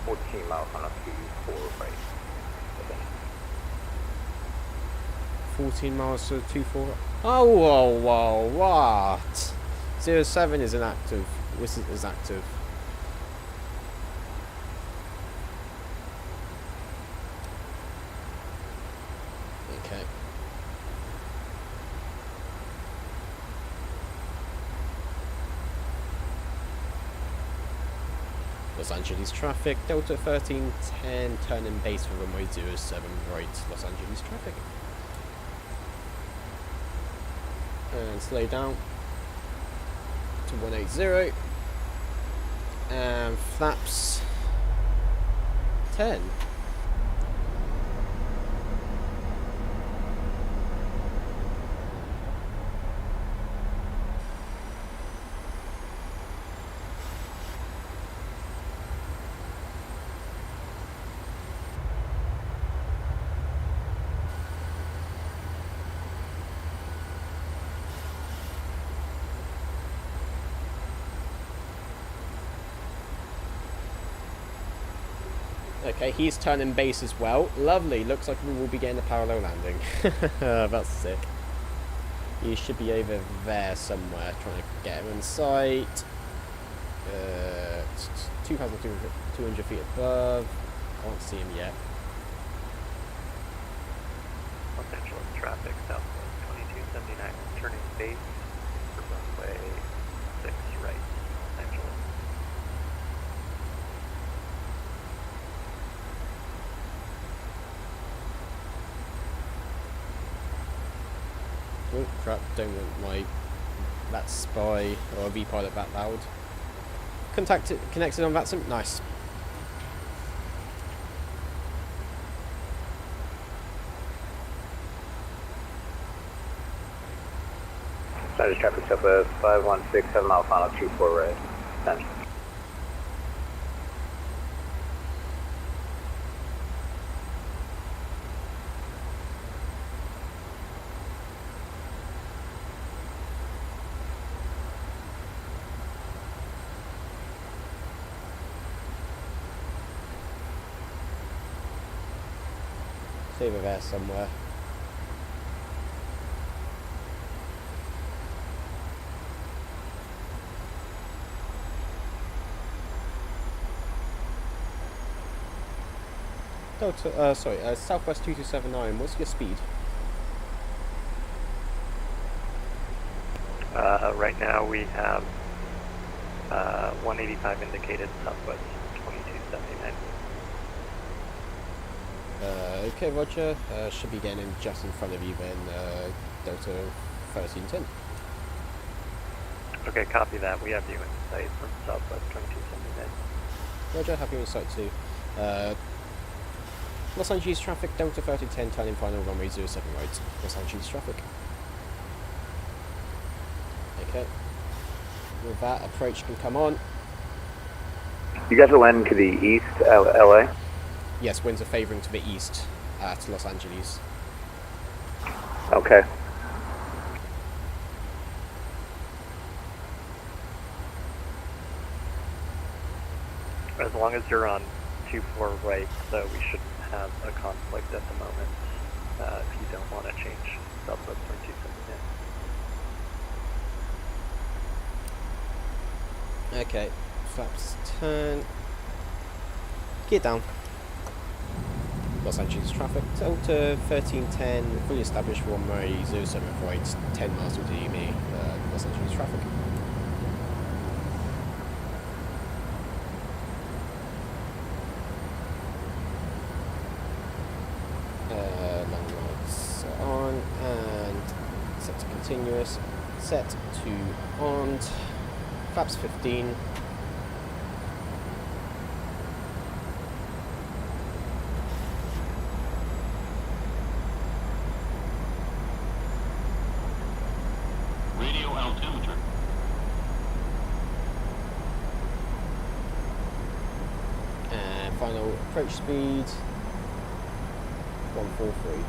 14 miles on a 24 right. 14 miles to 24. Oh, whoa, whoa, what? 07 is inactive. This is active. Okay. Los Angeles traffic, Delta 1310, turning base for runway 07 right, Los Angeles traffic. And slow down to 180 and flaps 10. Okay, he's turning base as well. Lovely. Looks like we will be getting a parallel landing. That's sick. He should be over there somewhere, trying to get him in sight. 2,200 feet above. Can't see him yet. Los Angeles traffic, Southwest 2279, turning base for runway 6 right, Los Angeles. Oh crap, don't want my that spy or V-pilot that loud. Connected on VATSIM, nice. Southwest traffic, Southwest 516, 7 mile final 24 right. Thanks. It's over there somewhere. Delta, Southwest 2279, what's your speed? Right now we have 185 indicated, Southwest 2279. Okay, Roger. Should be getting in just in front of you then, Delta 1310. Okay, copy that. We have you in sight from Southwest 2279. Roger, have you in sight too. Los Angeles traffic, Delta 1310, turning final runway 07 right. Los Angeles traffic. Okay. With that, approach can come on. You guys will land to the east, LA? Yes, winds are favouring to the east to Los Angeles. Okay. As long as you're on 2-4 right, so we shouldn't have a conflict at the moment if you don't want to change Southwest 2279. Okay, flaps turn. Gear down. Los Angeles traffic, Delta 1310, fully established runway 07 right, 10 miles to DME, Los Angeles traffic. Landing lights on, and set to continuous, set to armed, flaps 15. Radio altimeter. And final approach speed 143.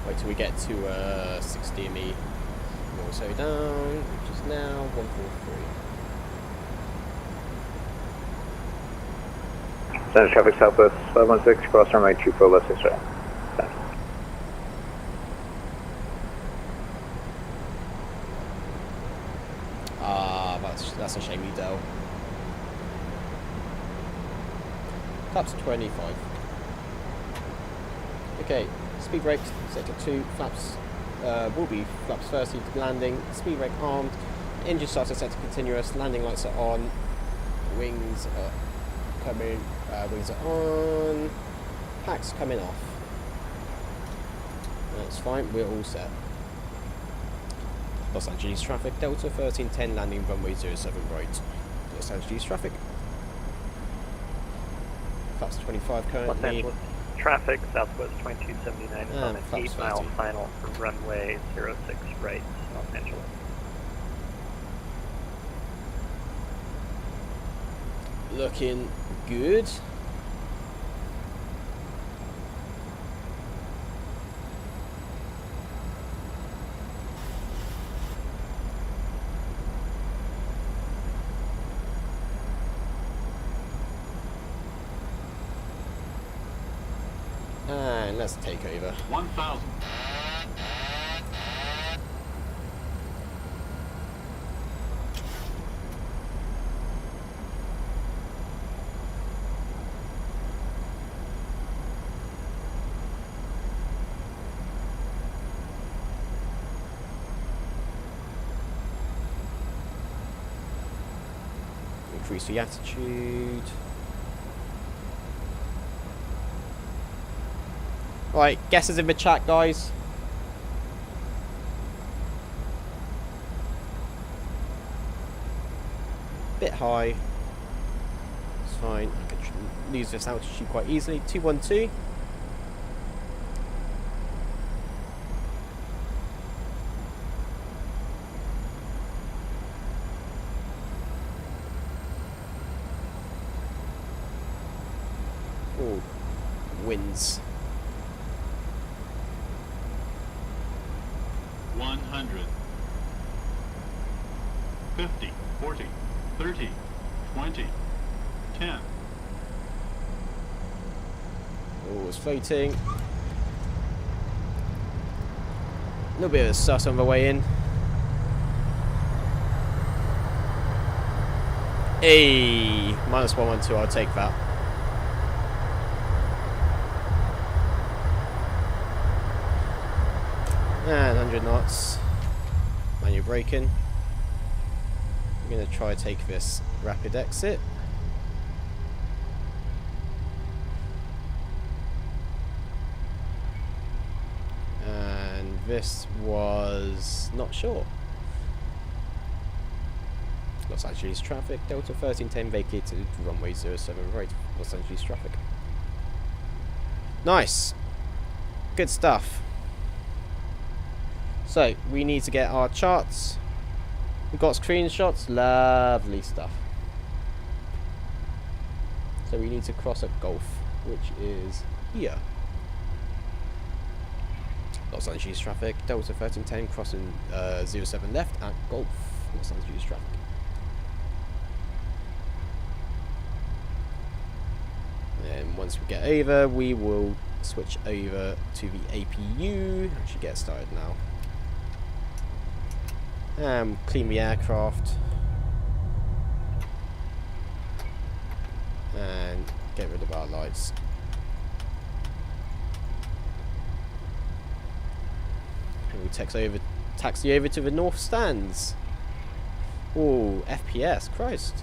Wait till we get to 60 DME. We'll slow down, which is now 143. Center traffic southwest 516, cross runway 24 left 6 right. Ah, that's a shame you Dell. Flaps 25. Okay, speed brake set to 2, flaps will be flaps 30 landing, speed brake armed, engine starter set to continuous, landing lights are on, wings are coming, wings are on, packs coming off. That's fine, we're all set. Los Angeles traffic, Delta 1310 landing runway 07 right. Los Angeles traffic. Flaps 25 Los currently. Angeles traffic, Southwest 2279 is on an flaps 8-mile 30. final for runway 06 right, Los Angeles. Looking good. And let's take over. 1,000. Increase the attitude. Right, guesses in the chat, guys. Bit high. It's fine. I can lose this altitude quite easily. 212. Oh, winds. 100. 50, 40, 30, 20, 10. Oh, it's floating. A little bit of a sus on the way in. Hey, minus 112, I'll take that. And 100 knots. Manual braking. I'm going to try to take this rapid exit. And this was not sure. Los Angeles traffic, Delta 1310 vacated runway 07 right, Los Angeles traffic. Nice. Good stuff. So, we need to get our charts. We've got screenshots. Lovely stuff. So we need to cross at Golf, which is here. Los Angeles traffic. Delta 1310 crossing 07 left at Golf. Los Angeles traffic. And once we get over, we will switch over to the APU. Actually get started now. Clean the aircraft. And get rid of our lights. And we taxi over to the north stands. Oh, FPS, Christ.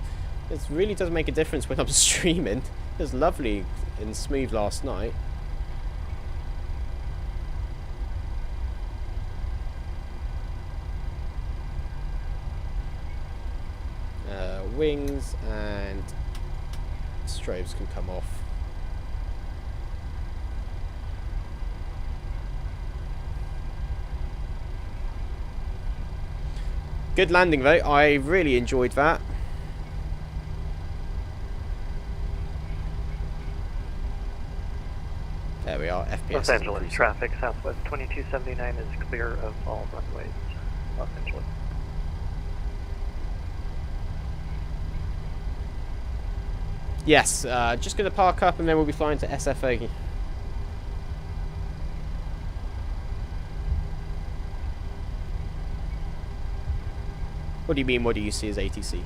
This really does make a difference when I'm streaming. It was lovely and smooth last night. Wings and strobes can come off. Good landing though, I really enjoyed that. There we are, FPS. Los Angeles traffic, Southwest 2279 is clear of all runways. Los Angeles. Yes, just going to park up and then we'll be flying to SFO. What do you mean, what do you see as ATC?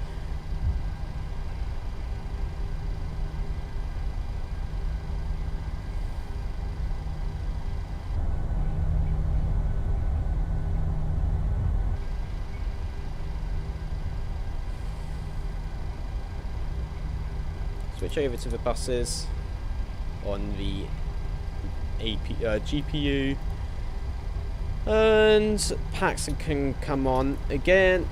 Switch over to the buses on the GPU, and Paxton can come on again.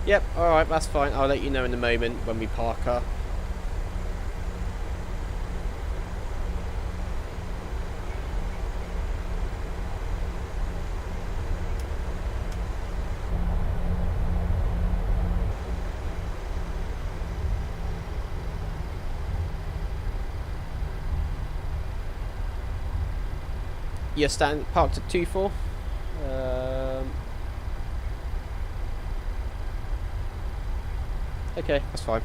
Yep, alright, that's fine. I'll let you know in a moment when we park her. You're parked at 2-4. Okay, that's fine.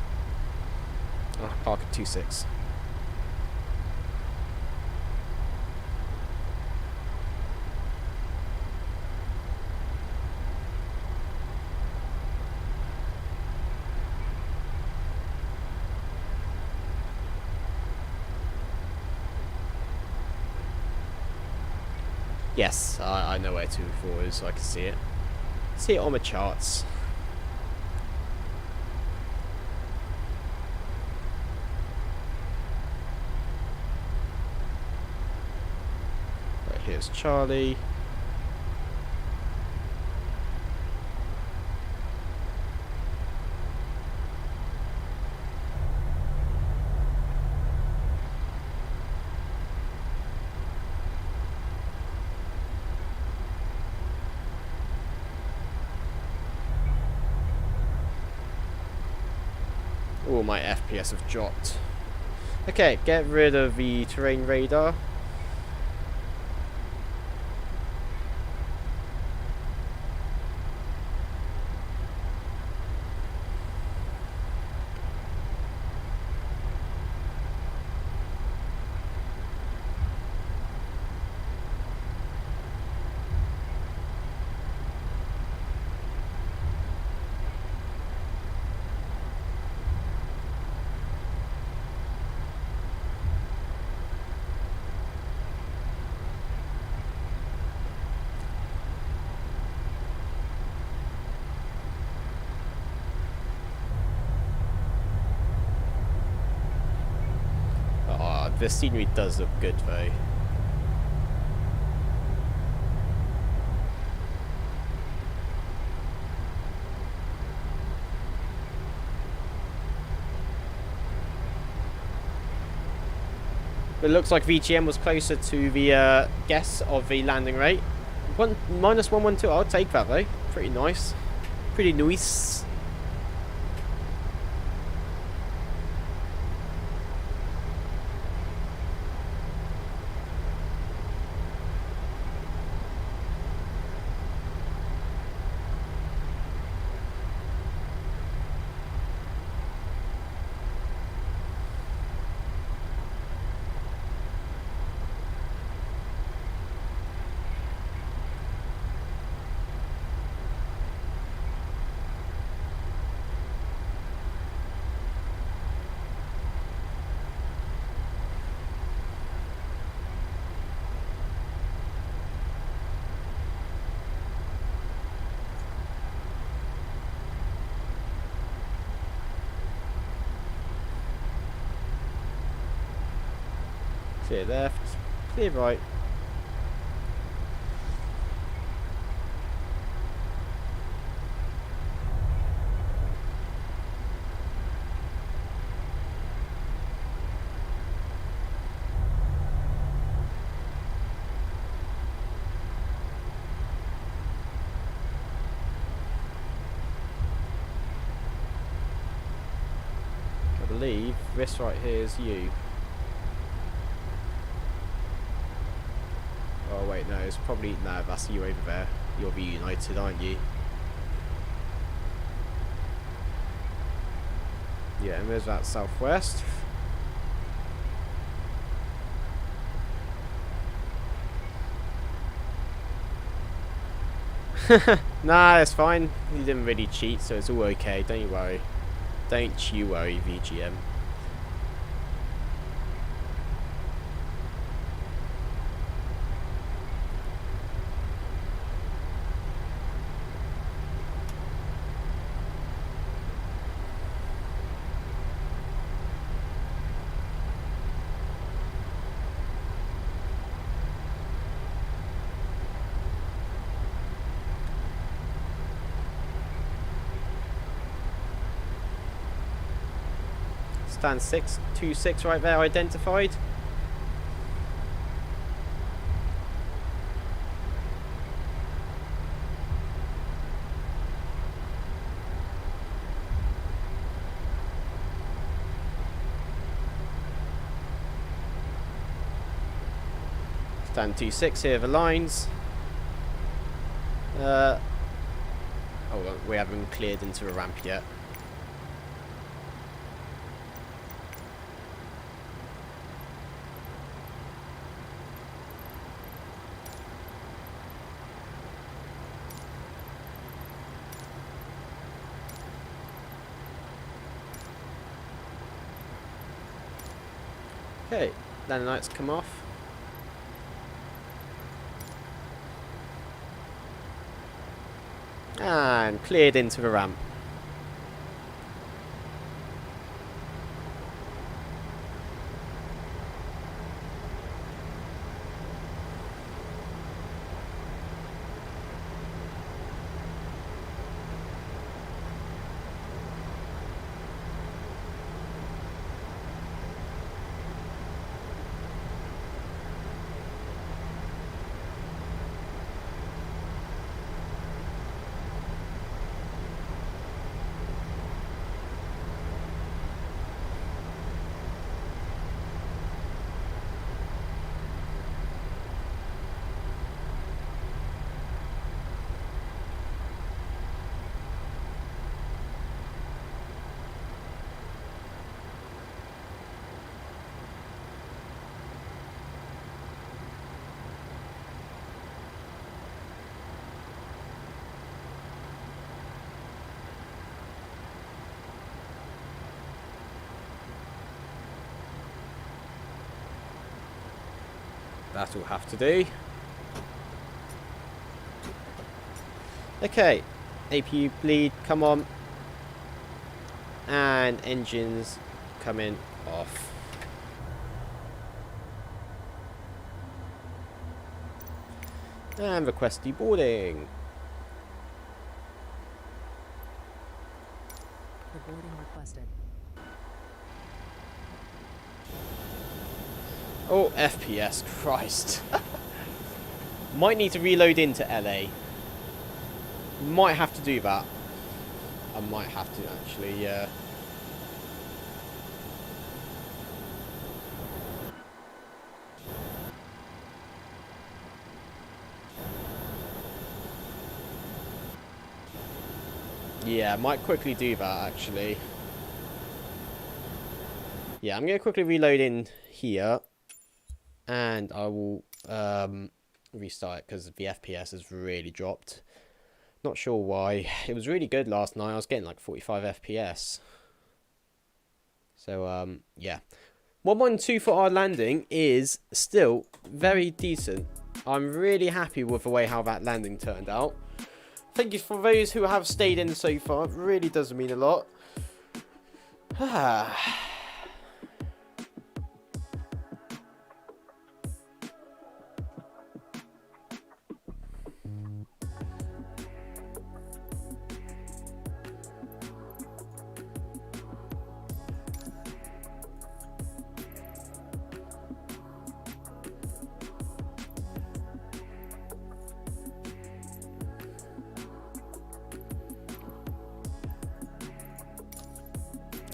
I'll park at 2-6. Yes, I know where 2-4 is, so I can see it. See it on the charts. Here's Charlie. Oh, my FPS have dropped. Okay, get rid of the terrain radar. The scenery does look good though. But it looks like VGM was closer to the guess of the landing rate. -112, I'll take that though. Pretty nice. Pretty nice. Clear left, clear right. I believe this right here is you. Oh wait, no, it's probably, no, that's you over there. You'll be United, aren't you? Yeah, and there's that southwest. Nah, it's fine. You didn't really cheat, so it's all okay. Don't you worry. Don't you worry, VGM. Stand 626 right there identified. Stand 26 here, the lines. Hold on, we haven't cleared into a ramp yet. Okay, landing lights come off. And cleared into the ramp. That'll have to do. Okay, APU bleed, come on. And engines coming off. And request deboarding. Deboarding requested. Oh, FPS, Christ. Might need to reload into LA. Might have to do that. I might have to, actually, yeah. Yeah, might quickly do that, actually. Yeah, I'm going to quickly reload in here. And I will restart it because the FPS has really dropped. Not sure why. It was really good last night. I was getting like 45 FPS. So, yeah. 112 for our landing is still very decent. I'm really happy with the way how that landing turned out. Thank you for those who have stayed in so far. It really does mean a lot.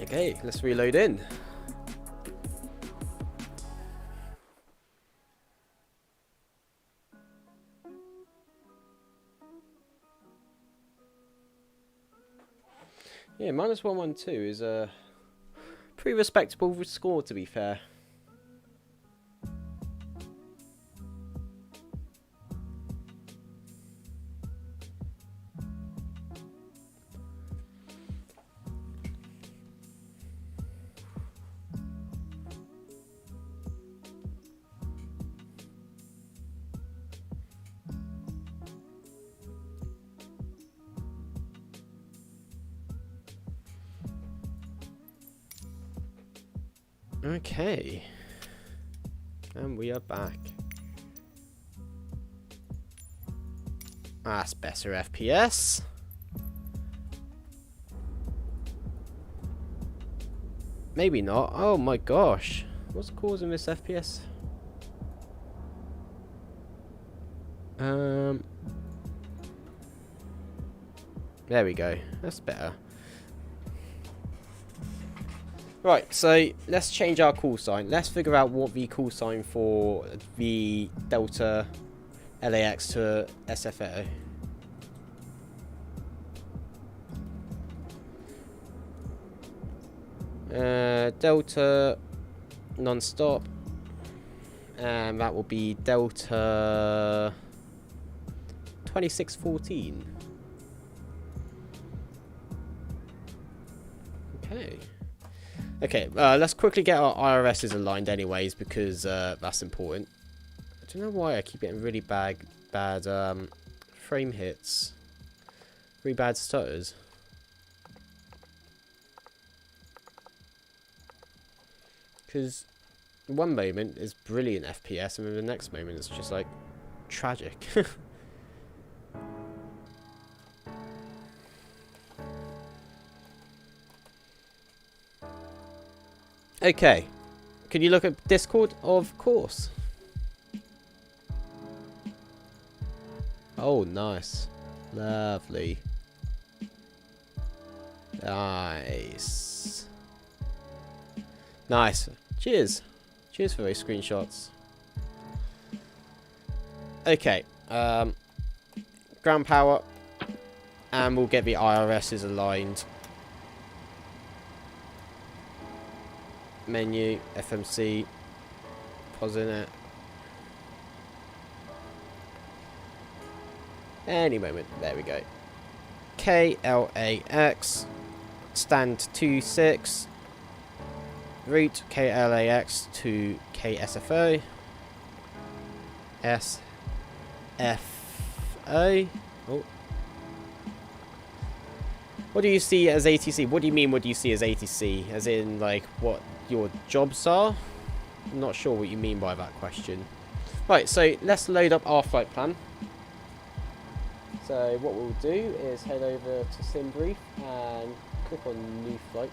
Okay, let's reload in. Yeah, minus 112 is a pretty respectable score, to be fair. Okay, and we are back. That's better FPS. Maybe not. Oh my gosh, what's causing this FPS? There we go. That's better. Right, so let's change our call sign. Let's figure out what the call sign for the Delta LAX to SFO. Delta non-stop, and that will be Delta 2614. Okay. Okay, let's quickly get our IRSs aligned anyways, because that's important. I don't know why I keep getting really bad frame hits. Really bad stutters. Because one moment is brilliant FPS, and then the next moment it's just like tragic. Okay, can you look at Discord? Of course. Oh, nice. Lovely. Nice. Nice. Cheers. Cheers for those screenshots. Okay, ground power, and we'll get the IRSs aligned. Menu, FMC, pausing it. Any moment. There we go. KLAX, stand 26, route KLAX to KSFO, SFO. Oh. What do you see as ATC? What do you mean, what do you see as ATC? As in, like, what your jobs are? I'm not sure what you mean by that question. Right, so let's load up our flight plan. So what we'll do is head over to SimBrief and click on New Flight.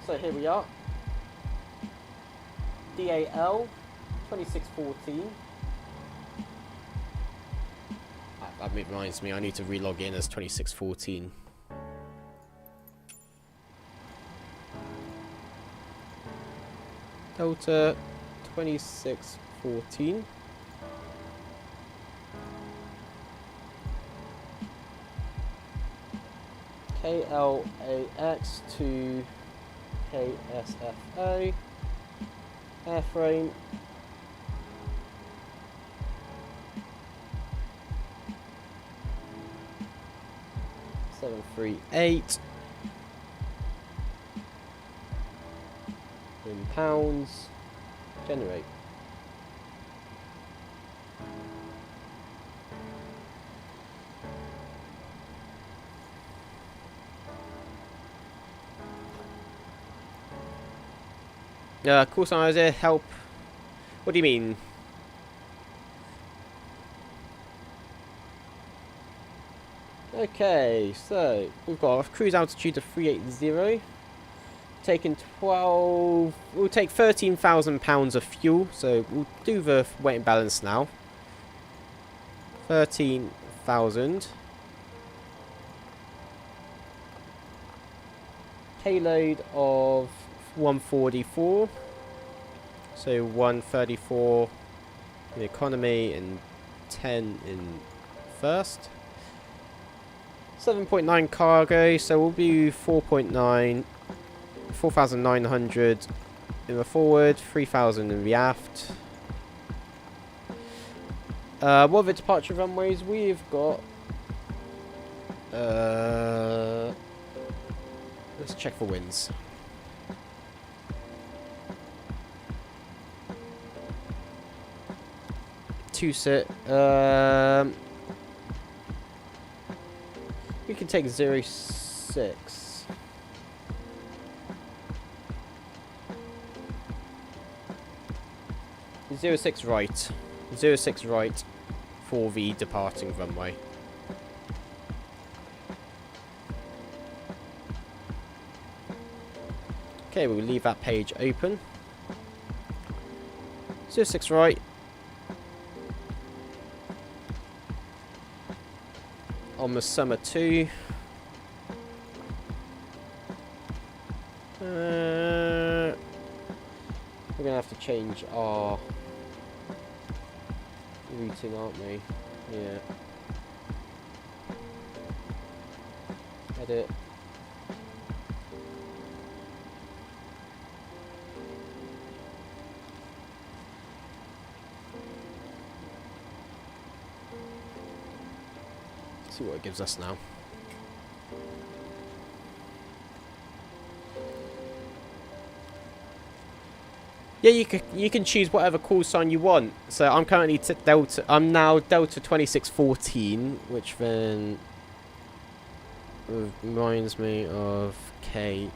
So here we are. DAL 2614. That reminds me, I need to relog in as 2614. Delta 2614. KLAX to KSFO. Airframe. $738 in pounds. Generate. Call sign here, help. What do you mean? Okay, so we've got a cruise altitude of 380. Taking 12. We'll take 13,000 pounds of fuel. So we'll do the weight and balance now. 13,000. Payload of 144. So 134 in economy and 10 in first. 7.9 cargo, so we'll do 4.9, 4,900 in the forward, 3,000 in the aft. What are the departure runways? We've got... let's check for winds. Two sit. We can take 06. Zero 06 right. 06 right for the departing runway. Okay, we'll leave that page open. 06 right. On the summer 2. We're gonna have to change our routing, aren't we? Yeah. Edit. See what it gives us now. Yeah, you can choose whatever call sign you want. So I'm currently Delta. I'm now Delta 2614, which then reminds me of K.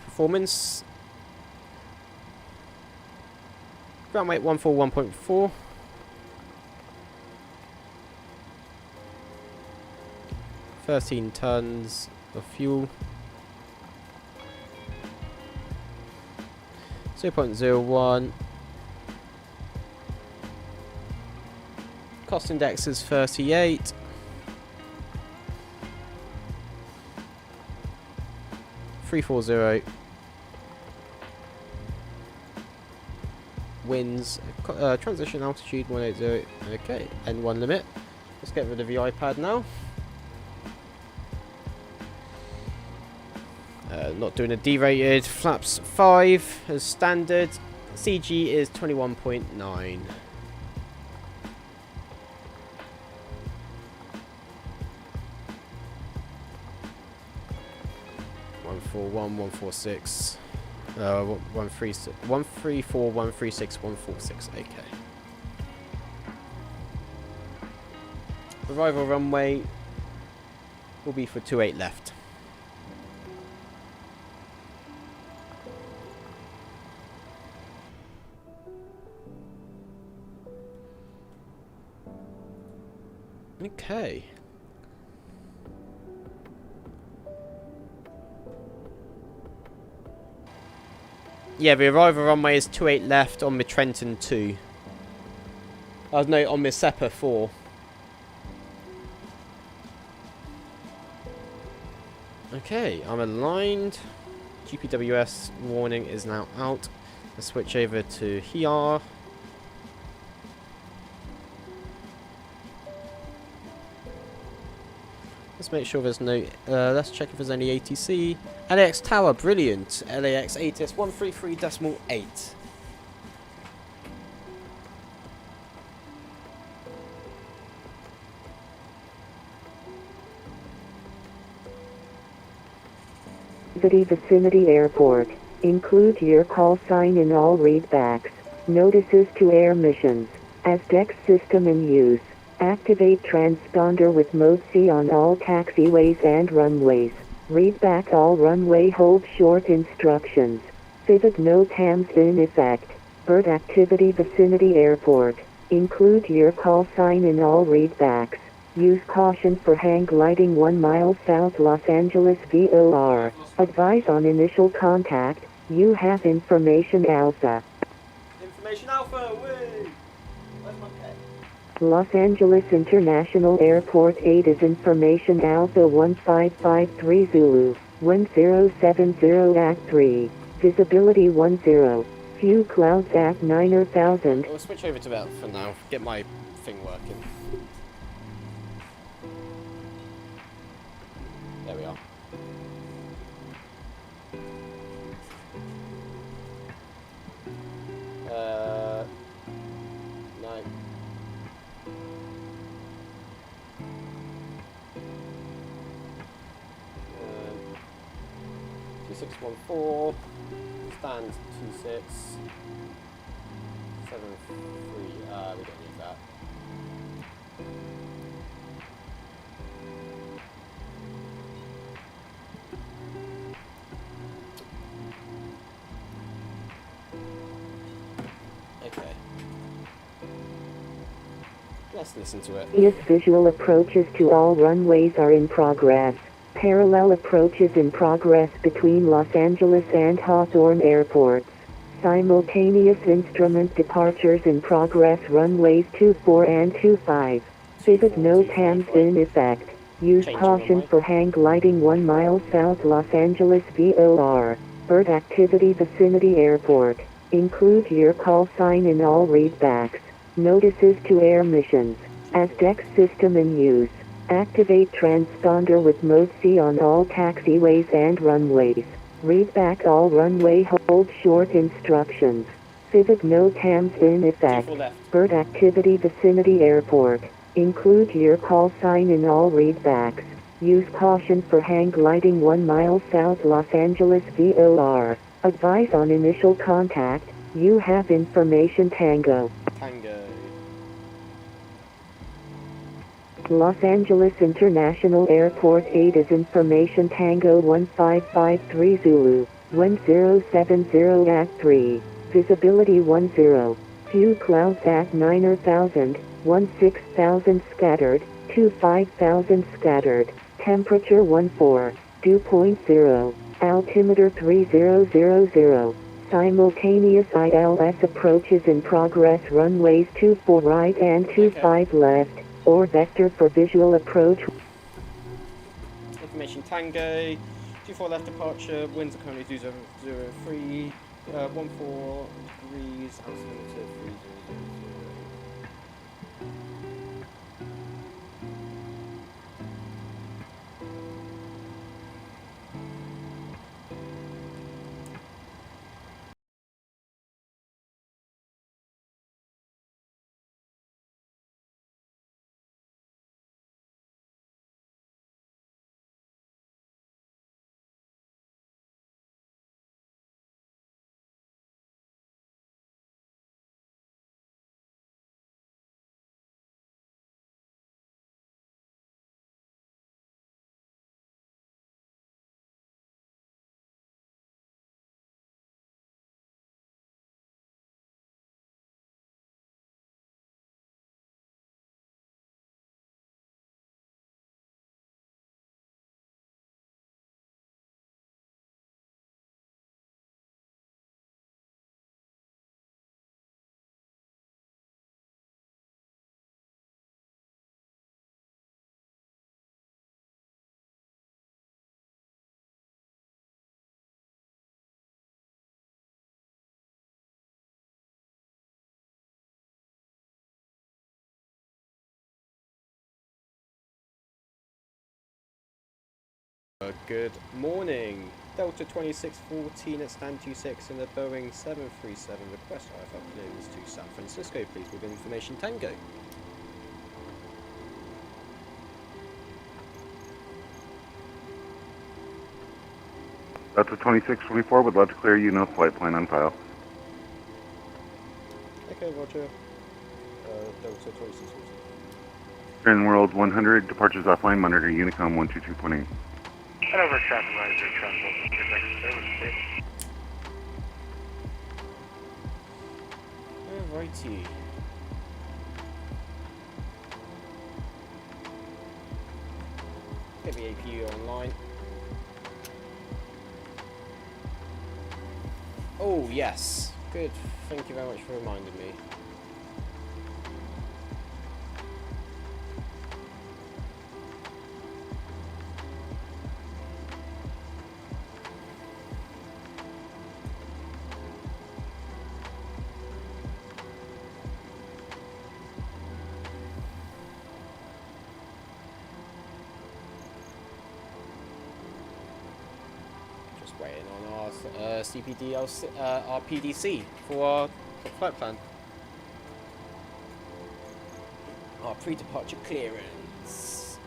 Performance. Ground weight 141.4. 13 tons of fuel. 0.01. Cost index is 38. .340. Winds. Transition altitude 180. Okay, N1 limit. Let's get rid of the iPad now. Not doing a D-rated. Flaps 5 as standard. CG is 21.9. 141, 146, 136, 134, 136, 146. Okay. Arrival runway will be for 28 left. Okay. Yeah, the arrival runway is 28 left on the Trenton 2. Oh no, on the SEPA 4. Okay, I'm aligned. GPWS warning is now out. Let's switch over to HER. Let's make sure there's no... let's check if there's any ATC. LAX tower, brilliant. LAX ATIS 133.8. Vicinity Airport. Include your call sign in all readbacks. Notices to air missions. As DEX system in use. Activate transponder with mode C on all taxiways and runways. Read back all runway hold short instructions. Vivid no TAMs in effect. Bird activity vicinity airport. Include your call sign in all readbacks. Use caution for hang gliding 1 mile south Los Angeles VOR. Advise on initial contact. You have information alpha. Information alpha, woo! Where's my pet? Los Angeles International Airport 8 is Information Alpha 1553 Zulu, 1070 at 3, visibility 10, few clouds at 9000. We'll switch over to that for now, get my thing working. There we are. No. 2614, stand 26, 73, we don't need that. Okay. Let's listen to it. Yes, visual approaches to all runways are in progress. Parallel approaches in progress between Los Angeles and Hawthorne airports. Simultaneous instrument departures in progress runways 24 and 25. Vivid no TAMs in effect. Use caution for hang gliding 1 mile south Los Angeles VOR. Bird activity vicinity airport. Include your call sign in all readbacks. Notices to air missions. As DEX system in use. Activate transponder with mode C on all taxiways and runways. Read back all runway hold short instructions. Vivid no TAMs in effect. Bird activity vicinity airport. Include your call sign in all readbacks. Use caution for hang gliding 1 mile south Los Angeles VOR. Advise on initial contact. You have information Tango. Tango. Los Angeles International Airport 8 is Information Tango 1553 Zulu, 1070 at 3, visibility 10, few clouds at 9000, 16,000 scattered, 25,000 scattered, temperature 14, dew point 0, altimeter 3000, Simultaneous ILS approaches in progress. Runways 24 right and 25 left, or vector for visual approach. Information Tango, 24 left departure, winds are currently 203, 14 degrees, altimeter 3000. Good morning. Delta 2614 at stand 26 in the Boeing 737. Request IFL clearance to San Francisco, please, with Information Tango. Delta 2624 would love to clear you, no flight plan on file. Okay, roger. Delta 2614. Trend World 100, departures offline, monitor Unicom 122.8. And over traffic riser, traffic service. Alrighty. Get the APU online. Oh, yes. Good. Thank you very much for reminding me. Waiting on our CPDL, our PDC for our flight plan. Our pre-departure clearance.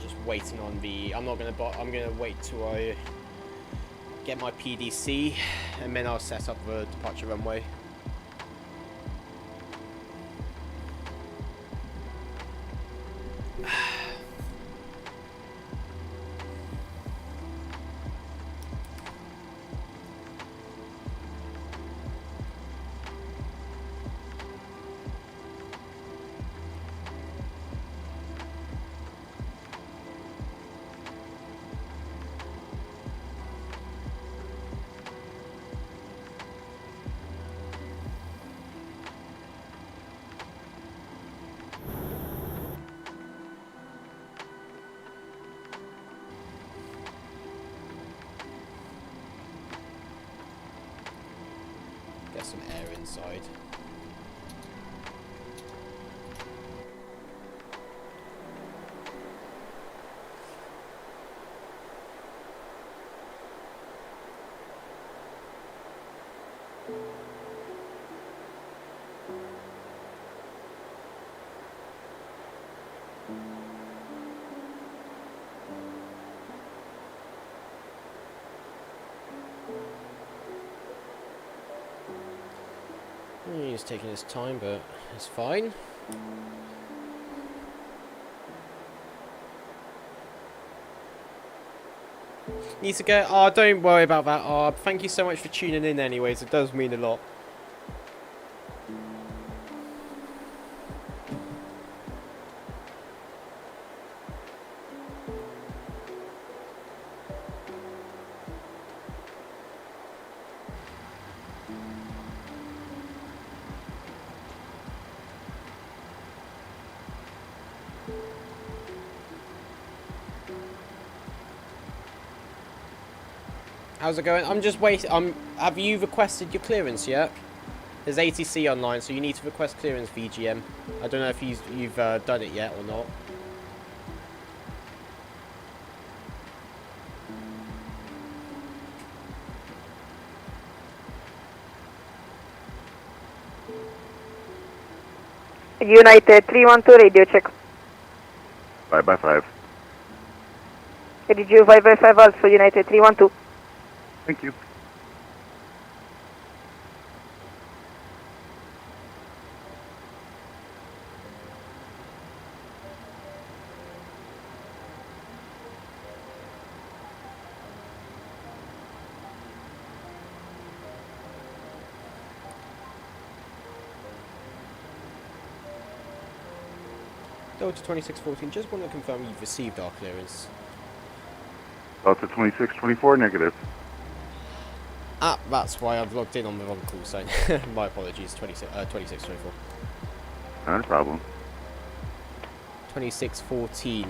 Just waiting on the. I'm gonna wait till I get my PDC, and then I'll set up the departure runway. Get some air inside. He's taking his time, but it's fine. Need to go. Oh, don't worry about that. Oh, thank you so much for tuning in anyways. It does mean a lot. How's it going? I'm just waiting. Have you requested your clearance yet? There's ATC online, so you need to request clearance for EGM. I don't know if you've done it yet or not. United 312 radio check. 5x5. Did you 555 also United 312? Thank you. Delta 2614, just want to confirm you've received our clearance. Delta 2624, negative. Ah, that's why I've logged in on the wrong call sign. My apologies, 2624. Not a problem. 2614.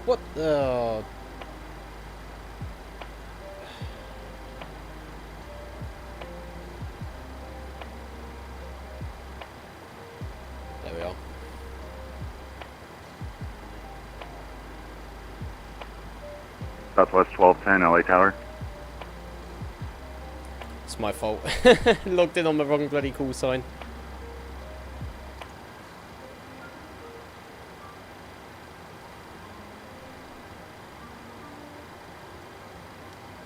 What the... There we are. Southwest 1210, LA Tower. It's my fault. Logged in on the wrong bloody call sign.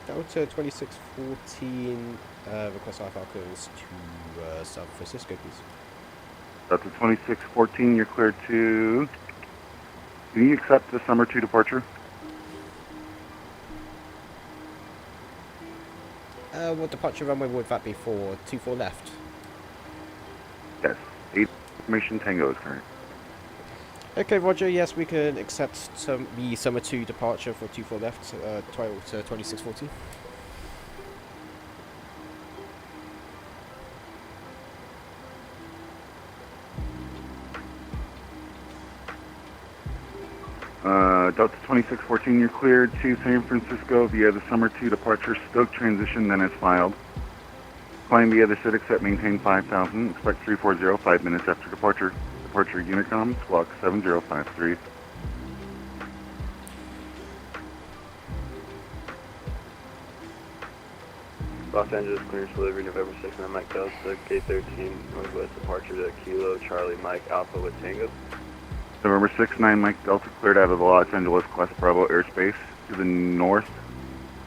Delta 2614, request IFR clearance to San Francisco, please. Delta 2614, you're cleared to... Can you accept the summer 2 departure? What departure runway would that be for? 24 left? Yes. 8 information Tango is current. Okay, Roger, yes, we can accept the summer 2 departure for 24 left, 2614. Delta 2614, you're cleared to San Francisco via the summer 2 departure, Stoke transition, then is filed. Climb via the Civic set, maintain 5,000, expect 340, 5 minutes after departure. Departure Unicom, squawk 7053. Los Angeles clearance delivery November 6th, 9 Mike Delta, K13, Northwest departure to Kilo, Charlie Mike Alpha with Tango. November 6, 9 Mike Delta, cleared out of the Los Angeles Class Bravo airspace to the north.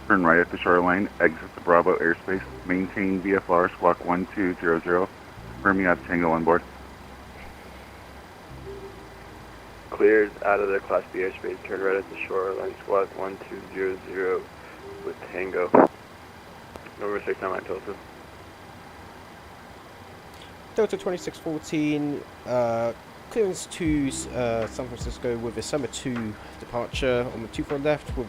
Turn right at the shoreline, exit the Bravo airspace, maintain VFR, squawk 1200. Confirm you have Tango on board. Cleared out of the Class B airspace, turn right at the shoreline, squawk 1200 with Tango. November 6, 9 Mike Delta. Delta 2614, clearance to San Francisco with a summer 2 departure on the 24 left with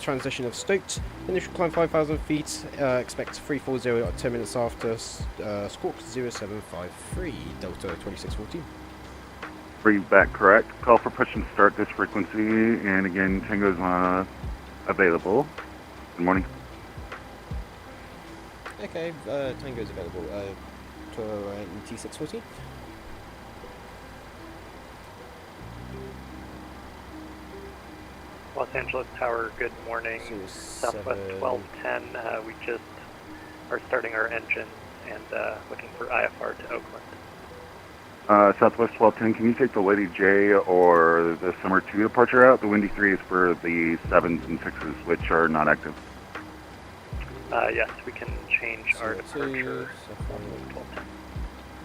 transition of Stoked. Initial climb 5,000 feet, expect 340 at 10 minutes after, squawk 0753, Delta 2614. Bring back correct. Call for push and start this frequency, and again, Tango's available. Good morning. Okay, Tango's available to T614. Los Angeles Tower, good morning. Southwest 1210, we just are starting our engines and looking for IFR to Oakland. Southwest 1210, can you take the Lady J or the Summer 2 departure out? The Windy 3 is for the 7s and 6s, which are not active. Yes, we can change our departure.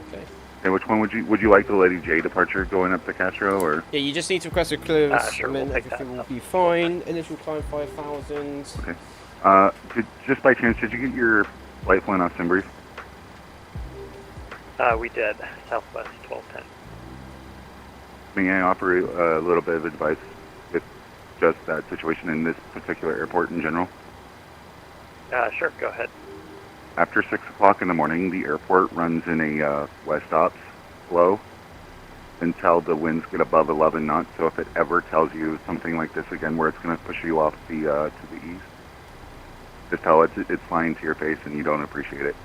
Okay. Okay, which one would you like the Lady J departure going up to Castro, or? Yeah, you just need to request a clearance, Sure, and then we'll take everything that. will be fine. Initial climb 5,000. Okay. Just by chance, did you get your flight plan off SimBrief? We did, Southwest 1210. May I offer a little bit of advice? just that situation in this particular airport in general? Sure, go ahead. After 6 o'clock in the morning, the airport runs in a west ops flow until the winds get above 11 knots. So if it ever tells you something like this again, where it's going to push you off the to the east, just tell it it's flying to your face and you don't appreciate it.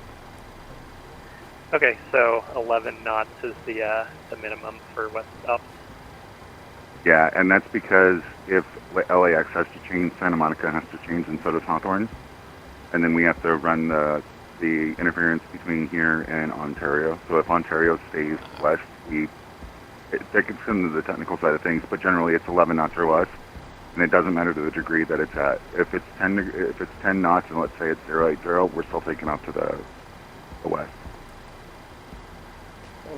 Okay, so 11 knots is the minimum for west ops. Yeah, and that's because if LAX has to change, Santa Monica has to change, and so does Hawthorne. And then we have to run the interference between here and Ontario. So if Ontario stays west, that gets into the technical side of things, but generally it's 11 knots or less, and it doesn't matter to the degree that it's at. If it's 10 knots, and let's say it's 080, we're still taking off to the west.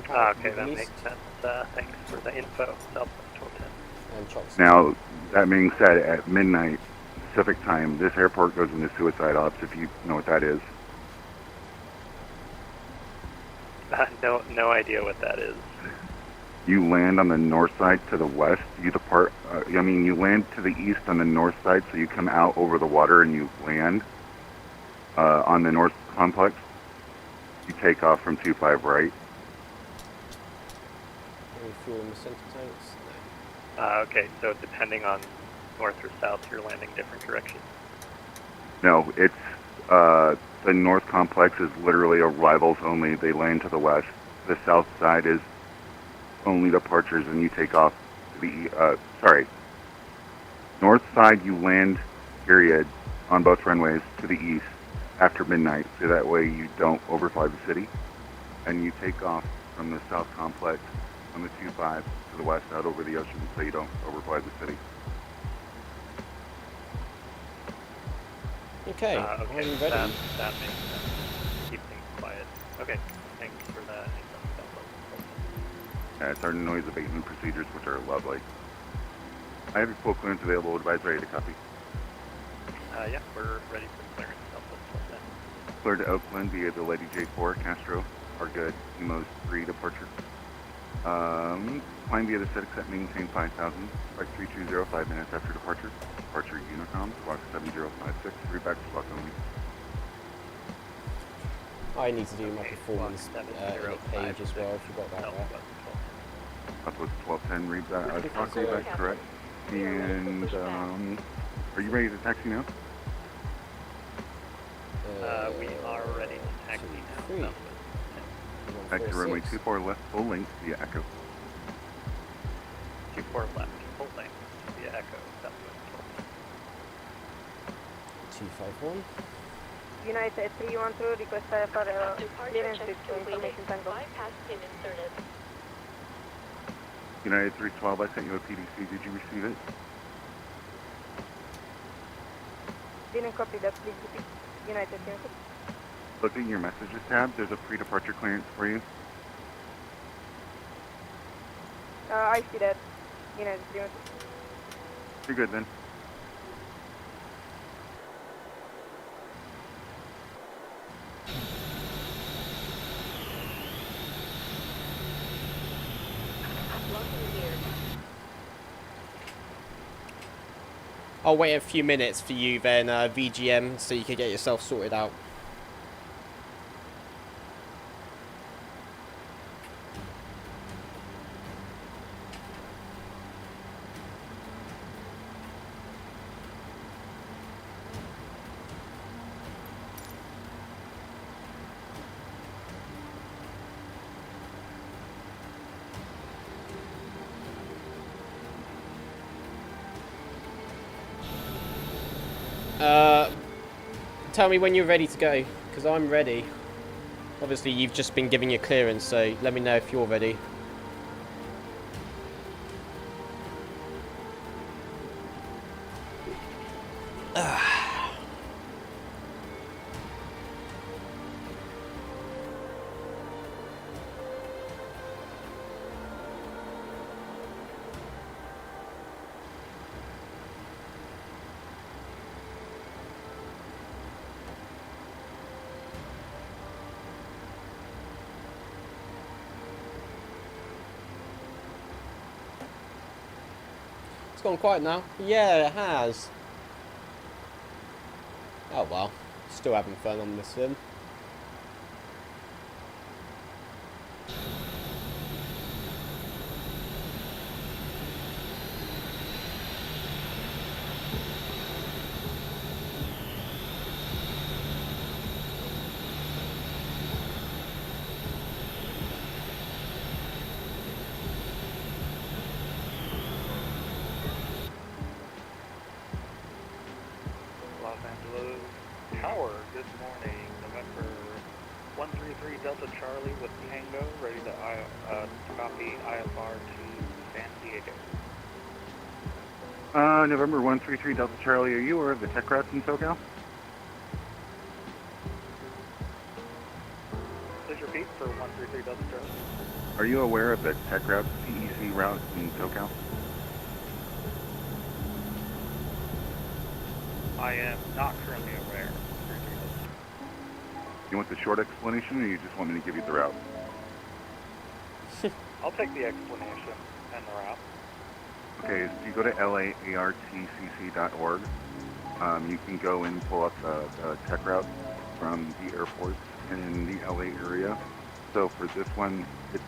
Okay, that makes sense. Thanks for the info. Southwest 410. Now, that being said, at midnight Pacific time, this airport goes into suicide ops, if you know what that is. No idea what that is. You land on the north side to the west. You depart. You land to the east on the north side, so you come out over the water and you land on the north complex. You take off from 25 right. Any fuel in the center tanks? Okay, so depending on north or south, you're landing different directions. No, it's the north complex is literally arrivals only. They land to the west. The south side is only departures, and you take off to the north side. You land, period, on both runways to the east after midnight, so that way you don't overfly the city, and you take off from the south complex on the 25 to the west out over the ocean, so you don't overfly the city. Okay, Okay, I'm ready. that makes sense. Keep things quiet. Okay, thanks for that. Yeah, it's our noise abatement procedures, which are lovely. I have your full clearance available. Advise ready to copy. Yeah, we're ready for clearance. Southwest 410. Clear to Oakland via the Lady J4, Castro, are good. EMO's 3 departure. Climb via the set accept, maintain 5,000. Flight 320, 5 minutes after departure. Departure Unicom, squawk 7056, reback squawk only. I need to do my performance page as well, I forgot about that. Southwest 1210, read that. Squawk reback, correct. And, are you ready to taxi now? We are ready to taxi now. Back to runway 24 left, full length via Echo. 24 left, full length via Echo, Southwest 251. United 312, request for Departure clearance checks with completed. information tango. Bypass pin inserted. United 312, I sent you a PDC. Did you receive it? Didn't copy that, please repeat. United 312. Look at your messages tab. There's a pre-departure clearance for you. I see that. United 312. You're good then. I'll wait a few minutes for you then, VGM, so you can get yourself sorted out. Tell me when you're ready to go, because I'm ready. Obviously, you've just been giving your clearance, so let me know if you're ready. gone quiet now. Yeah, it has. Oh well. Still having fun on this sim. Los Angeles Tower, good morning. November 133 Delta Charlie with Tango, ready to copy IFR to San Diego. November 133 Delta Charlie, are you aware of the tech routes in SoCal? Please repeat for 133 Delta Charlie. Are you aware of the tech routes, TEC routes in SoCal? I am not currently aware. You want the short explanation, or you just want me to give you the route? I'll take the explanation and the route. Okay, so you go to laartcc.org. You can go and pull up the tech route from the airports in the LA area. So for this one, it's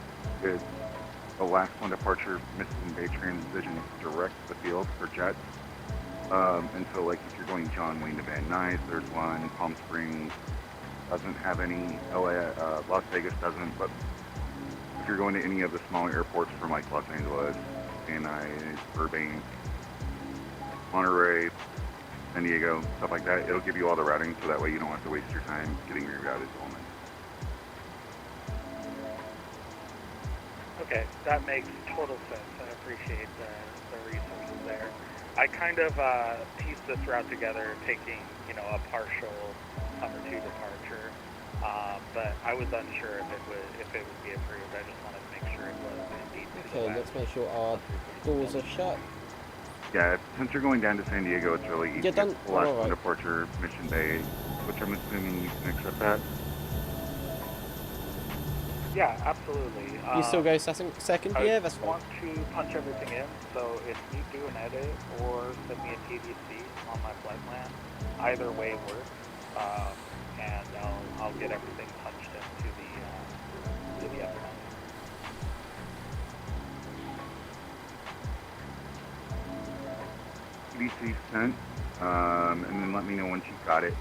the last one departure, Mission Bay transition direct to the field for jets. And so, like, if you're going John Wayne to Van Nuys, there's one. Palm Springs doesn't have any. Las Vegas doesn't. But if you're going to any of the smaller airports from, like, Los Angeles, Van Nuys, Burbank, Monterey, San Diego, stuff like that, it'll give you all the routing, so that way you don't have to waste your time getting rerouted to them. Okay, that makes total sense. I appreciate the resources there. I kind of pieced this route together, taking, a partial summer 2 departure, but I was unsure if it would be approved. I just wanted to make sure it was indeed. Okay, let's make sure our doors are shut. Yeah, since you're going down to San Diego, it's really easy. Yeah, done. It's the last Alright. departure, Mission Bay, which I'm assuming you can accept that. Yeah, absolutely. You still go second? Yeah, that's I fine. want to punch everything in, so if you do an edit or send me a TDC on my flight plan, either way works, and I'll get everything punched into the F9. TDC sent, and then let me know once you've got it,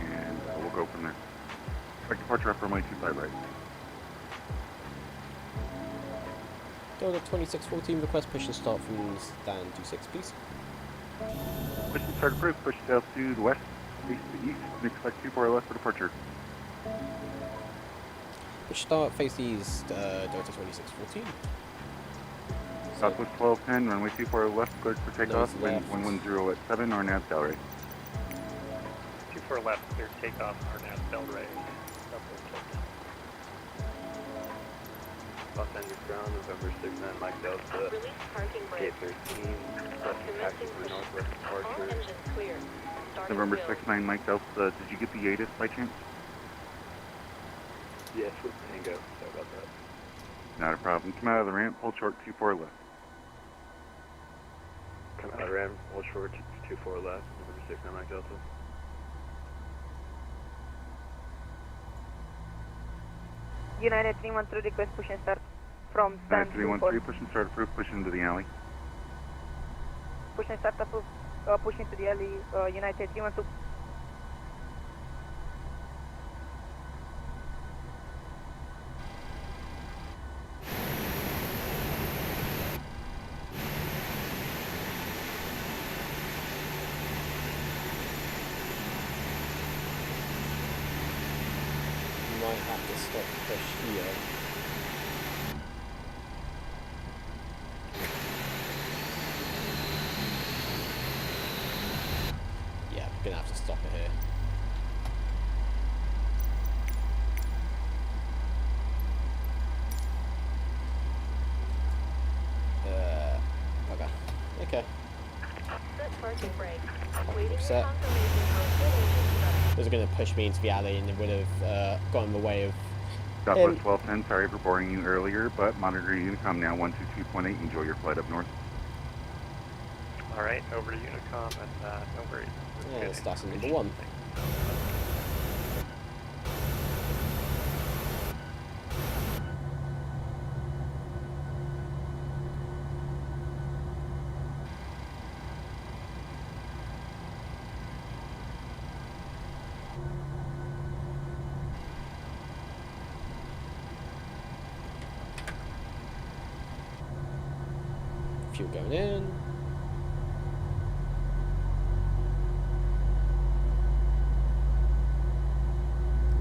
and we'll go from there. Expect departure up runway 25 right. Delta 2614, request push and start from stand 26, please. Push and start approved, push sail to the west, face to the east, and expect 24 left for departure. Push start, face east, Delta 2614. Southwest 1210, runway 24 left, cleared for takeoff, Nose wind left. 110 at 7, or nav tail right. 24 left, clear takeoff, RNAV bell right. Los Angeles ground, November 69, Mike Delta, Release parking brake. K13, Commencing taxi for push. northwest All departure. engines clear. Starting November wheel. 69, Mike Delta, did you get the ATIS by chance? Yes, with Tango, sorry about that. Not a problem. Come out of the ramp, hold short 24 left. Come out of ramp, hold short, 24 left, November 69, Mike Delta. United 313 request push and start from stand 313, push and start approved, push into the alley. Push and start approved. Push into the alley. United 312. You might have to stop push here. Yeah, we're gonna have to stop it here. Okay. Okay. Set parking brake. Waiting Set. confirmation for full engine start. Those are going to push me into the alley and it would have got in the way of... Southwest 1210, sorry for boring you earlier, but monitor Unicom now 122.8. Enjoy your flight up north. All right, over to Unicom, and no worries. Yeah, Good starting number information. 1. Fuel going in.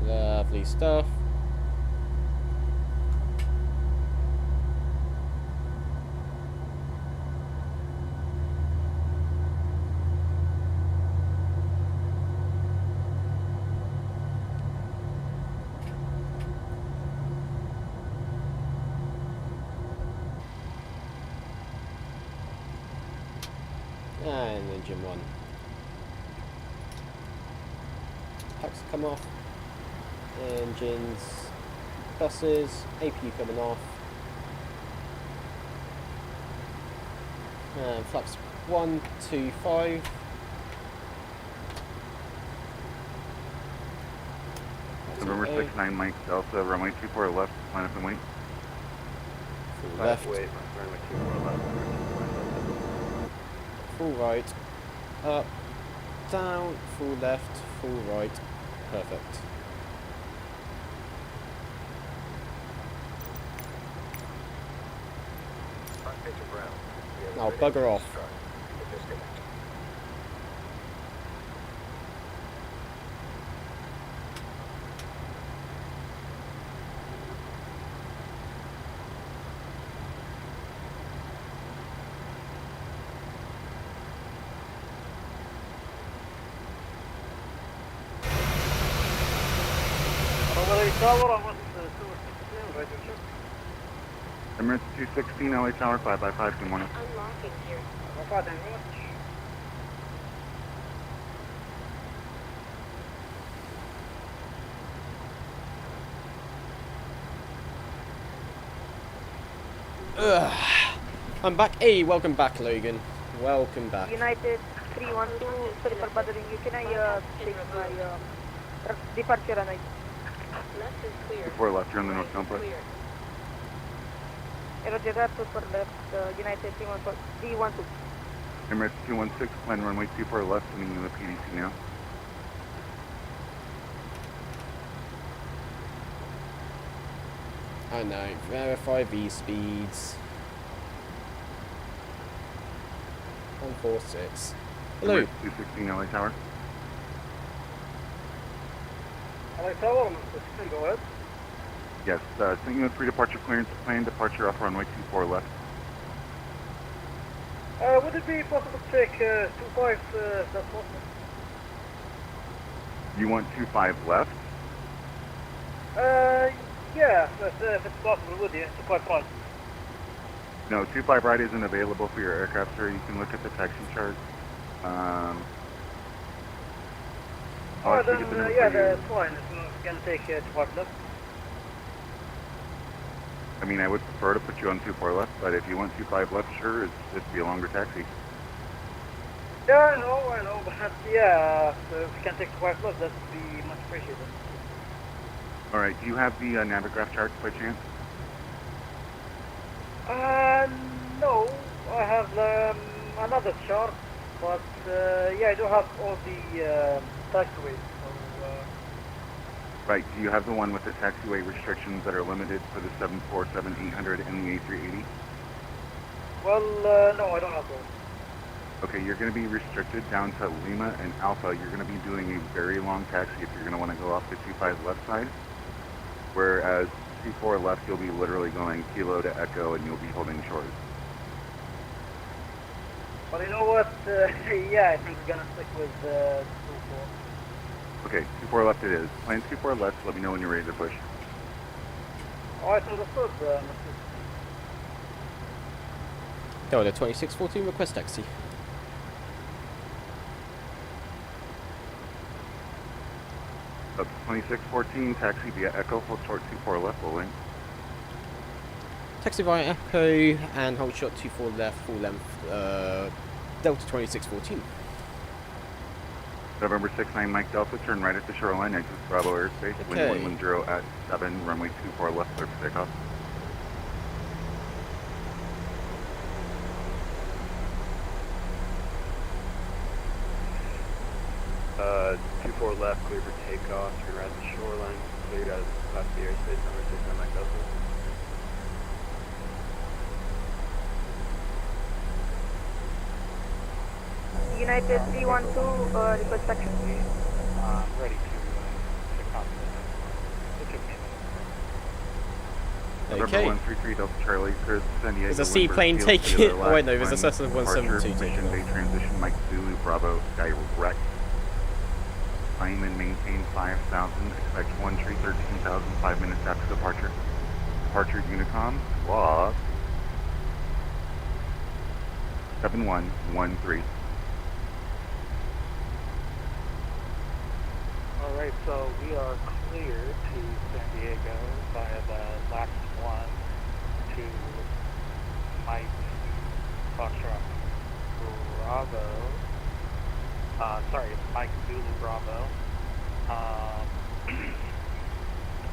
Lovely stuff. And engine 1. Packs come off. Engines, buses, APU coming off. And flaps 1, 2, 5. November 69 Mike Delta, runway 24 left, line up and wait. Full left, Wait, runway 24 left. full right, up, down, full left, full right. Perfect. Now bugger off. Emirates 216, LA Tower 5x5, good morning. Unlocking gear. Ugh. I'm back. Hey, welcome back, Logan. Welcome back. United 312, sorry for bothering you. Can I take my departure and I... Left is clear. 24 left, you're on the Right north is complex. clear. Roger that, super left, United 312, D12. Emirates 216, plan runway 24 left, sending you the PDC now. I know. Verify V speeds. 146. Hello. Emirates 216, LA Tower. LA Tower, go ahead. Yes, sending you a pre-departure clearance, plan departure off runway 24 left. Would it be possible to take 25, that's possible? You want 25 left? Yeah, if it's possible, would you? 25. No, 25 right isn't available for your aircraft, sir. You can look at the taxi chart. I'll Alright, actually then, get the number yeah, for you. that's fine. It's going to take 25 left. I mean, I would prefer to put you on 24 left, but if you want 25 left, sure, it'd be a longer taxi. Yeah, I know, but yeah, so if we can take 25 left, that would be much appreciated. All right, do you have the Navigraph chart by chance? No, I have another chart, but yeah, I do have all the taxiways. So, Right, do you have the one with the taxiway restrictions that are limited for the 747-800 and the A380? well, no, I don't have those. Okay, you're going to be restricted down to Lima and Alpha. You're going to be doing a very long taxi if you're going to want to go off the 25 left side. Whereas 24 left, you'll be literally going Kilo to Echo and you'll be holding short. Well, you know what? Yeah, I think we're gonna stick with 24. Okay, 24 left it is. Plan 24 left, let me know when you're ready to push. Alright, understood, Mr. Delta 2614, request taxi. Up to 2614, taxi via Echo, hold short 24 left, rolling. Taxi via Echo and hold short 24 left, full length, Delta 2614. November 69 Mike Delta, turn right at the shoreline, exit Bravo airspace, Okay. wind 110 at 7, runway 24 left, clear for takeoff. Uh, 24 left, clear for takeoff, turn right at the shoreline, cleared out of Class B airspace, number 69 Mike Delta. United 312, request section. Ready to copy that. It took me a minute. Okay. November 133 Delta Charlie, clear San Diego. There's a wind seaplane field taking to it. the Oh, wait, no, left, there's a one Cessna departure, 172 taking mission it. bay transition, Mike Zulu, Bravo, direct. Climb and maintain 5,000, expect 1 tree 13,000, 5 minutes after departure. Departure Unicom, log 7113. Alright, so we are clear to San Diego via the LAX 1 to Mike Foxtrot Bravo. Mike Zulu Bravo.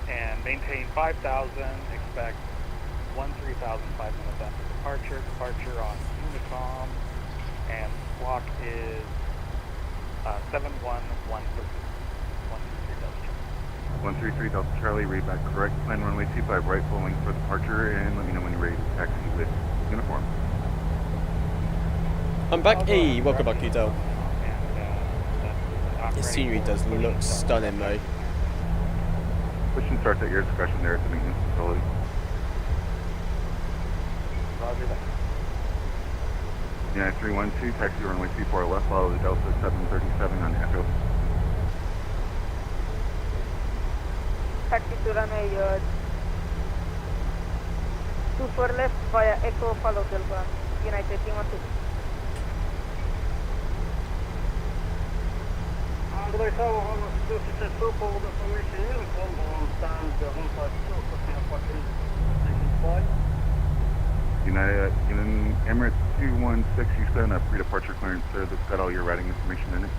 And maintain 5,000, expect 13,000 5 minutes after departure. Departure on Unicom, and clock is 71133. 133 Delta Charlie, read back correct, plan runway 25 right, full length for departure, and let me know when you're ready to taxi with uniform. I'm back. Hey, welcome back, Kutel. The scenery does look stunning, though. Push and start at your discretion there at the maintenance facility. Roger that. United 312, taxi runway 24 left, follow the Delta 737 on Echo. Taxi to runway 24 left via Echo, follow Delta. United 312. Android Tower, this is a super information uniform on stand 152, pushing up watching station 5. United, Emirates 216, you sent a pre-departure clearance, sir, that's got all your routing information in it.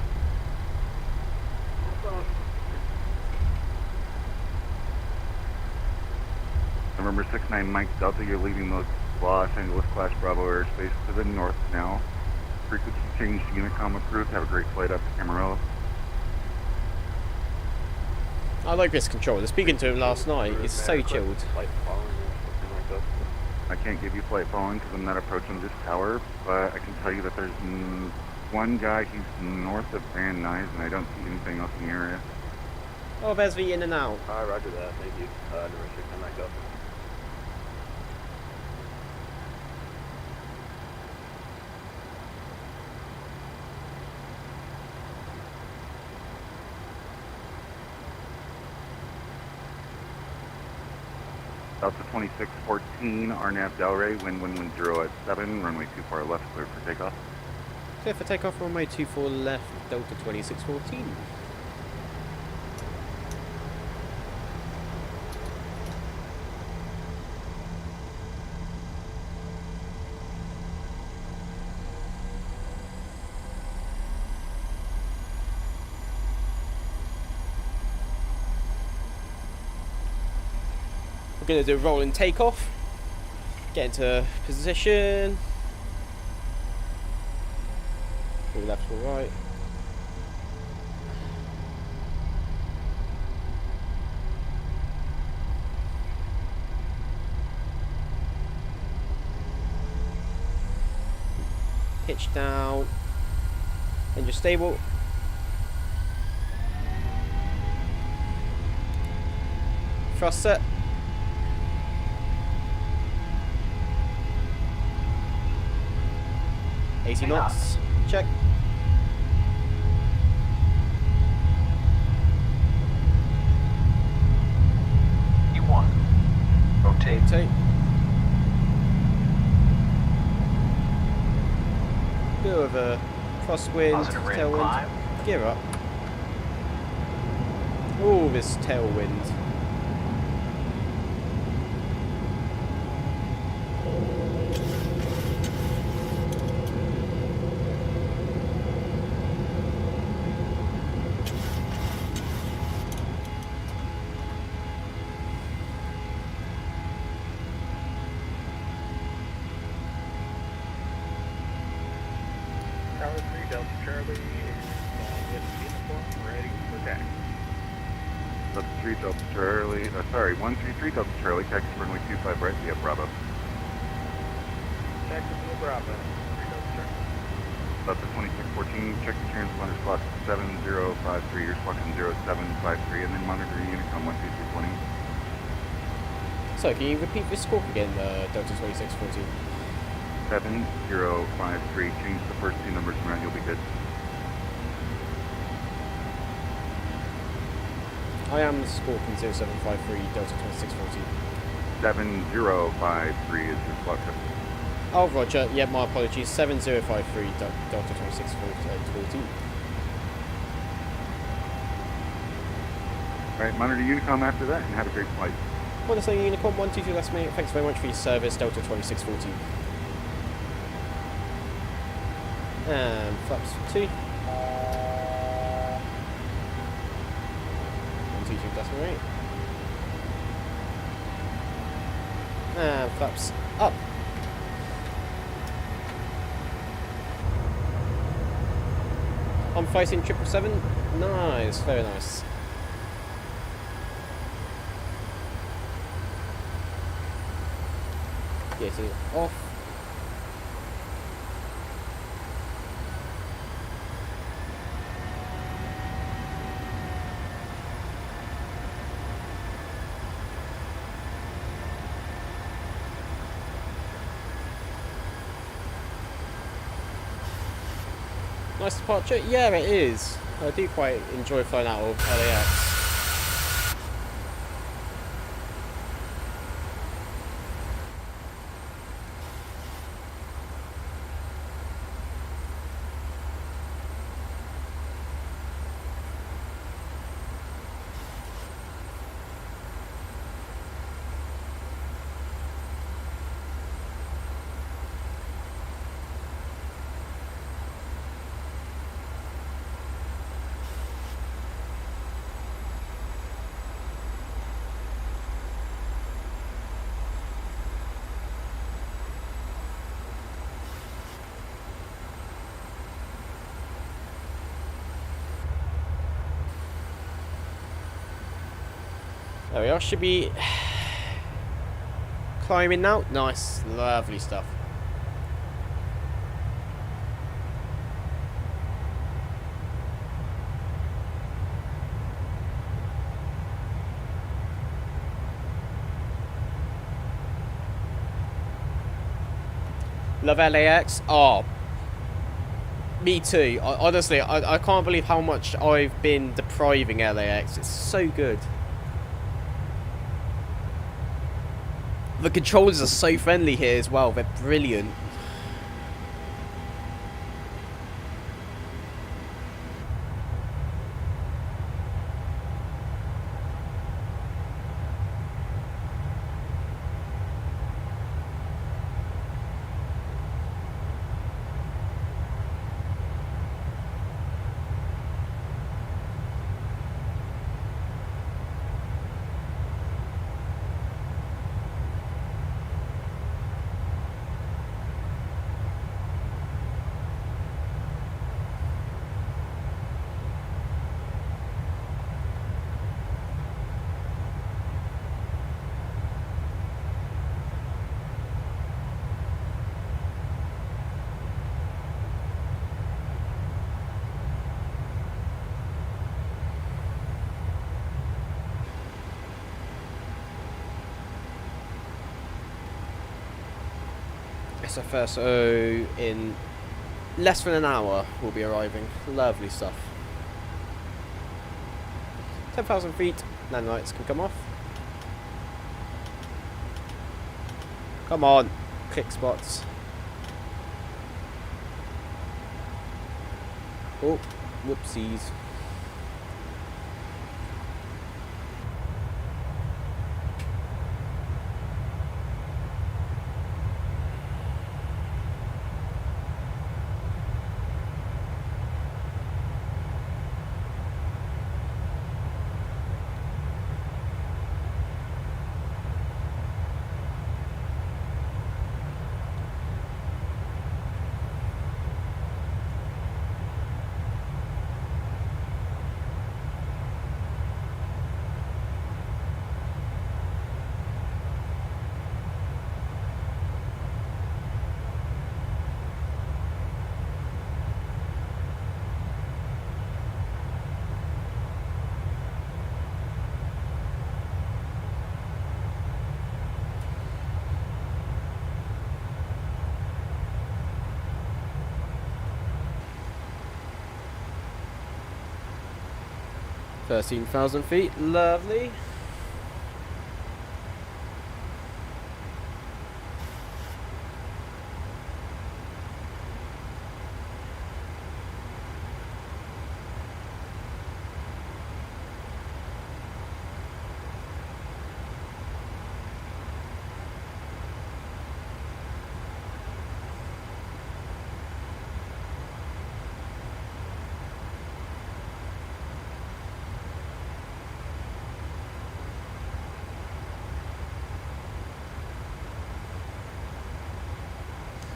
November 69 Mike Delta, you're leaving the Los Angeles Class Bravo airspace to the north now. Frequency change to Unicom approved. Have a great flight up to Camarillo. I like this controller. Speaking to him last night, he's so chilled. Flight following or something like that. I can't give you flight following because I'm not approaching this tower, but I can tell you that there's one guy, he's north of Van Nuys, and I don't see anything else in the area. Oh, there's the in and out. Roger that, thank you. Number 69 Mike Delta. Delta 2614, RNAV Delray, wind 110 at 7, runway 24 left, clear for takeoff. Clear for takeoff, runway 24 left, Delta 2614. We're going to do a rolling takeoff. Get into position. Pull left or right. Pitch down. Engine stable. Thrust set. $80 knots. Check. E1. Rotate. Rotate. Bit of a crosswind, Positive rate of tailwind. climb. Gear up. Oh, this tailwind. Tower 3, Delta Charlie is with uniform ready for taxi. Delta 3, Delta Charlie, sorry, 133 Delta Charlie, taxi runway 25 right via Bravo. Taxi via Bravo, 3 Delta Charlie. Delta 2614, check the transponder squawk 7053, you're squawking 0753, and then monitor Unicom 12320. So, can you repeat this squawk again, Delta 2614? 7053, change the first two numbers around, you'll be good. I am squawking 0753, Delta 2614. 7053 is your squawk code. Oh, roger. Yeah, my apologies. 7053, Delta 2614. Alright, monitor Unicom after that, and have a great flight. Well, so Unicom 122, that's me. Thanks very much for your service, Delta 2614. And flaps 2. 122, that's right. And flaps up. I'm fighting 777. Nice, very nice. Getting off. Nice departure? Yeah, it is. I do quite enjoy flying out of LAX. There we are, should be climbing now. Nice, lovely stuff. Love LAX. Oh, me too. Honestly, I can't believe how much I've been depriving LAX. It's so good. The controllers are so friendly here as well. They're brilliant. SFO in less than an hour will be arriving. Lovely stuff. 10,000 feet, nanites can come off. Come on, click spots. Oh, whoopsies. 13,000 feet, lovely.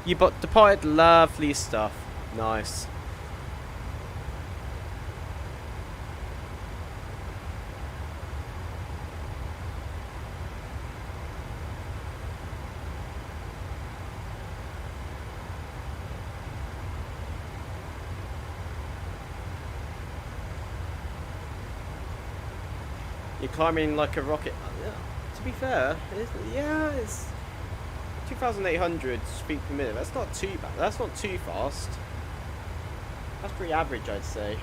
You bought departed, lovely stuff. Nice. You're climbing like a rocket. To be fair, it's 2,800 feet per minute. That's not too bad. That's not too fast. That's pretty average, I'd say.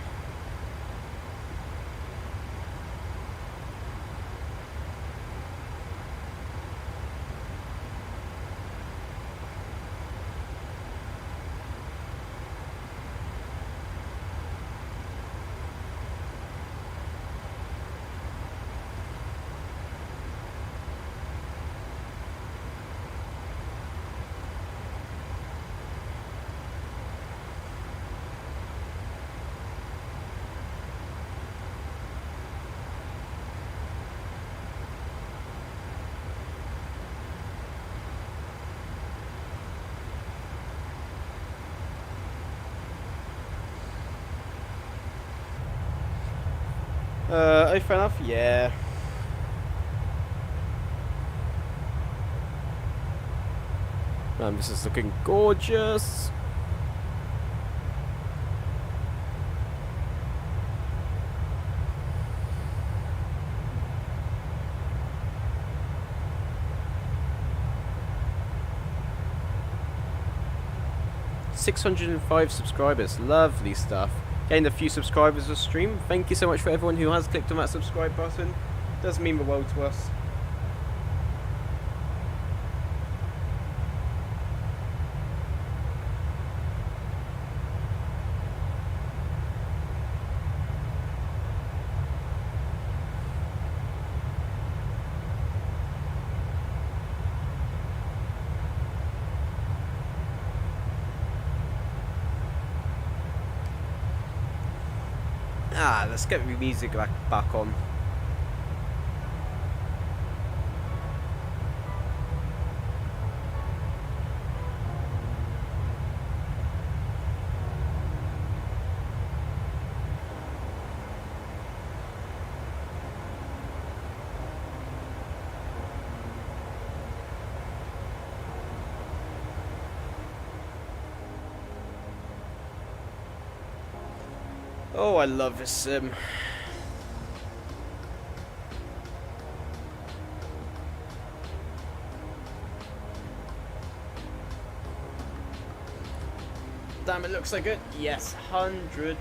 Oh, fair enough, yeah. Man, this is looking gorgeous. $605 subscribers, lovely stuff. Gained a few subscribers a stream. Thank you so much for everyone who has clicked on that subscribe button. Does mean the world to us. Let's get the music back on. Oh, I love this sim. Damn, it looks so good. Yes, 100%.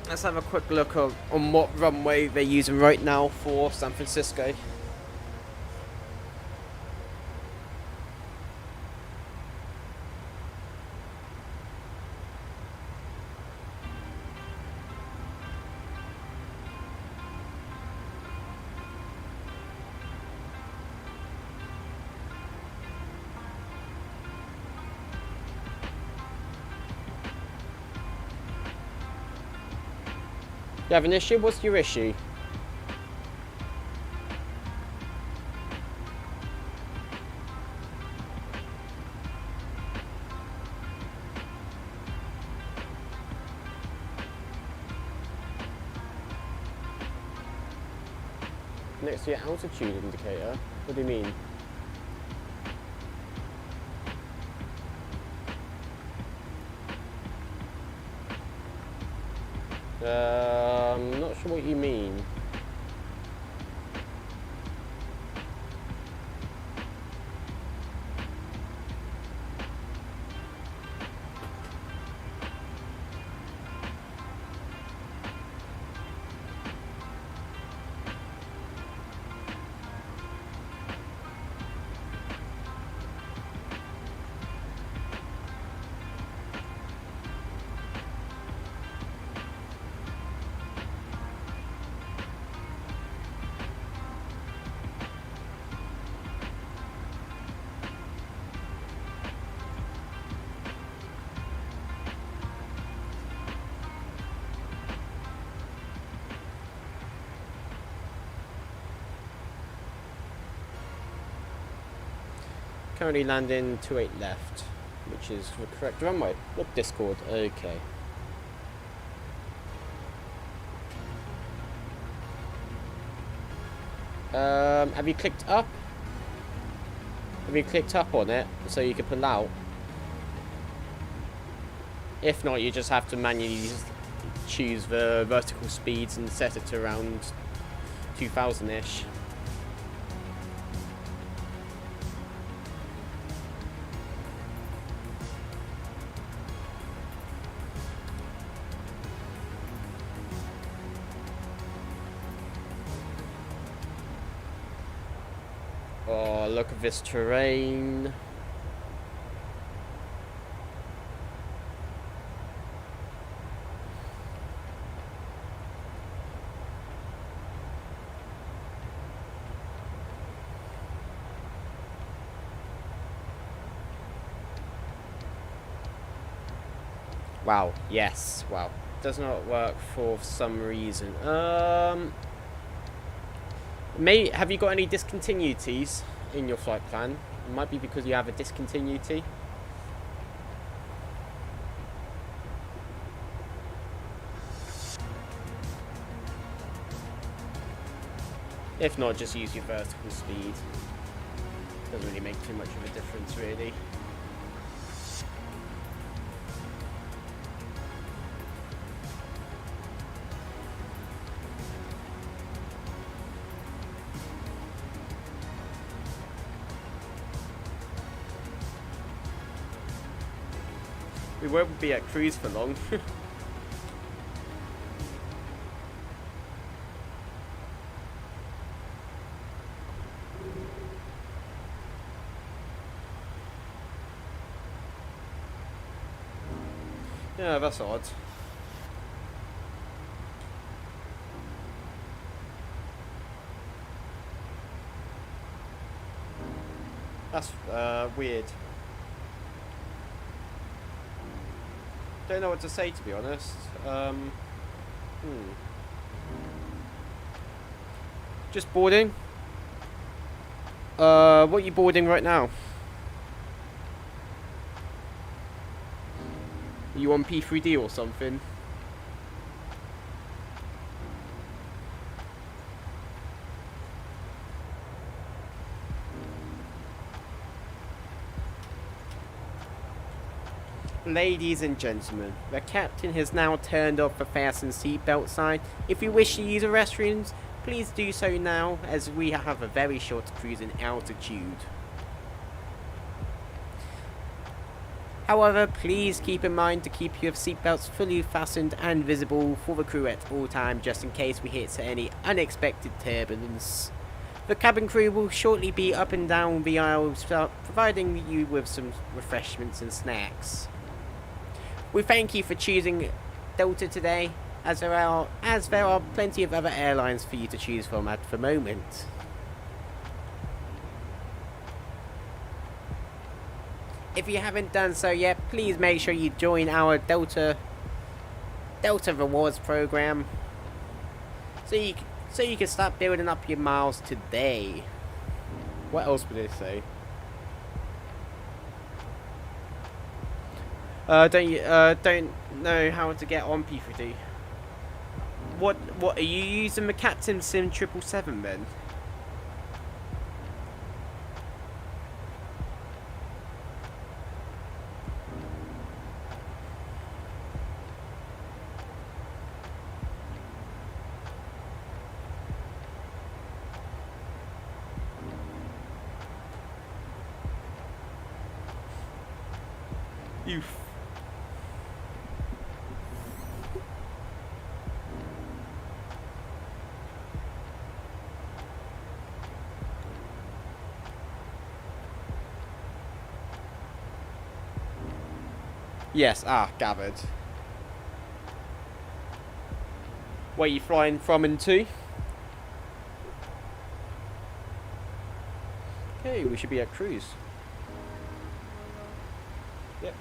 Let's have a quick look on what runway they're using right now for San Francisco. You have an issue? What's your issue? Next to your altitude indicator? What do you mean? I'm not sure what you mean. Currently landing 28 left, which is the correct runway. Look, Discord. Okay. Have you clicked up? Have you clicked up on it so you can pull out? If not, you just have to manually choose the vertical speeds and set it to around 2000-ish. Oh, look at this terrain. Wow, yes, wow. Does not work for some reason. Have you got any discontinuities in your flight plan? It might be because you have a discontinuity. If not, just use your vertical speed. Doesn't really make too much of a difference, really. We won't be at cruise for long. Yeah, that's odd. That's weird. Don't know what to say, to be honest. Just boarding. What are you boarding right now? Are you on P3D or something? Ladies and gentlemen, the captain has now turned off the fasten seatbelt sign. If you wish to use the restrooms, please do so now, as we have a very short cruise in altitude. However, please keep in mind to keep your seatbelts fully fastened and visible for the crew at all times, just in case we hit any unexpected turbulence. The cabin crew will shortly be up and down the aisles, providing you with some refreshments and snacks. We thank you for choosing Delta today, as there are plenty of other airlines for you to choose from at the moment. If you haven't done so yet, please make sure you join our Delta Rewards program. So you can start building up your miles today. What else would they say? Don't know how to get on P3D. What are you using the Captain Sim 777 then? Oof. Yes, gathered. Where are you flying from and to? Okay, we should be at cruise. Yep.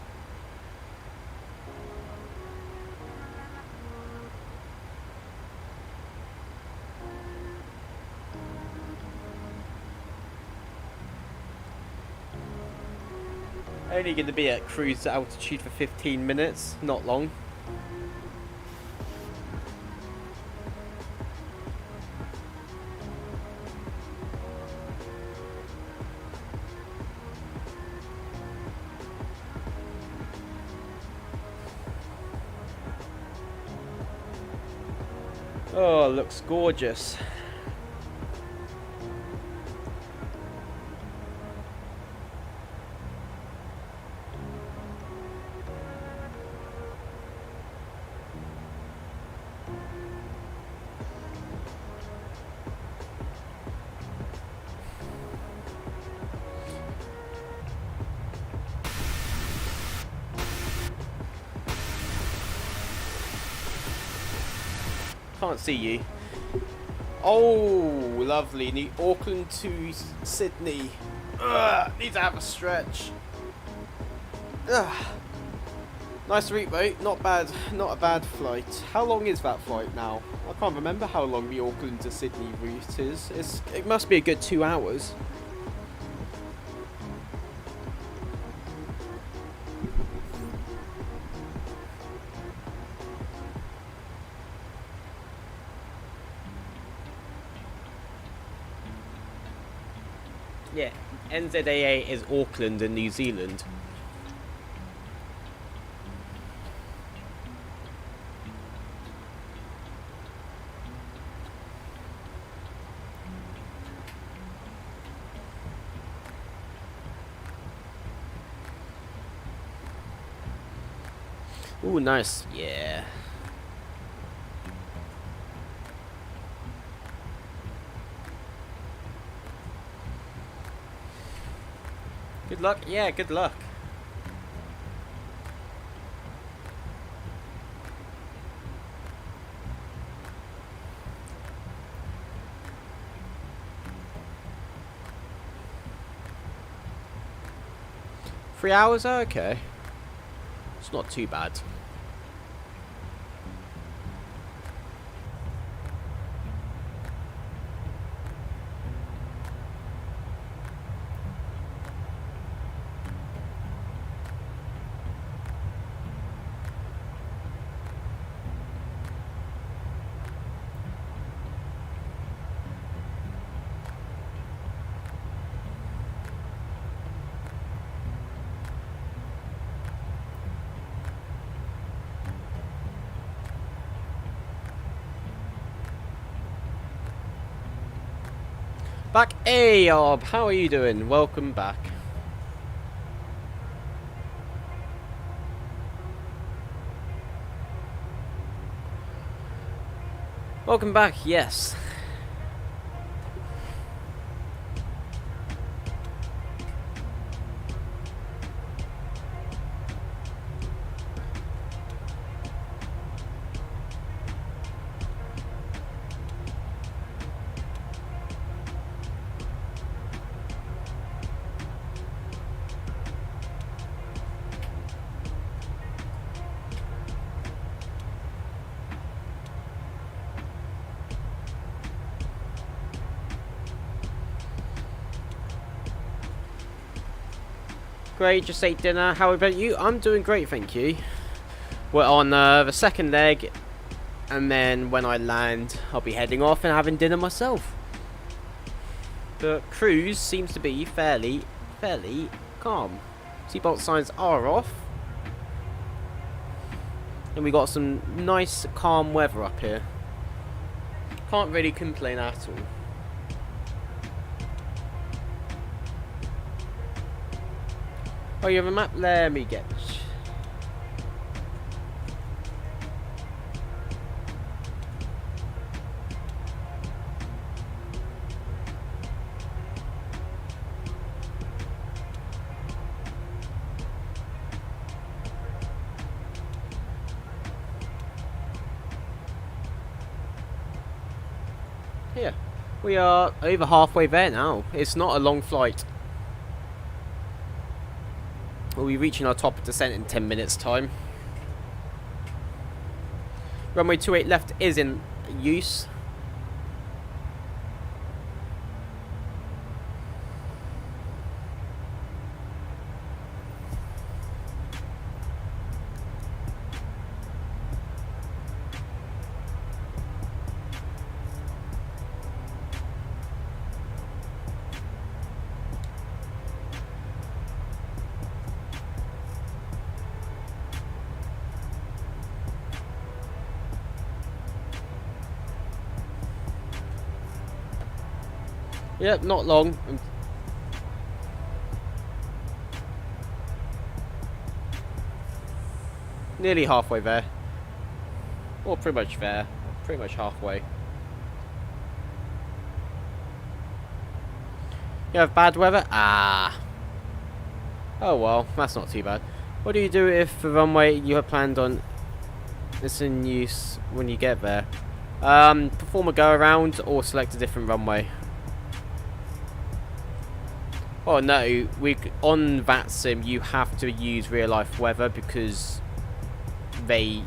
Only going to be at cruise altitude for 15 minutes, not long. Oh, looks gorgeous. Can't see you. Oh, lovely. New Auckland to Sydney. Need to have a stretch. Nice route, mate. Not bad. Not a bad flight. How long is that flight now? I can't remember how long the Auckland to Sydney route is. It must be a good 2 hours. Yeah, NZAA is Auckland in New Zealand. Ooh, nice. Yeah. Good luck. Yeah, good luck. Three hours? Okay. It's not too bad. Back, hey, Ob, how are you doing? Welcome back. Welcome back, yes. great. Just ate dinner. How about you? I'm doing great, thank you. We're on the second leg, and then when I land, I'll be heading off and having dinner myself. The cruise seems to be fairly calm. Seatbelt signs are off, and we got some nice calm weather up here. Can't really complain at all. Oh, you have a map? Let me get this. Here. We are over halfway there now. It's not a long flight. We'll be reaching our top of descent in 10 minutes time. Runway 28 left is in use. Yep, not long. Nearly halfway there. Or pretty much there. Pretty much halfway. You have bad weather? Ah. Oh well, that's not too bad. What do you do if the runway you have planned on is in use when you get there? Perform a go around or select a different runway. Oh no, on VATSIM you have to use real life weather because they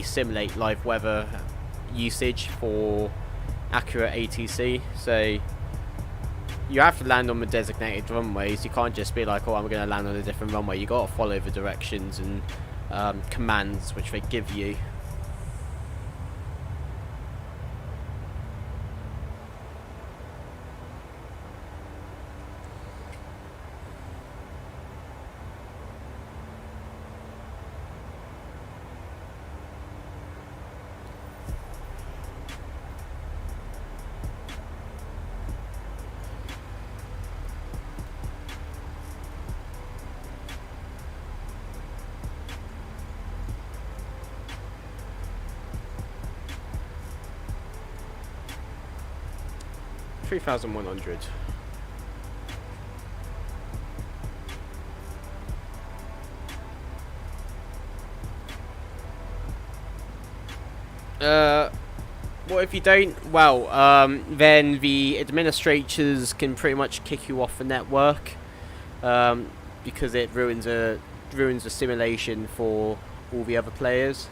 simulate live weather usage for accurate ATC. So you have to land on the designated runways. You can't just be like, oh, I'm going to land on a different runway. You got to follow the directions and commands which they give you. $3,100. What if you don't? Well, then the administrators can pretty much kick you off the network, because it ruins the simulation for all the other players.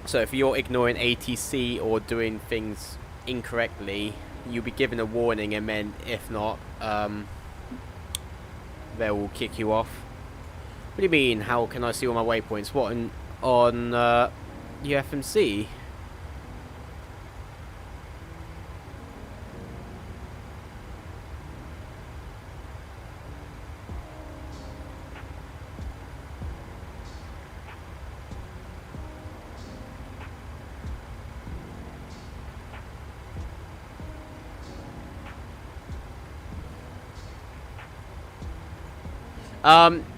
So if you're ignoring ATC or doing things incorrectly, you'll be given a warning, and then if not, they will kick you off. What do you mean? How can I see all my waypoints? What, on UFMC?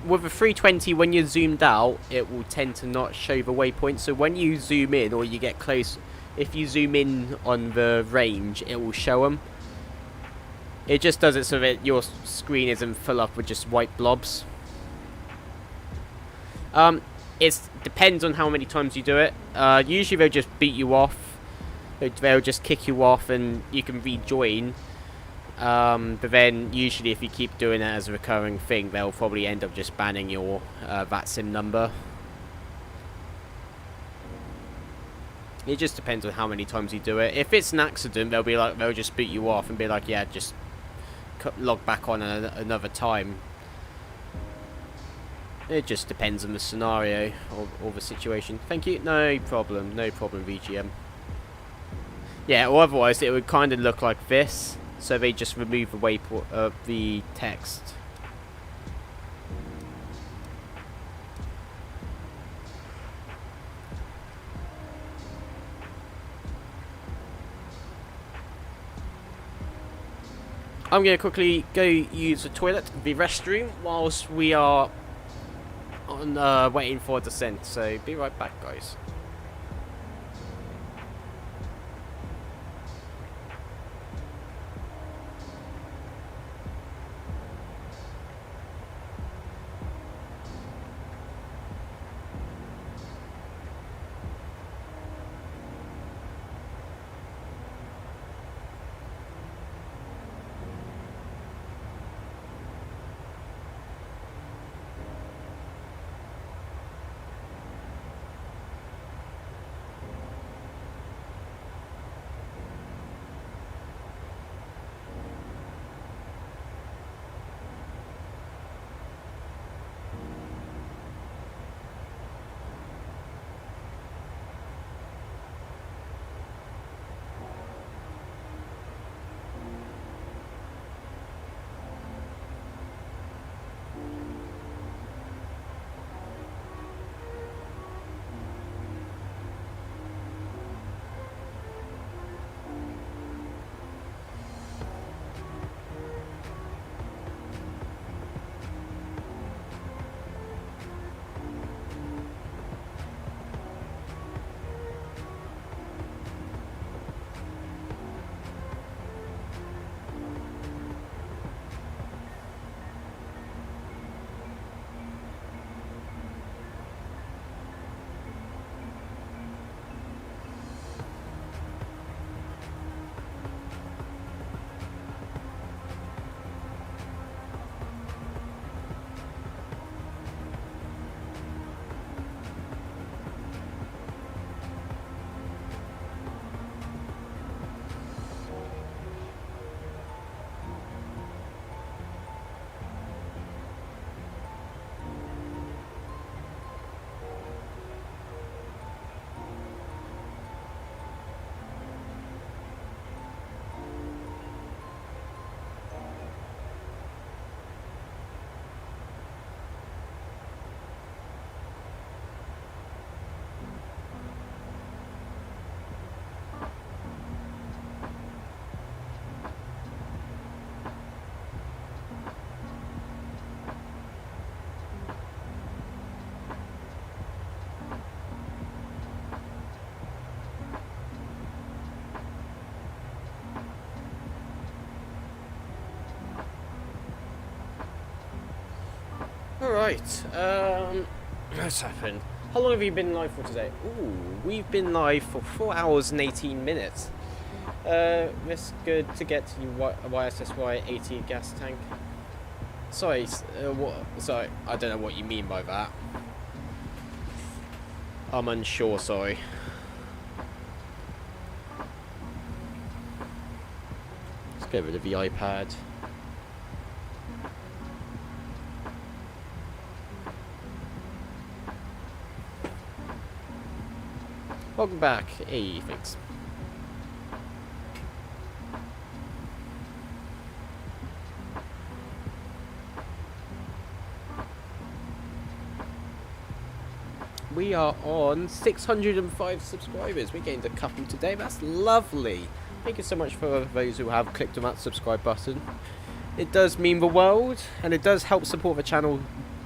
With a 320, when you're zoomed out, it will tend to not show the waypoint. So when you zoom in or you get close, if you zoom in on the range, it will show them. It just does it so that your screen isn't full up with just white blobs. It depends on how many times you do it. Usually they'll just beat you off. They'll just kick you off and you can rejoin. But then usually if you keep doing it as a recurring thing, they'll probably end up just banning your VATSIM number. It just depends on how many times you do it. If it's an accident, they'll just boot you off and be like, yeah, just log back on another time. It just depends on the scenario or the situation. Thank you. No problem, VGM. Yeah, or otherwise it would kind of look like this. So they just remove the waypoint of the text. I'm going to quickly go use the toilet, the restroom, whilst we are on waiting for a descent. So be right back, guys. Alright, what's happened? How long have you been live for today? Ooh, we've been live for 4 hours and 18 minutes. It's good to get to YSSY 80 gas tank. Sorry, sorry, I don't know what you mean by that. I'm unsure, sorry. Let's get rid of the iPad. Welcome back. Hey, thanks. We are on 605 subscribers. We gained a couple today. That's lovely. Thank you so much for those who have clicked on that subscribe button. It does mean the world, and it does help support the channel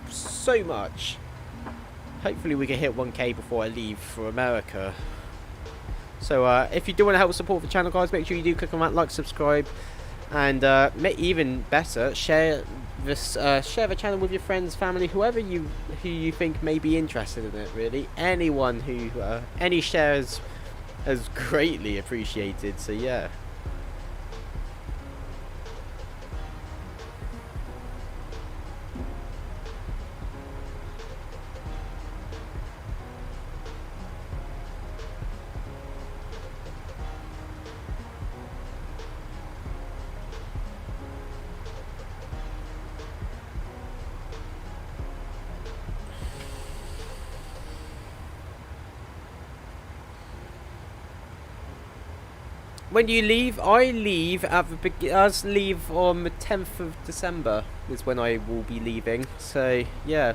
so much. Hopefully we can hit 1K before I leave for America. So if you do want to help support the channel, guys, make sure you do click on that like, subscribe, and even better, share this, share the channel with your friends, family, whoever who you think may be interested in it. Really, anyone who any shares is greatly appreciated. So yeah. When you leave, I leave at the leave on the 10th of December is when I will be leaving. So yeah.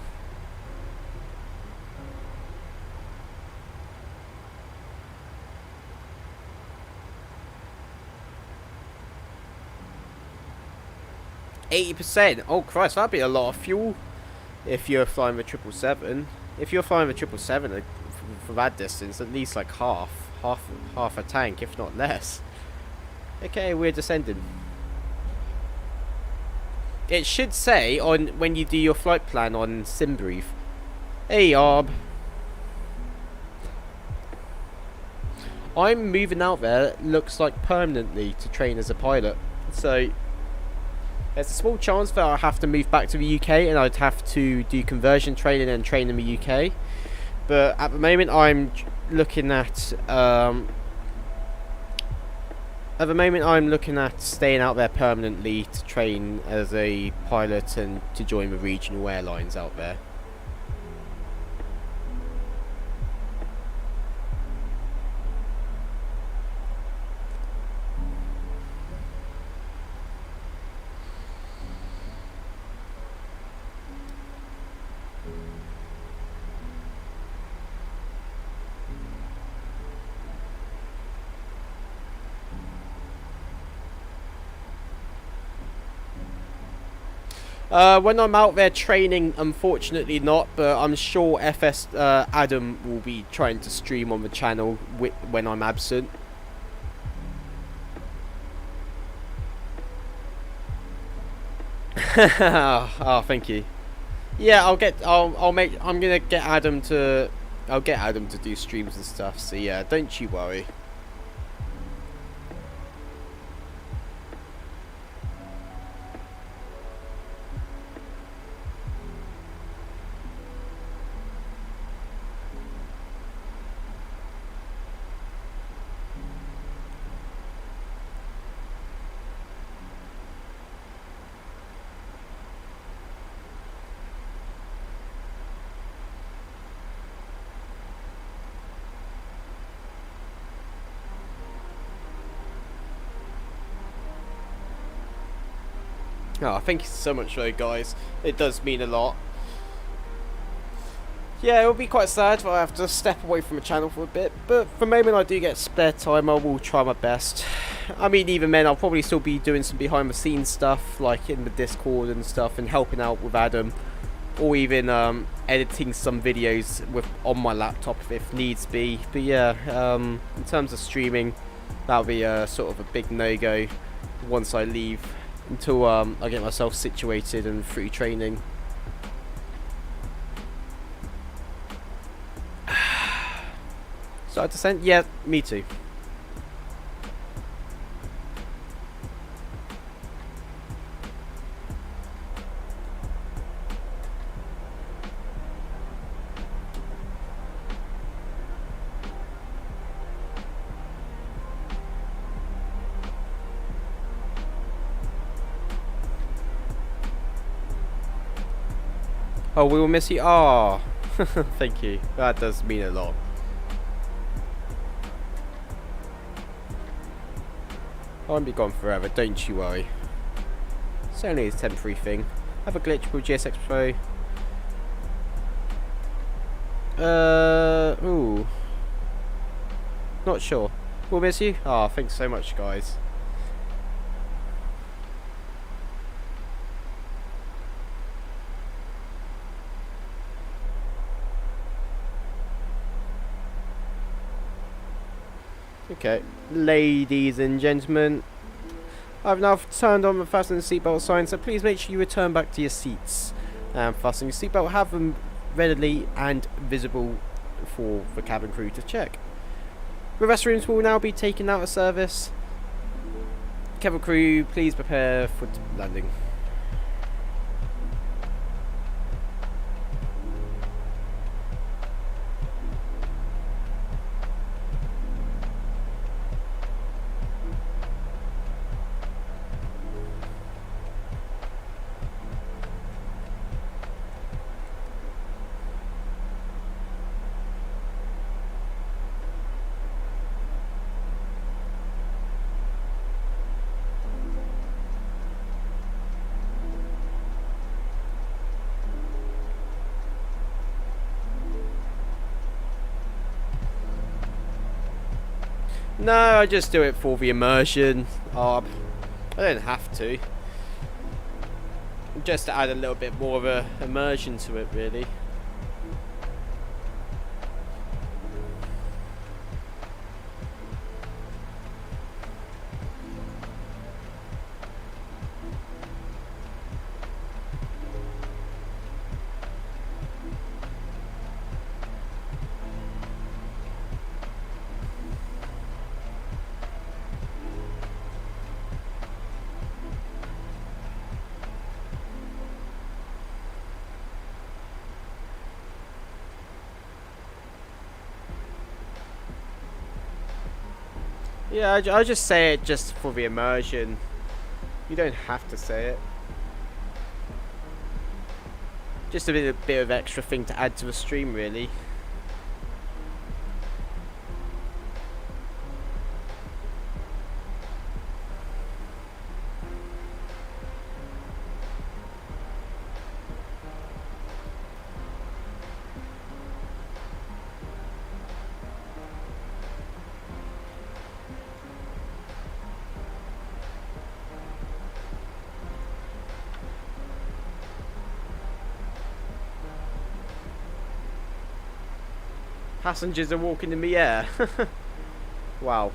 %. Oh Christ, that'd be a lot of fuel if you're flying the 777. If you're flying the 777 for that distance, at least like half a tank, if not less. Okay, we're descending. It should say on when you do your flight plan on SimBrief. Hey, Arb. I'm moving out there, looks like permanently, to train as a pilot. So there's a small chance that I'll have to move back to the UK and I'd have to do conversion training and train in the UK. But at the moment I'm looking at staying out there permanently to train as a pilot and to join the regional airlines out there. When I'm out there training, unfortunately not, but I'm sure FS Adam will be trying to stream on the channel when I'm absent. Oh, thank you. Yeah, I'm gonna get Adam to do streams and stuff. So yeah, don't you worry. Oh, thank you so much though, guys. It does mean a lot. Yeah, it will be quite sad if I have to step away from the channel for a bit, but for the moment I do get spare time, I will try my best. I mean, even then, I'll probably still be doing some behind the scenes stuff, like in the Discord and stuff, and helping out with Adam, or even editing some videos on my laptop if needs be. But yeah, in terms of streaming, that'll be sort of a big no-go once I leave, until I get myself situated and through training. Start descent? Yeah, me too. Oh, we will miss you. Ah, thank you. That does mean a lot. I won't be gone forever, don't you worry. It's only a temporary thing. Have a glitch with GSX Pro. Ooh. Not sure. We'll miss you. Ah, thanks so much, guys. Okay, ladies and gentlemen, I've now turned on the fasten seatbelt sign, so please make sure you return back to your seats and fasten your seatbelt. Have them readily and visible for the cabin crew to check. The restrooms will now be taken out of service. Cabin crew, please prepare for landing. No, I just do it for the immersion. I don't have to. Just to add a little bit more of a immersion to it, really. Yeah, I just say it just for the immersion. You don't have to say it. Just a bit of extra thing to add to the stream, really. Passengers are walking in the air. Wow.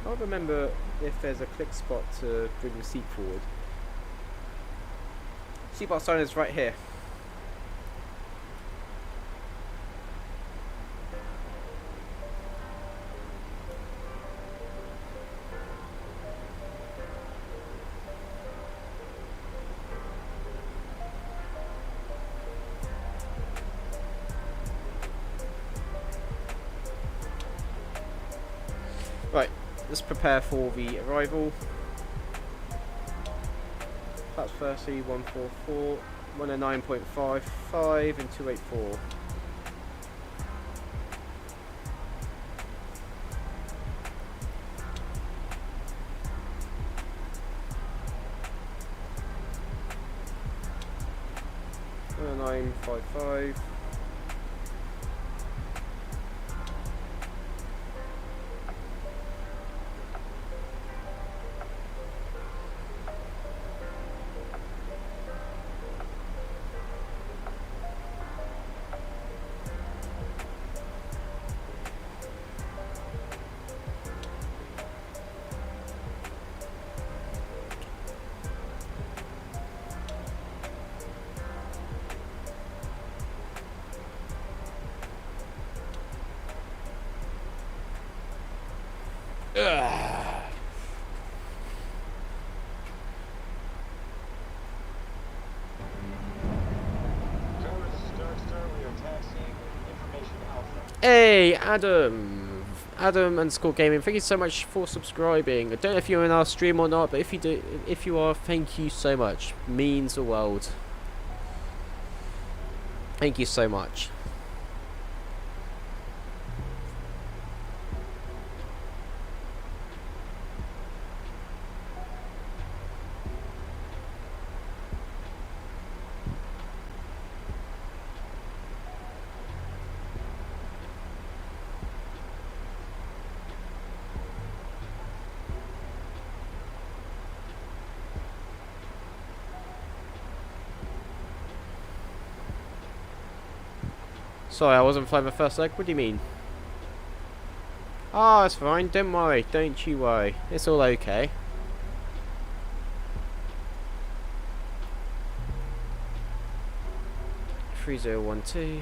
I can't remember if there's a click spot to bring the seat forward. Seatbelt sign is right here. Right, let's prepare for the arrival. That's firstly 144, 109.55 and 284. $955. Hey, Adam underscore gaming, thank you so much for subscribing. I don't know if you're in our stream or not, but if you are, thank you so much. Means the world. Thank you so much. Sorry, I wasn't flying the first leg. What do you mean? Oh, it's fine. Don't worry. Don't you worry. It's all okay. $3012.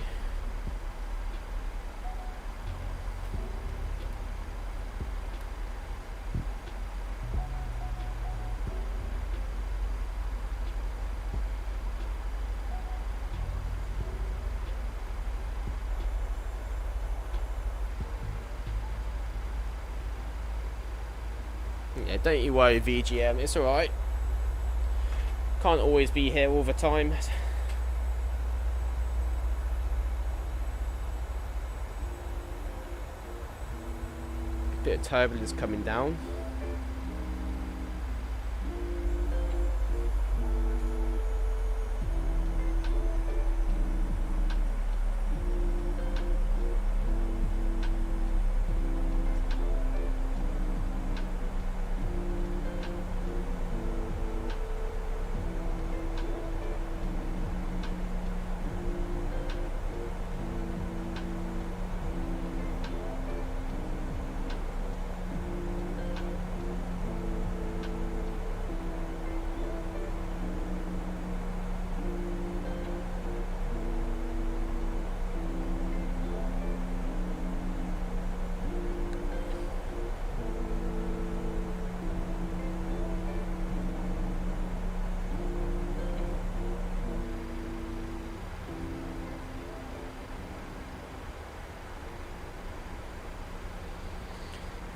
Yeah, don't you worry, VGM, it's alright. Can't always be here all the time. Bit of turbulence coming down.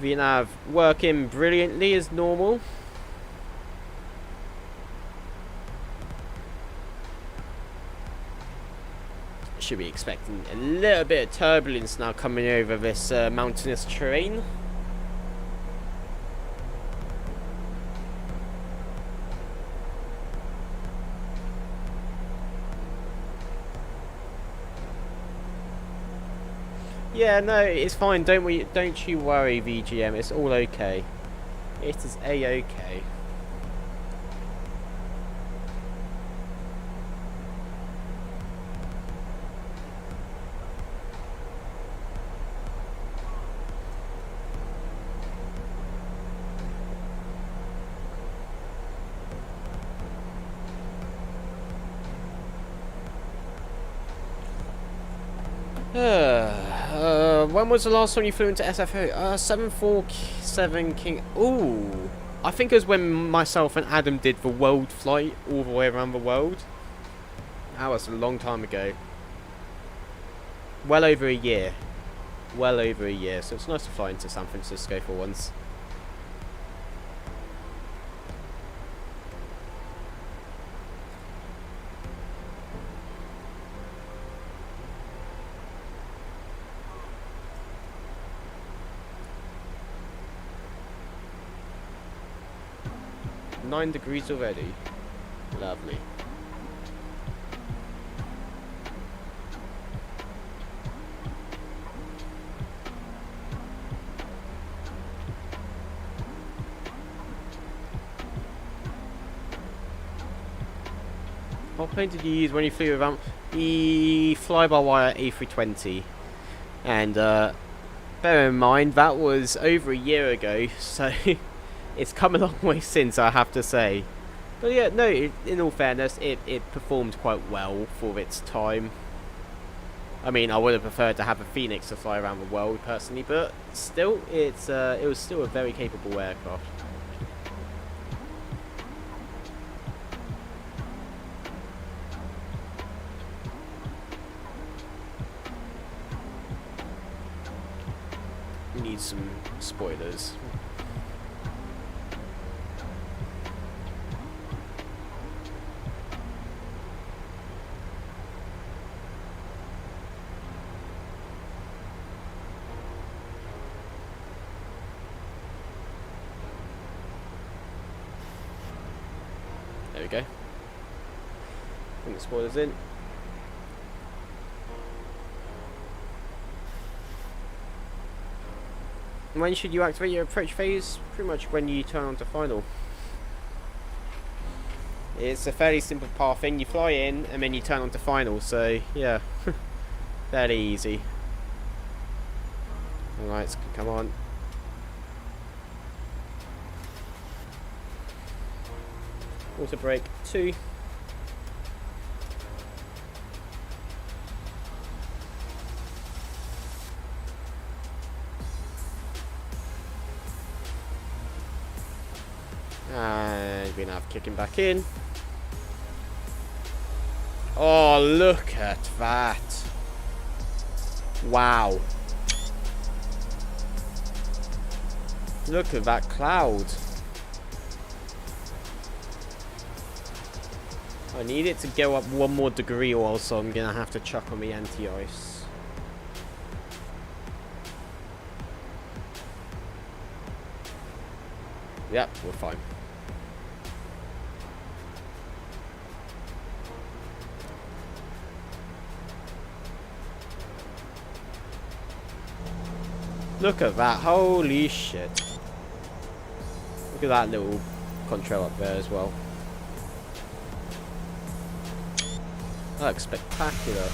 VNav working brilliantly as normal. Should be expecting a little bit of turbulence now coming over this mountainous terrain. Yeah, no, it's fine. Don't you worry, VGM. It's all okay. It is a-okay. When was the last time you flew into SFO? 747 King. Ooh, I think it was when myself and Adam did the world flight all the way around the world. That was a long time ago. Well over a year. Well over a year. So it's nice to fly into San Francisco for once. $9 degrees already. Lovely. What plane did you use when you flew around? The fly-by-wire A320. And bear in mind that was over a year ago, so it's come a long way since, I have to say. But yeah, no, in all fairness, it performed quite well for its time. I mean, I would have preferred to have a Phoenix to fly around the world, personally, but still, it was still a very capable aircraft. We need some spoilers. There we go. Put the spoilers in. When should you activate your approach phase? Pretty much when you turn on to final. It's a fairly simple pathing. You fly in and then you turn on to final. So yeah, fairly easy. Alright, come on. Auto brake 2. And we're now kicking back in. Oh, look at that. Wow. Look at that cloud. I need it to go up 1 more degree or else I'm going to have to chuck on the anti-ice. Yep, we're fine. Look at that, holy shit. Look at that little contrail up there as well. That looks spectacular.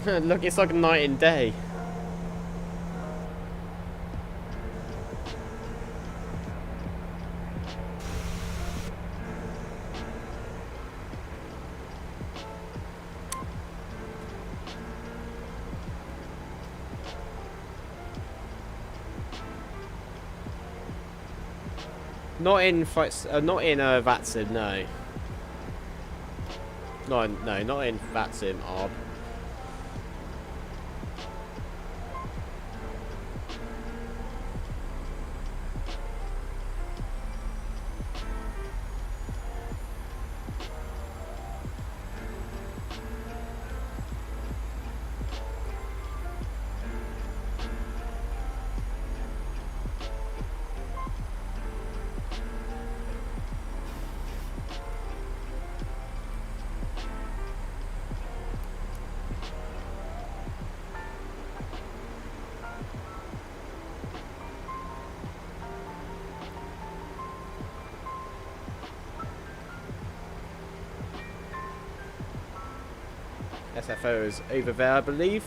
Look, it's like night and day. Not in VATSIM, no. Not in VATSIM, ARB. SFO is over there, I believe.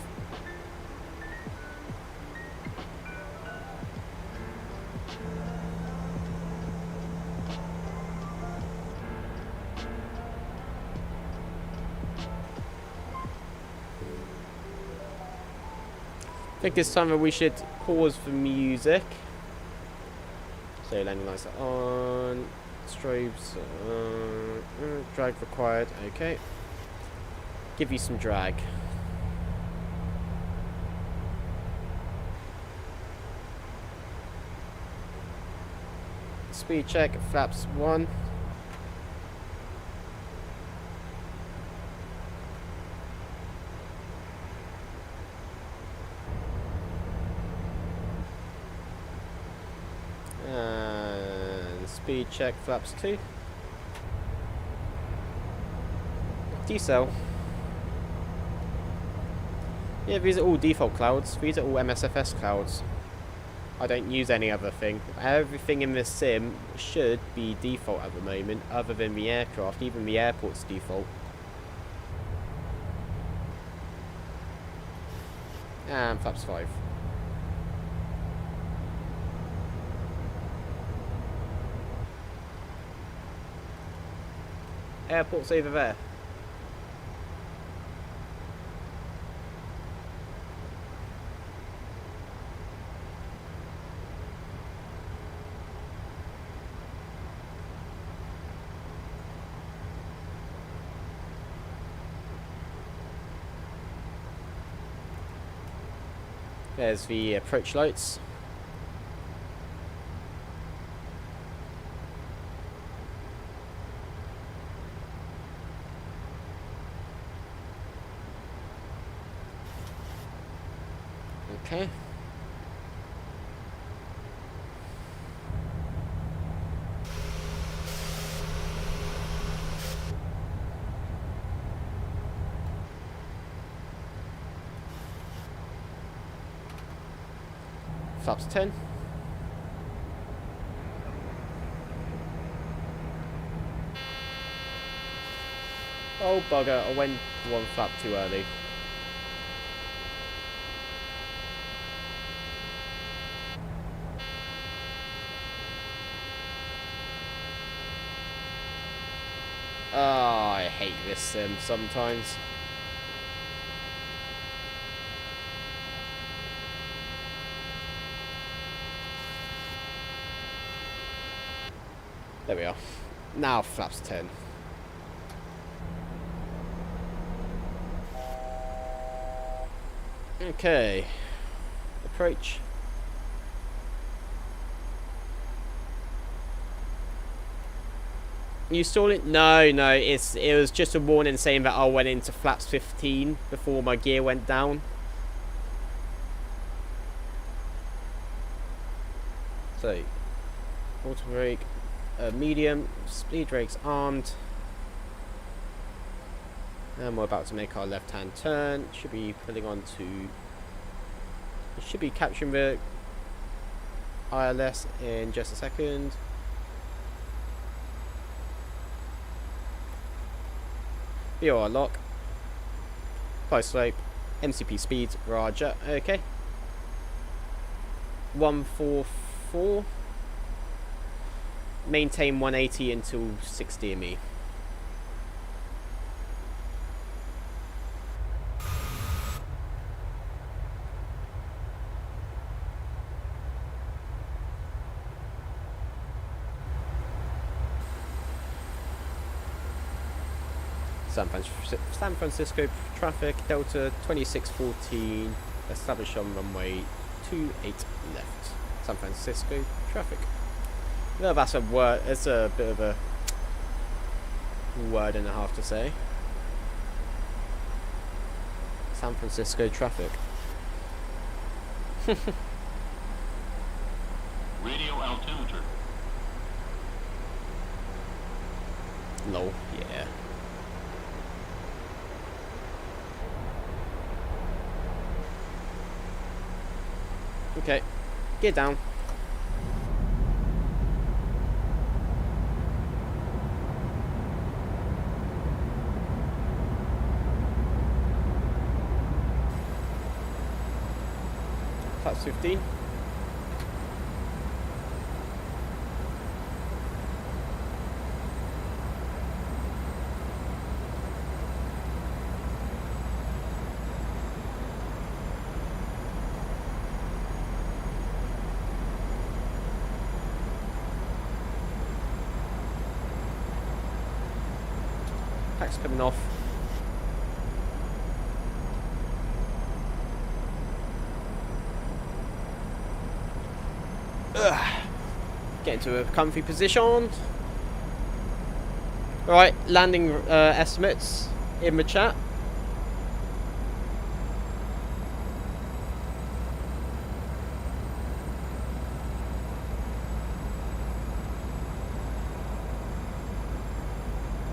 I think it's time that we should pause for music. So landing lights are on, strobes, drag required, okay. Give you some drag. Speed check, flaps 1. And speed check, flaps 2. Decel. Yeah, these are all default clouds. These are all MSFS clouds. I don't use any other thing. Everything in this sim should be default at the moment, other than the aircraft. Even the airport's default. And flaps 5. Airport's over there. There's the approach lights. Okay. Flaps 10. Oh bugger, I went one flap too early. Oh, I hate this sim sometimes. There we are. Now flaps 10. Okay. Approach. You stall it? No, it was just a warning saying that I went into flaps 15 before my gear went down. So, auto brake. Medium, speed brakes armed, and we're about to make our left hand turn. Should be pulling on to, it should be capturing the ILS in just a second. VOR lock, high slope, MCP speeds, roger, okay. 144. Maintain 180 until 60 ME. San Francisco traffic, Delta 2614, establish on runway 28 left. San Francisco traffic. No, that's a word, it's a bit of a word and a half to say. San Francisco traffic. Radio altimeter. Lol, yeah. Okay, get down. Flaps 15. Pack's coming off. Get into a comfy position. Alright, landing estimates in the chat.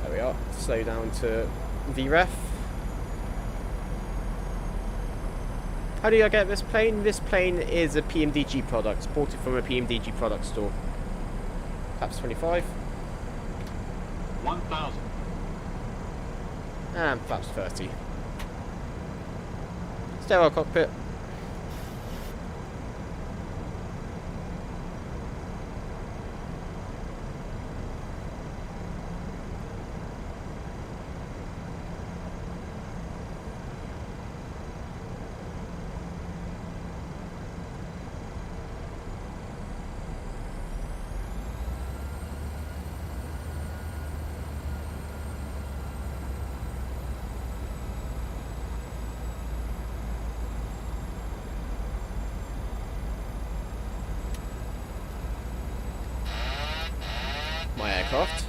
There we are. Slow down to VREF. How do I get this plane? This plane is a PMDG product, bought it from a PMDG product store. Perhaps 25. 1,000. And perhaps 30. Sterile cockpit. My aircraft.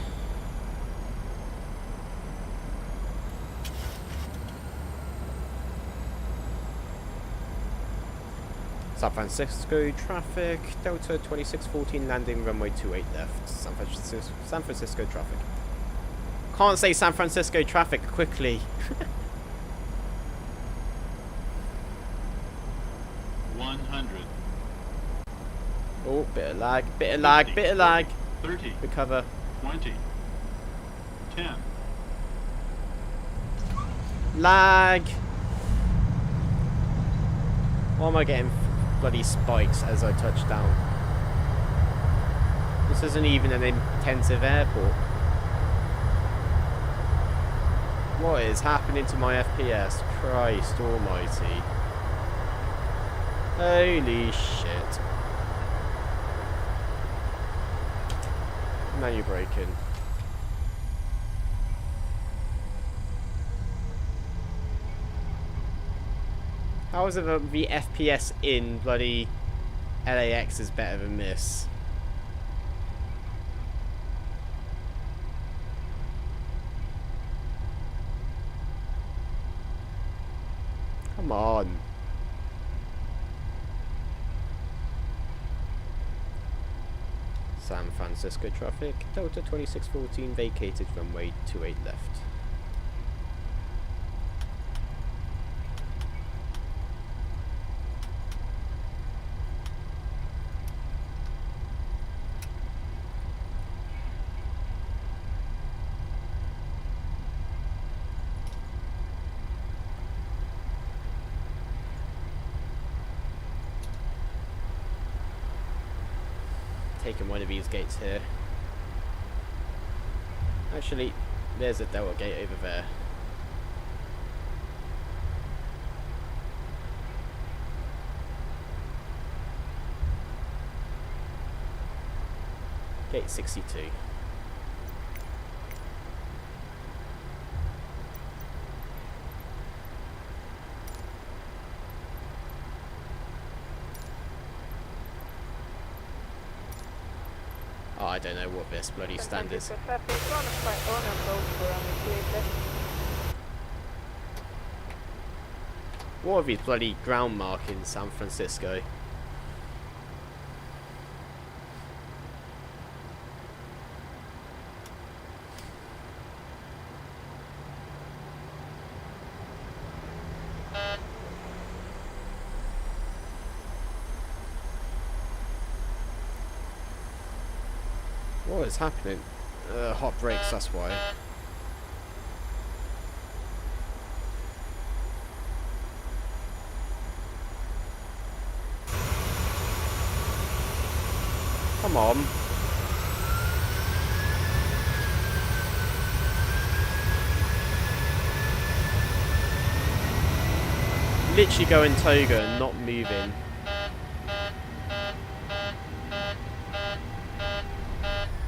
San Francisco traffic, Delta 2614 landing runway 28 left. San Francisco traffic. Can't say San Francisco traffic quickly. 100. Oh, bit of lag, bit of lag, bit of lag. 30. Recover. 20. 10. Lag. Why am I getting bloody spikes as I touch down? This isn't even an intensive airport. What is happening to my FPS? Christ almighty. Holy shit. Now you're breaking. How is it that the FPS in bloody LAX is better than this? Come on. San Francisco traffic, Delta 2614 vacated runway 28 left. Taking one of these gates here. Actually, there's a Delta gate over there. Gate 62. I don't know what this bloody stand is. What are these bloody ground markings, San Francisco? What is happening? Hot brakes, that's why. Come on. Literally going toga and not moving.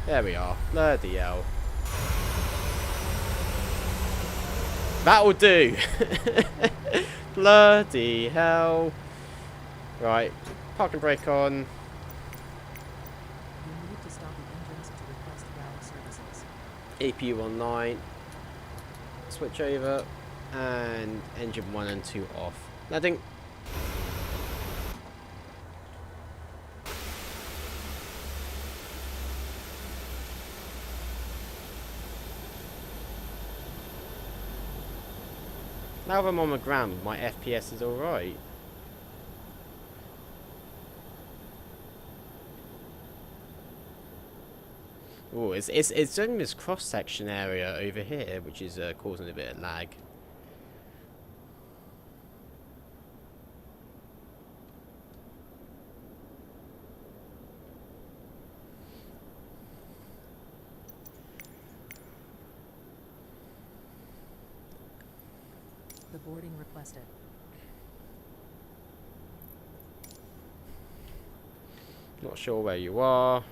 There we are. Bloody hell. That'll do. Bloody hell. Right. Park and brake on. APU online. Switch over. And engine 1 and 2 off. Landing. Now that I'm on the ground, my FPS is alright. Oh, it's only this cross-section area over here, which is causing a bit of lag. The boarding requested. Not sure where you are.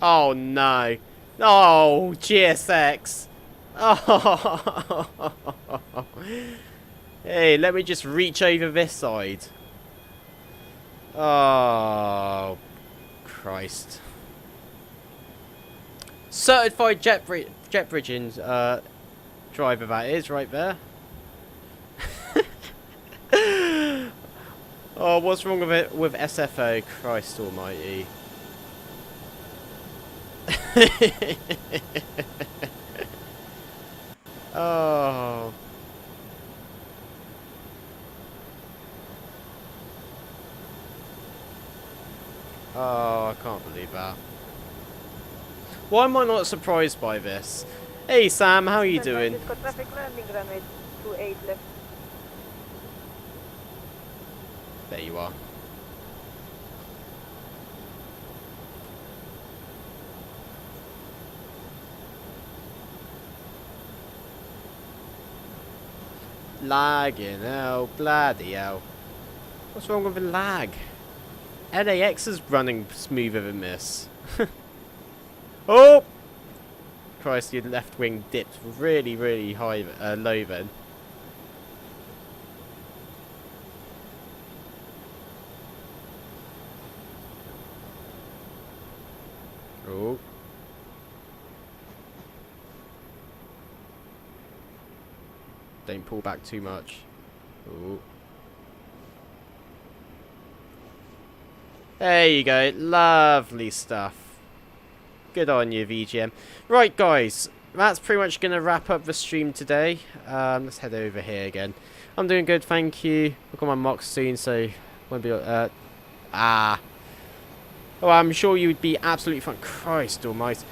Oh no. Oh, GSX. Oh. Hey, let me just reach over this side. Oh, Christ. Certified jet bridging driver that is right there. Oh, what's wrong with it with SFO? Christ almighty. Oh. Oh, I can't believe that. Why am I not surprised by this? Hey Sam, how are you doing? There you are. Lagging, oh bloody hell. What's wrong with the lag? LAX is running smoother than this. Oh! Christ, your left wing dipped really, really high, low then. Oh. Don't pull back too much. Oh. There you go. Lovely stuff. Good on you, VGM. Right, guys. That's pretty much going to wrap up the stream today. Let's head over here again. I'm doing good, thank you. I've got my mocks soon, so won't be... Oh, I'm sure you would be absolutely fine. Christ almighty.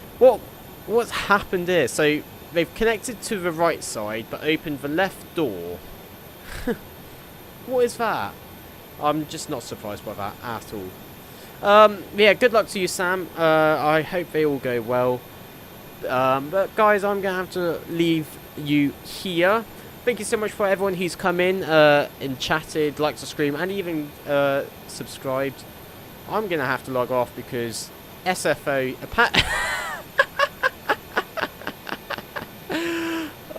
What's happened here? So, they've connected to the right side, but opened the left door. What is that? I'm just not surprised by that at all. Yeah, good luck to you, Sam. I hope they all go well. But guys, I'm gonna have to leave you here. Thank you so much for everyone who's come in and chatted, liked the stream, and even subscribed. I'm gonna have to log off because SFO.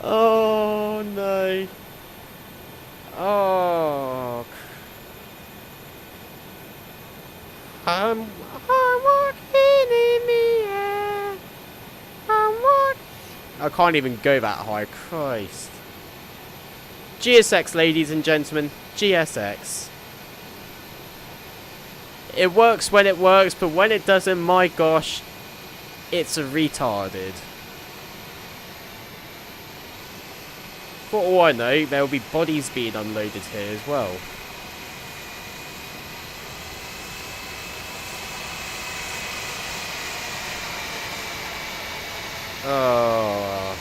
Oh no. Oh. I can't even go that high. Christ. GSX, ladies and gentlemen. GSX. It works when it works, but when it doesn't, my gosh, it's a retarded. For all I know, there will be bodies being unloaded here as well. Oh.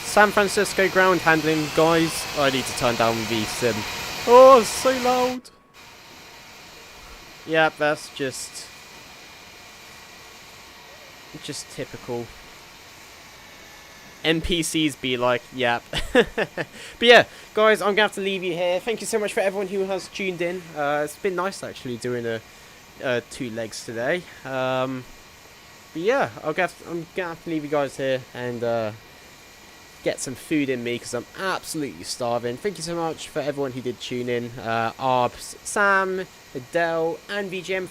San Francisco ground handling, guys. I need to turn down the sim. Oh, it's so loud. Yeah, that's just typical. NPCs be like, yep. But yeah, guys, I'm going to have to leave you here. Thank you so much for everyone who has tuned in. It's been nice actually doing two legs today. But yeah, I'm going to have to leave you guys here and get some food in me because I'm absolutely starving. Thank you so much for everyone who did tune in. Arbs, Sam, Adele, and VGM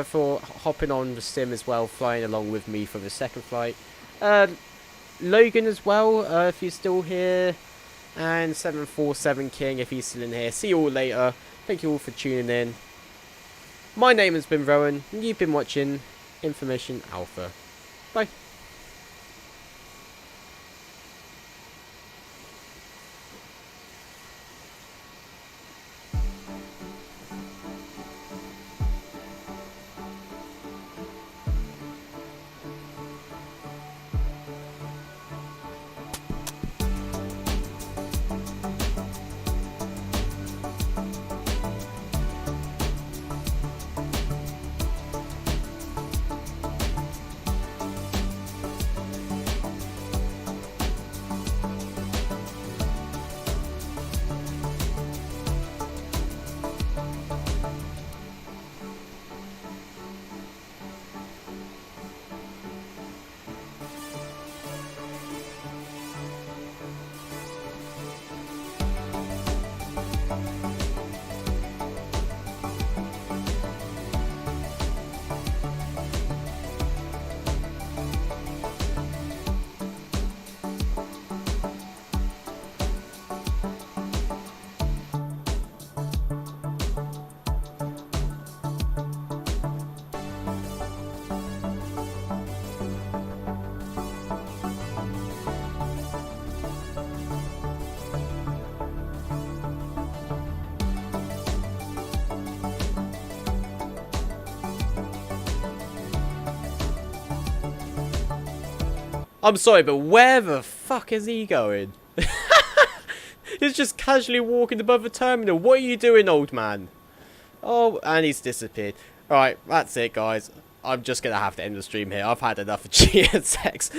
for hopping on the sim as well, flying along with me for the second flight. Logan as well, if he's still here, and 747 King if he's still in here. See you all later. Thank you all for tuning in. My name has been Rowan, and you've been watching Information Alpha. Bye. I'm sorry, but where the fuck is he going? He's just casually walking above the terminal. What are you doing, old man? Oh, and he's disappeared. Alright, that's it, guys. I'm just going to have to end the stream here. I've had enough of GSX.